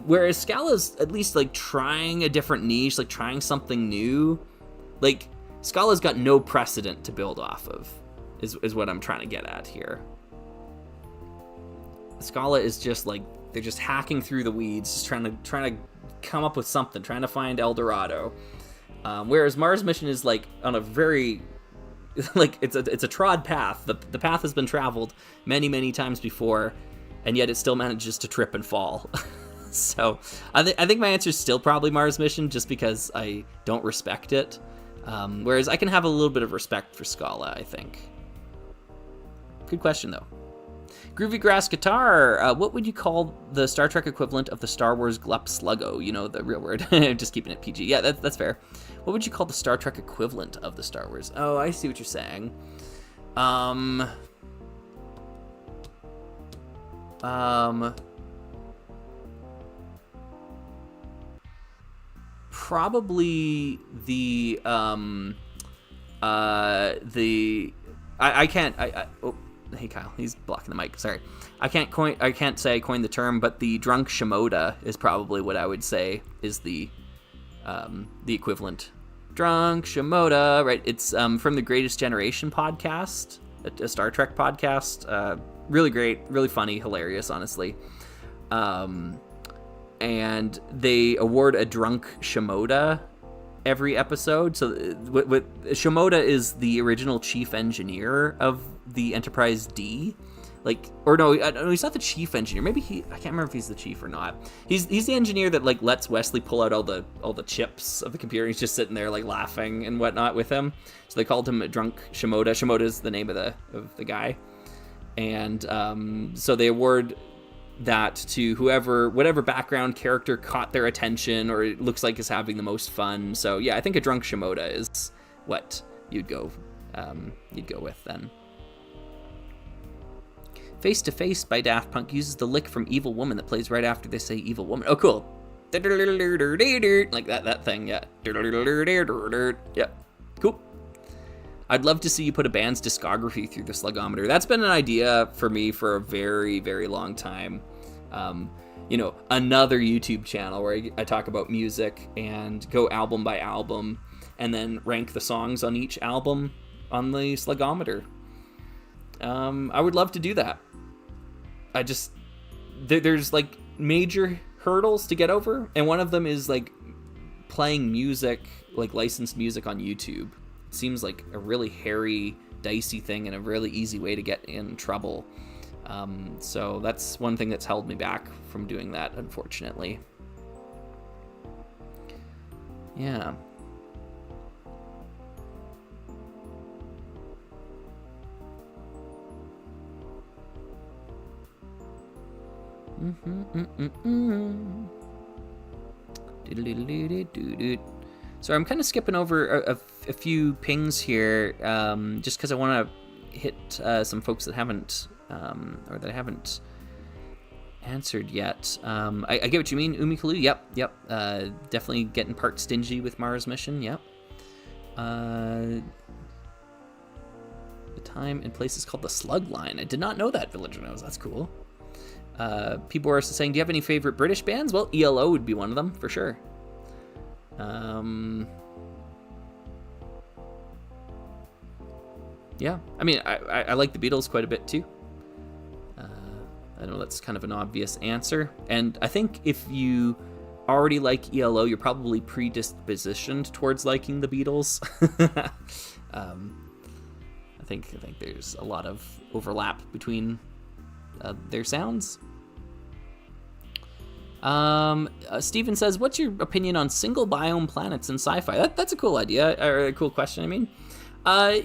Whereas Scala's at least like trying a different niche, like trying something new. Like, Scala's got no precedent to build off of, is what I'm trying to get at here. Scala is just like, they're just hacking through the weeds, just trying to come up with something, trying to find El Dorado. Whereas Mars Mission is like on a very, like, it's a trod path. The path has been traveled many times before, and yet it still manages to trip and fall. So I think my answer is still probably Mars Mission, just because I don't respect it. Whereas I can have a little bit of respect for Scala, I think. Good question, though. Groovy Grass Guitar, what would you call the Star Trek equivalent of the Star Wars Glup Sluggo? You know, the real word. Just keeping it PG. Yeah, that's fair. What would you call the Star Trek equivalent of the Star Wars? Oh, I see what you're saying. Probably the I can't. Oh, hey Kyle, he's blocking the mic. Sorry, I can't say I coined the term, but the drunk Shimoda is probably what I would say is the equivalent. Drunk Shimoda, right? It's from the Greatest Generation podcast, a Star Trek podcast. Really great, really funny, hilarious, honestly. And they award a drunk Shimoda every episode. So what Shimoda is the original chief engineer of the Enterprise D. Like, or no, he's not the chief engineer. Maybe I can't remember if he's the chief or not. He's the engineer that like lets Wesley pull out all the chips of the computer. He's just sitting there like laughing and whatnot with him. So they called him a drunk Shimoda. Shimoda is the name of the guy. And so they award that to whatever background character caught their attention or it looks like is having the most fun. So yeah, I think a drunk Shimoda is what you'd go with then. Face to Face by Daft Punk uses the lick from Evil Woman that plays right after they say Evil Woman. Oh, cool. Like that thing, yeah. Yep, cool. I'd love to see you put a band's discography through the Slugometer. That's been an idea for me for a very, very long time. Another YouTube channel where I talk about music and go album by album and then rank the songs on each album on the Slugometer. I would love to do that. There's like major hurdles to get over, and one of them is like playing music, like licensed music on YouTube. It seems like a really hairy, dicey thing and a really easy way to get in trouble. So that's one thing that's held me back from doing that, unfortunately. Yeah. So I'm kind of skipping over a few pings here, just because I want to hit some folks that haven't answered yet. I get what you mean, Umikalu. Yep. Definitely getting part stingy with Mars mission. Yep. The time and place is called the Slug Line. I did not know that, Villager knows. That's cool. P. Boris is saying, do you have any favorite British bands? Well, ELO would be one of them, for sure. Yeah, I mean, I like the Beatles quite a bit, too. I know that's kind of an obvious answer. And I think if you already like ELO, you're probably predispositioned towards liking the Beatles. I think there's a lot of overlap between their sounds. Steven says, what's your opinion on single biome planets in sci-fi? That's a cool idea, or a cool question, I mean. I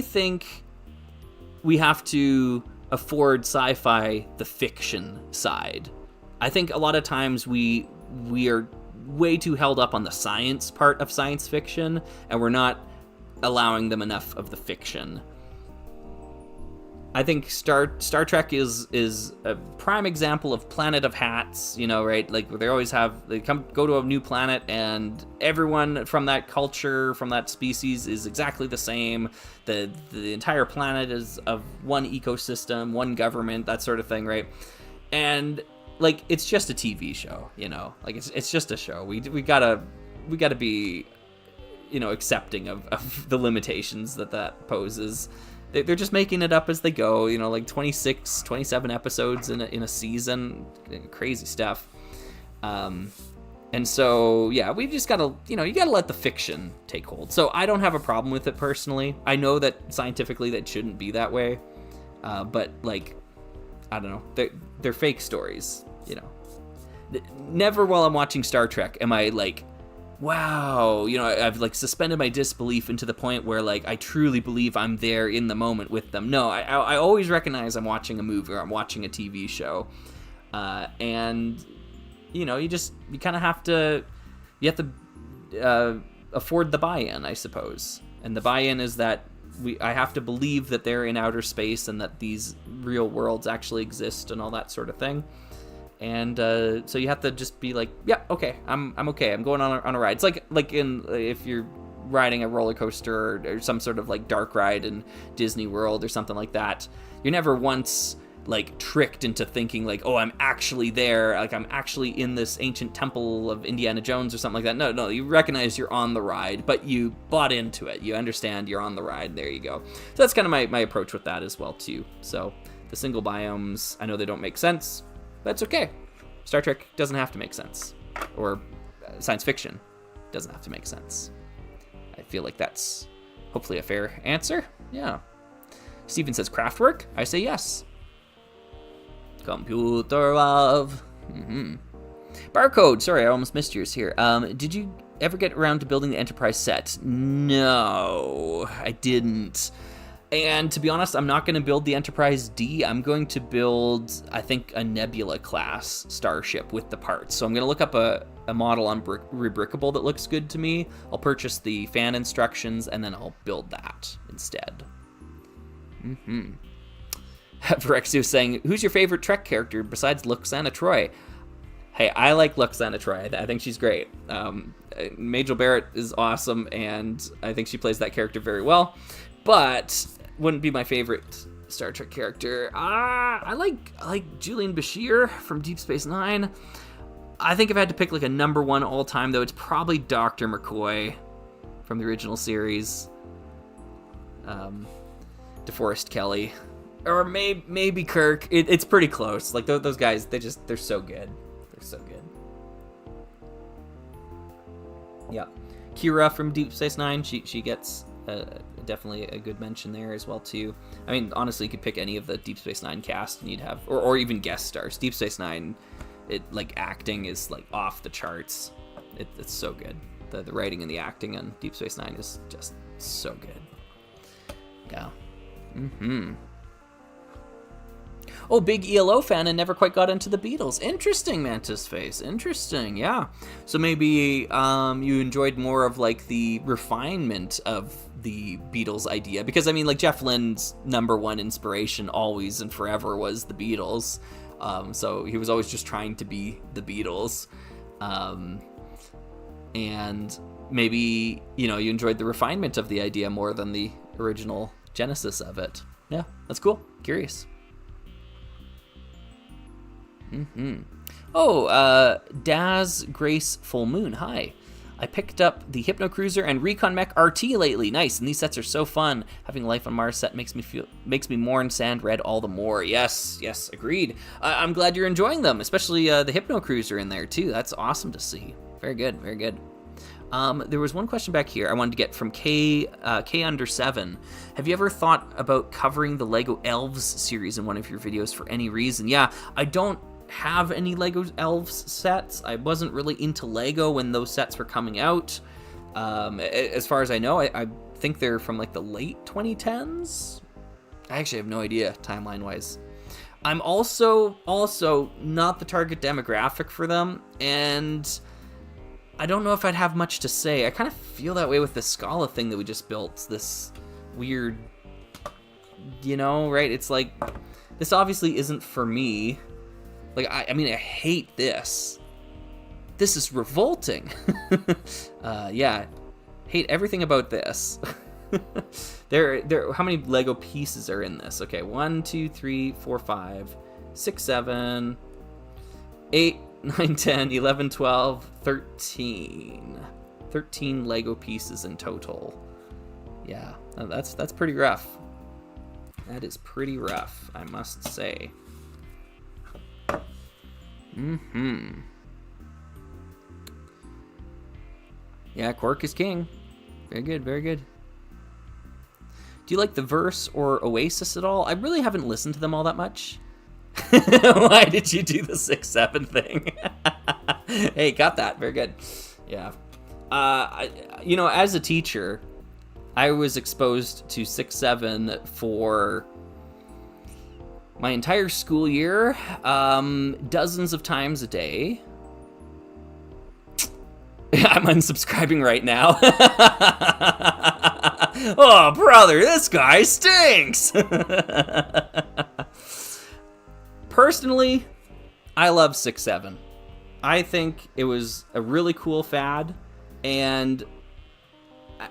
think we have to afford sci-fi the fiction side. I think a lot of times we are way too held up on the science part of science fiction, and we're not allowing them enough of the fiction. I think Star Trek is a prime example of Planet of Hats, right? Like they always go to a new planet and everyone from that culture, from that species is exactly the same. The entire planet is of one ecosystem, one government, that sort of thing, right? And like it's just a TV show, like it's just a show. We gotta be, accepting of the limitations that poses. They're just making it up as they go, like 26, 27 episodes in a season, crazy stuff. And so, yeah, we've just got to, you got to let the fiction take hold. So I don't have a problem with it personally. I know that scientifically that shouldn't be that way. But like, I don't know, they're fake stories, Never while I'm watching Star Trek am I like, wow, I've like suspended my disbelief into the point where like I truly believe I'm there in the moment with them. No, I always recognize I'm watching a movie or I'm watching a TV show, and you kind of have to afford the buy-in, I suppose. And the buy-in is that I have to believe that they're in outer space and that these real worlds actually exist and all that sort of thing. And so you have to just be like, yeah, okay, I'm okay. I'm going on a ride. It's like if you're riding a roller coaster or some sort of like dark ride in Disney World or something like that. You're never once like tricked into thinking like, oh, I'm actually there. Like I'm actually in this ancient temple of Indiana Jones or something like that. No, you recognize you're on the ride, but you bought into it. You understand you're on the ride. There you go. So that's kind of my approach with that as well too. So the single biomes, I know they don't make sense. That's okay. Star Trek doesn't have to make sense. Or science fiction doesn't have to make sense. I feel like that's hopefully a fair answer. Yeah. Steven says Kraftwerk. I say yes. Computer love. Barcode. Sorry, I almost missed yours here. Did you ever get around to building the Enterprise set? No, I didn't. And to be honest, I'm not going to build the Enterprise D. I'm going to build, I think, a Nebula class starship with the parts. So I'm going to look up a model on Rebrickable that looks good to me. I'll purchase the fan instructions, and then I'll build that instead. Virexio saying, who's your favorite Trek character besides Luxana Troy? Hey, I like Luxana Troy. I think she's great. Majel Barrett is awesome, and I think she plays that character very well. But wouldn't be my favorite Star Trek character. I like Julian Bashir from Deep Space Nine. I think if I had to pick like a number one all time, though, it's probably Dr. McCoy from the original series. DeForest Kelley, or maybe Kirk. It's pretty close. Like those guys, they're so good. They're so good. Yeah, Kira from Deep Space Nine. She gets definitely a good mention there as well too. I mean, honestly, you could pick any of the Deep Space Nine cast, and you'd have, or even guest stars. Deep Space Nine, like acting is like off the charts. It's so good. The writing and the acting on Deep Space Nine is just so good. Yeah. Oh, big ELO fan and never quite got into the Beatles. Interesting, Mantis Face. Interesting, yeah. So maybe you enjoyed more of like the refinement of the Beatles idea, because I mean, like Jeff Lynne's number one inspiration always and forever was the Beatles. So he was always just trying to be the Beatles. And maybe, you enjoyed the refinement of the idea more than the original genesis of it. Yeah, that's cool. Curious. Oh, Daz Grace Full Moon. Hi. I picked up the Hypno Cruiser and Recon Mech RT lately. Nice, and these sets are so fun. Having Life on Mars set makes me mourn Sand Red all the more. Yes, agreed. I'm glad you're enjoying them, especially the Hypno Cruiser in there too. That's awesome to see. Very good, very good. There was one question back here I wanted to get from K under 7. Have you ever thought about covering the Lego Elves series in one of your videos for any reason? Yeah, I don't have any Lego Elves sets. I wasn't really into Lego when those sets were coming out. As far as I know, I think they're from like the late 2010s. I actually have no idea timeline wise. I'm also not the target demographic for them, and I don't know if I'd have much to say. I kind of feel that way with the Scala thing that we just built. This weird, right? It's like, this obviously isn't for me. Like, I mean, I hate this. This is revolting. Yeah, hate everything about this. How many Lego pieces are in this? Okay, 1, 2, 3, 4, 5, 6, 7, 8, 9, 10, 11, 12, 13. 13 Lego pieces in total. Yeah, that's pretty rough. That is pretty rough, I must say. Yeah, Quark is king. Very good, very good. Do you like the Verse or Oasis at all? I really haven't listened to them all that much. Why did you do the 6-7 thing? Hey, got that. Very good. Yeah. As a teacher, I was exposed to 6-7 for my entire school year, dozens of times a day. I'm unsubscribing right now. Oh, brother, this guy stinks. Personally, I love 6-7. I think it was a really cool fad, and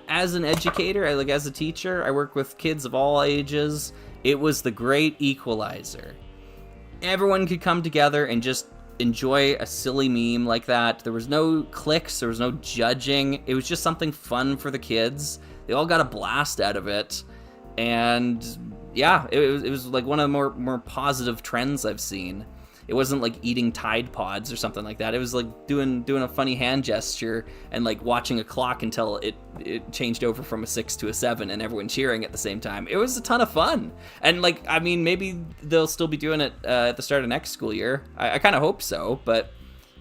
as an educator, as a teacher, I work with kids of all ages. It was the great equalizer. Everyone could come together and just enjoy a silly meme like that. There was no cliques, there was no judging. It was just something fun for the kids. They all got a blast out of it. And yeah, it was like one of the more positive trends I've seen. It wasn't like eating Tide Pods or something like that. It was like doing a funny hand gesture and like watching a clock until it changed over from a 6 to a 7 and everyone cheering at the same time. It was a ton of fun. And like, I mean, maybe they'll still be doing it at the start of next school year. I kind of hope so, but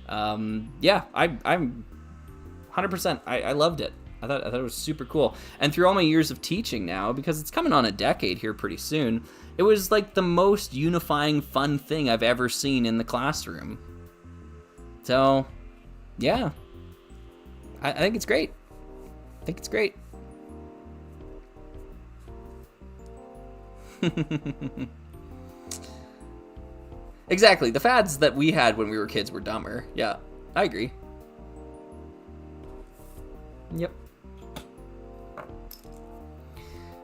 yeah, I'm 100%. I loved it. I thought it was super cool. And through all my years of teaching now, because it's coming on a decade here pretty soon, it was like the most unifying, fun thing I've ever seen in the classroom. So, yeah. I think it's great. I think it's great. Exactly. The fads that we had when we were kids were dumber. Yeah, I agree. Yep.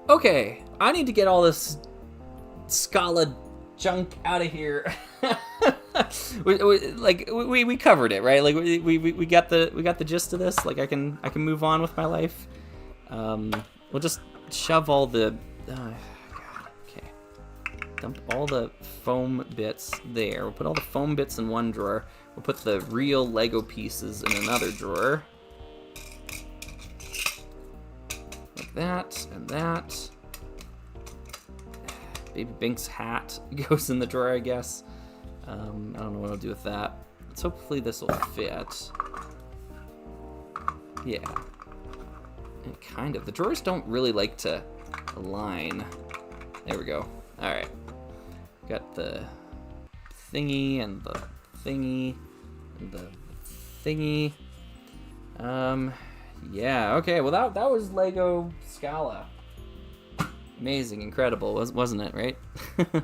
Okay, I need to get all this Scala junk out of here. we covered it, right? Like we got the gist of this. Like I can move on with my life. We'll just shove all the okay. Dump all the foam bits there. We'll put all the foam bits in one drawer. We'll put the real Lego pieces in another drawer. Like that and that. Baby Bink's hat goes in the drawer, I guess. I don't know what I'll do with that. Let's hopefully this will fit. Yeah. And kind of. The drawers don't really like to align. There we go. Alright. Got the thingy and the thingy and the thingy. Yeah, okay. Well, that was Lego Scala. Amazing, incredible, wasn't it, right? it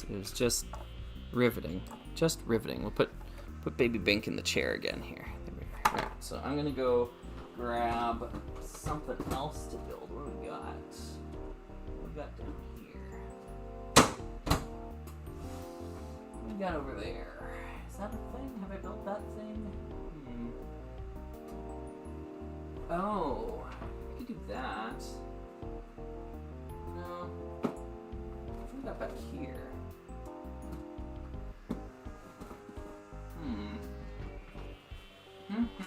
was just riveting. Just riveting. We'll put Baby Bink in the chair again here. There we go. Alright, so I'm gonna go grab something else to build. What do we got? What do we got down here? What do we got over there? Is that a thing? Have I built that thing? Oh, I could do that. No. What do we got back here? Let's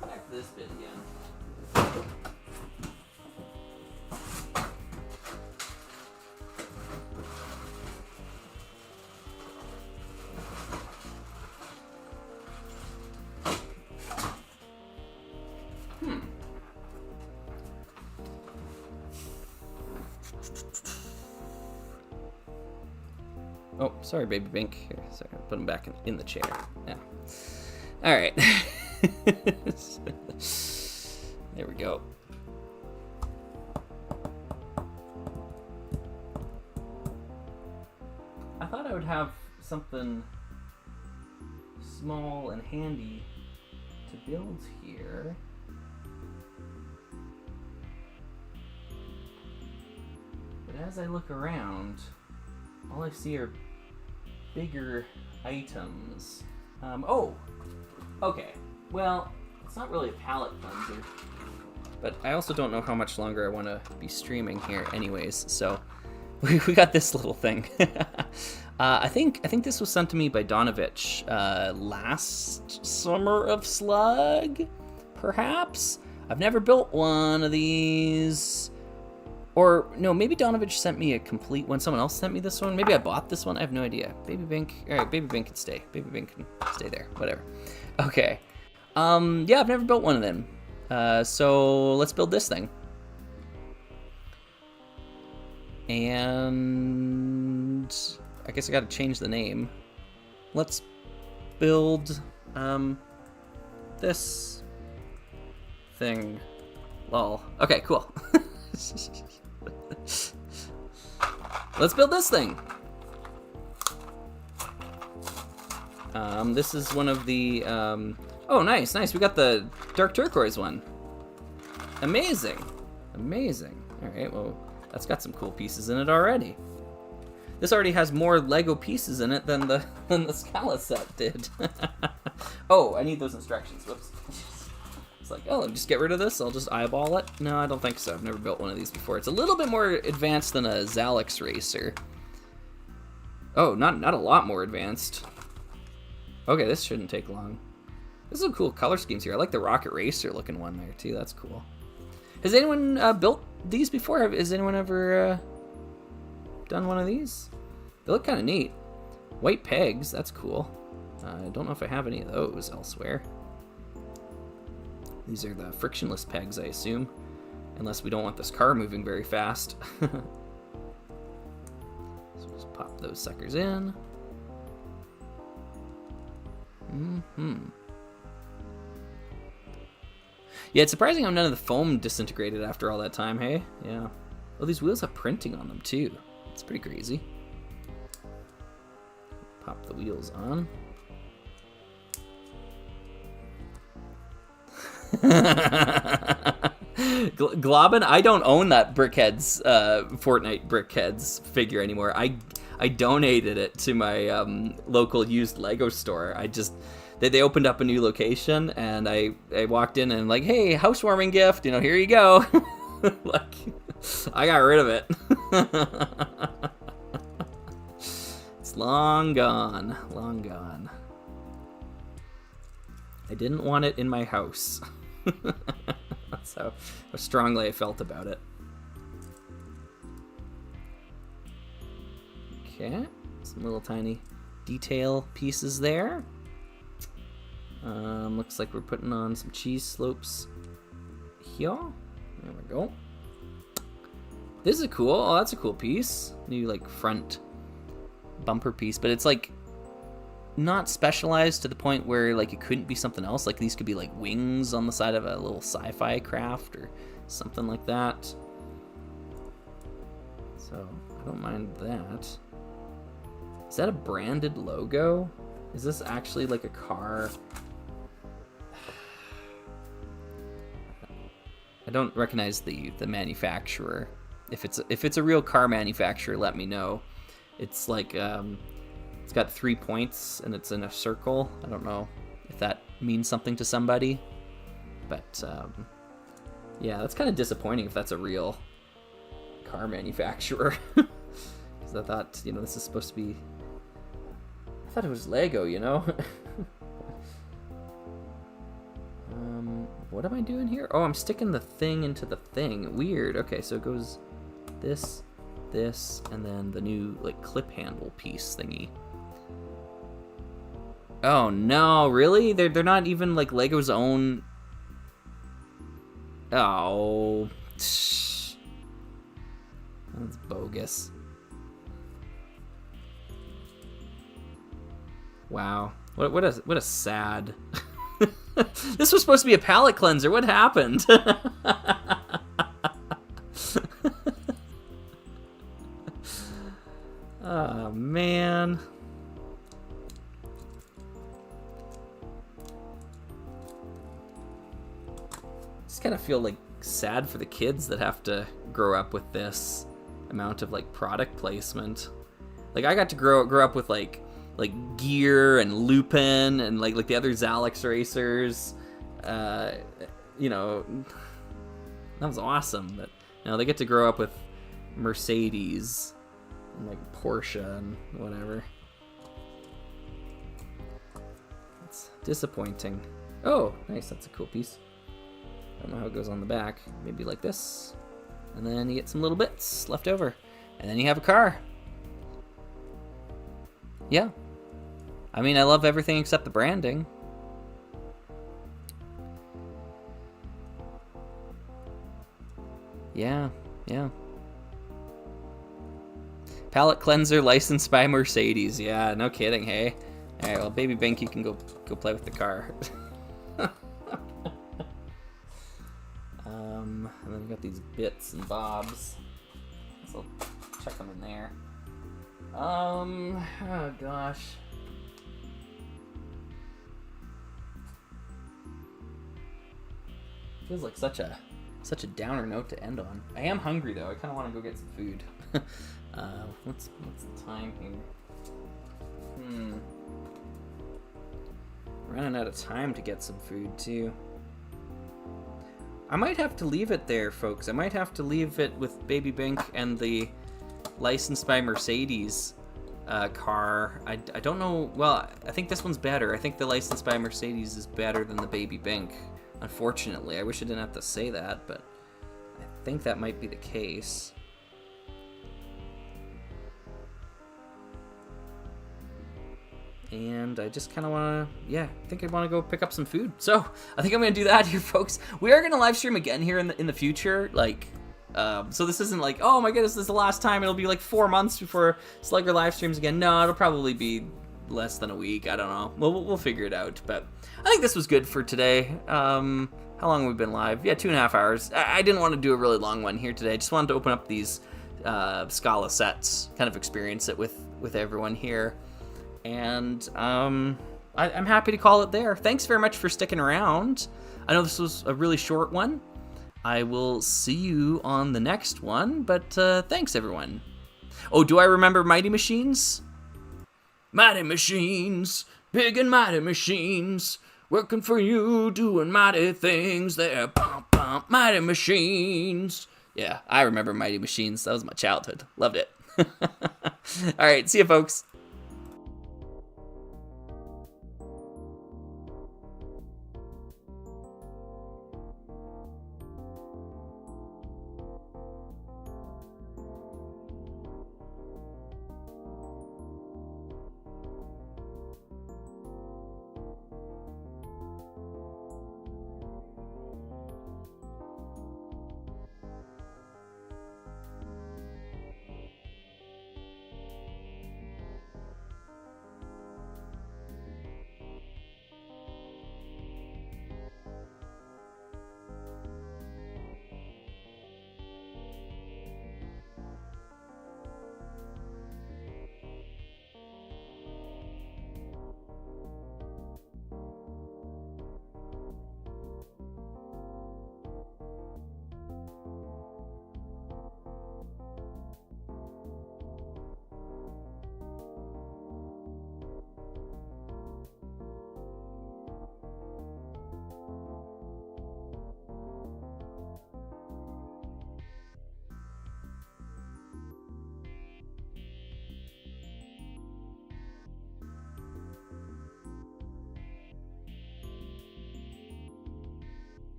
go back to this bit again. Oh, sorry, Baby Bink. Here, sorry, put him back in the chair. Yeah. All right. There we go. I thought I would have something small and handy to build here. But as I look around, all I see are bigger items. Oh, okay. Well, it's not really a palette cleanser, but I also don't know how much longer I want to be streaming here anyways, so we got this little thing. I think this was sent to me by Donovich last summer of Slug, perhaps? I've never built one of these. Or, no, maybe Donovich sent me a complete one. Someone else sent me this one. Maybe I bought this one. I have no idea. Baby Bink. All right, Baby Bink can stay. Baby Bink can stay there. Whatever. Okay. Yeah, I've never built one of them. So let's build this thing. And I guess I got to change the name. Let's build this thing. Lol. Okay, cool. Let's build this thing. This is one of the, oh, nice. We got the dark turquoise one. Amazing. All right, well, that's got some cool pieces in it already. This already has more Lego pieces in it than the Scala set did. Oh, I need those instructions. Whoops. It's like, oh, just get rid of this. I'll just eyeball it. No, I don't think so. I've never built one of these before. It's a little bit more advanced than a Zalix racer. Oh, not a lot more advanced. Okay, this shouldn't take long. There's some cool color schemes here. I like the Rocket Racer looking one there too. That's cool. Has anyone built these before? Has anyone ever done one of these? They look kind of neat. White pegs. That's cool. I don't know if I have any of those elsewhere. These are the frictionless pegs, I assume. Unless we don't want this car moving very fast. So just pop those suckers in. Yeah, it's surprising how none of the foam disintegrated after all that time, hey? Yeah. Oh, these wheels have printing on them, too. It's pretty crazy. Pop the wheels on. Globin, I don't own that Brickheads, Fortnite Brickheads figure anymore. I donated it to my local used Lego store. They opened up a new location, and I walked in and like, hey, housewarming gift, here you go. Like, I got rid of it. It's long gone, long gone. I didn't want it in my house. That's how strongly I felt about it. Okay, some little tiny detail pieces there. Looks like we're putting on some cheese slopes here. There we go. This is cool. Oh, that's a cool piece. New like front bumper piece, but it's like not specialized to the point where like it couldn't be something else. Like these could be like wings on the side of a little sci-fi craft or something like that. So I don't mind that. Is that a branded logo? Is this actually like a car? I don't recognize the manufacturer. If it's a real car manufacturer, let me know. It's like it's got 3 points and it's in a circle. I don't know if that means something to somebody, but yeah, that's kind of disappointing if that's a real car manufacturer. Because I thought, this is supposed to be. I thought it was Lego, What am I doing here? Oh, I'm sticking the thing into the thing. Weird. Okay, so it goes this, and then the new like clip handle piece thingy. Oh no, really? They're not even like Lego's own. Oh, that's bogus. Wow, what a sad. This was supposed to be a palate cleanser. What happened? Oh, man. Just kind of feel like sad for the kids that have to grow up with this amount of like product placement. Like I got to grow up with like Gear and Lupin and like the other Zalex racers. That was awesome. But now they get to grow up with Mercedes and like Porsche and whatever. It's disappointing. Oh, nice. That's a cool piece. I don't know how it goes on the back. Maybe like this. And then you get some little bits left over. And then you have a car. Yeah. I mean, I love everything except the branding. Yeah. Palette cleanser licensed by Mercedes. Yeah, no kidding, hey? Alright, well, Baby Bink, you can go play with the car. And then we've got these bits and bobs. So I'll check them in there. Oh gosh. Feels like such a downer note to end on. I am hungry though. I kind of want to go get some food. What's the time here? Running out of time to get some food too. I might have to leave it there, folks. I might have to leave it with Baby Bink and the licensed by Mercedes car. I don't know. Well, I think this one's better. I think the licensed by Mercedes is better than the Baby Bink. Unfortunately, I wish I didn't have to say that, but I think that might be the case. And I just kind of want to, I think I want to go pick up some food. So I think I'm going to do that here, folks. We are going to live stream again here in the future. Like, so this isn't like, oh my goodness, this is the last time. It'll be like 4 months before Slugger live streams again. No, it'll probably be less than a week. I don't know. We'll figure it out. But I think this was good for today. How long have we been live? Yeah, 2.5 hours. I didn't want to do a really long one here today. I just wanted to open up these Scala sets, kind of experience it with everyone here. And I'm happy to call it there. Thanks very much for sticking around. I know this was a really short one, I will see you on the next one, but thanks, everyone. Oh, do I remember Mighty Machines? Mighty Machines, big and mighty machines, working for you, doing mighty things there. Bum, bum, Mighty Machines. Yeah, I remember Mighty Machines. That was my childhood. Loved it. All right, see you, folks.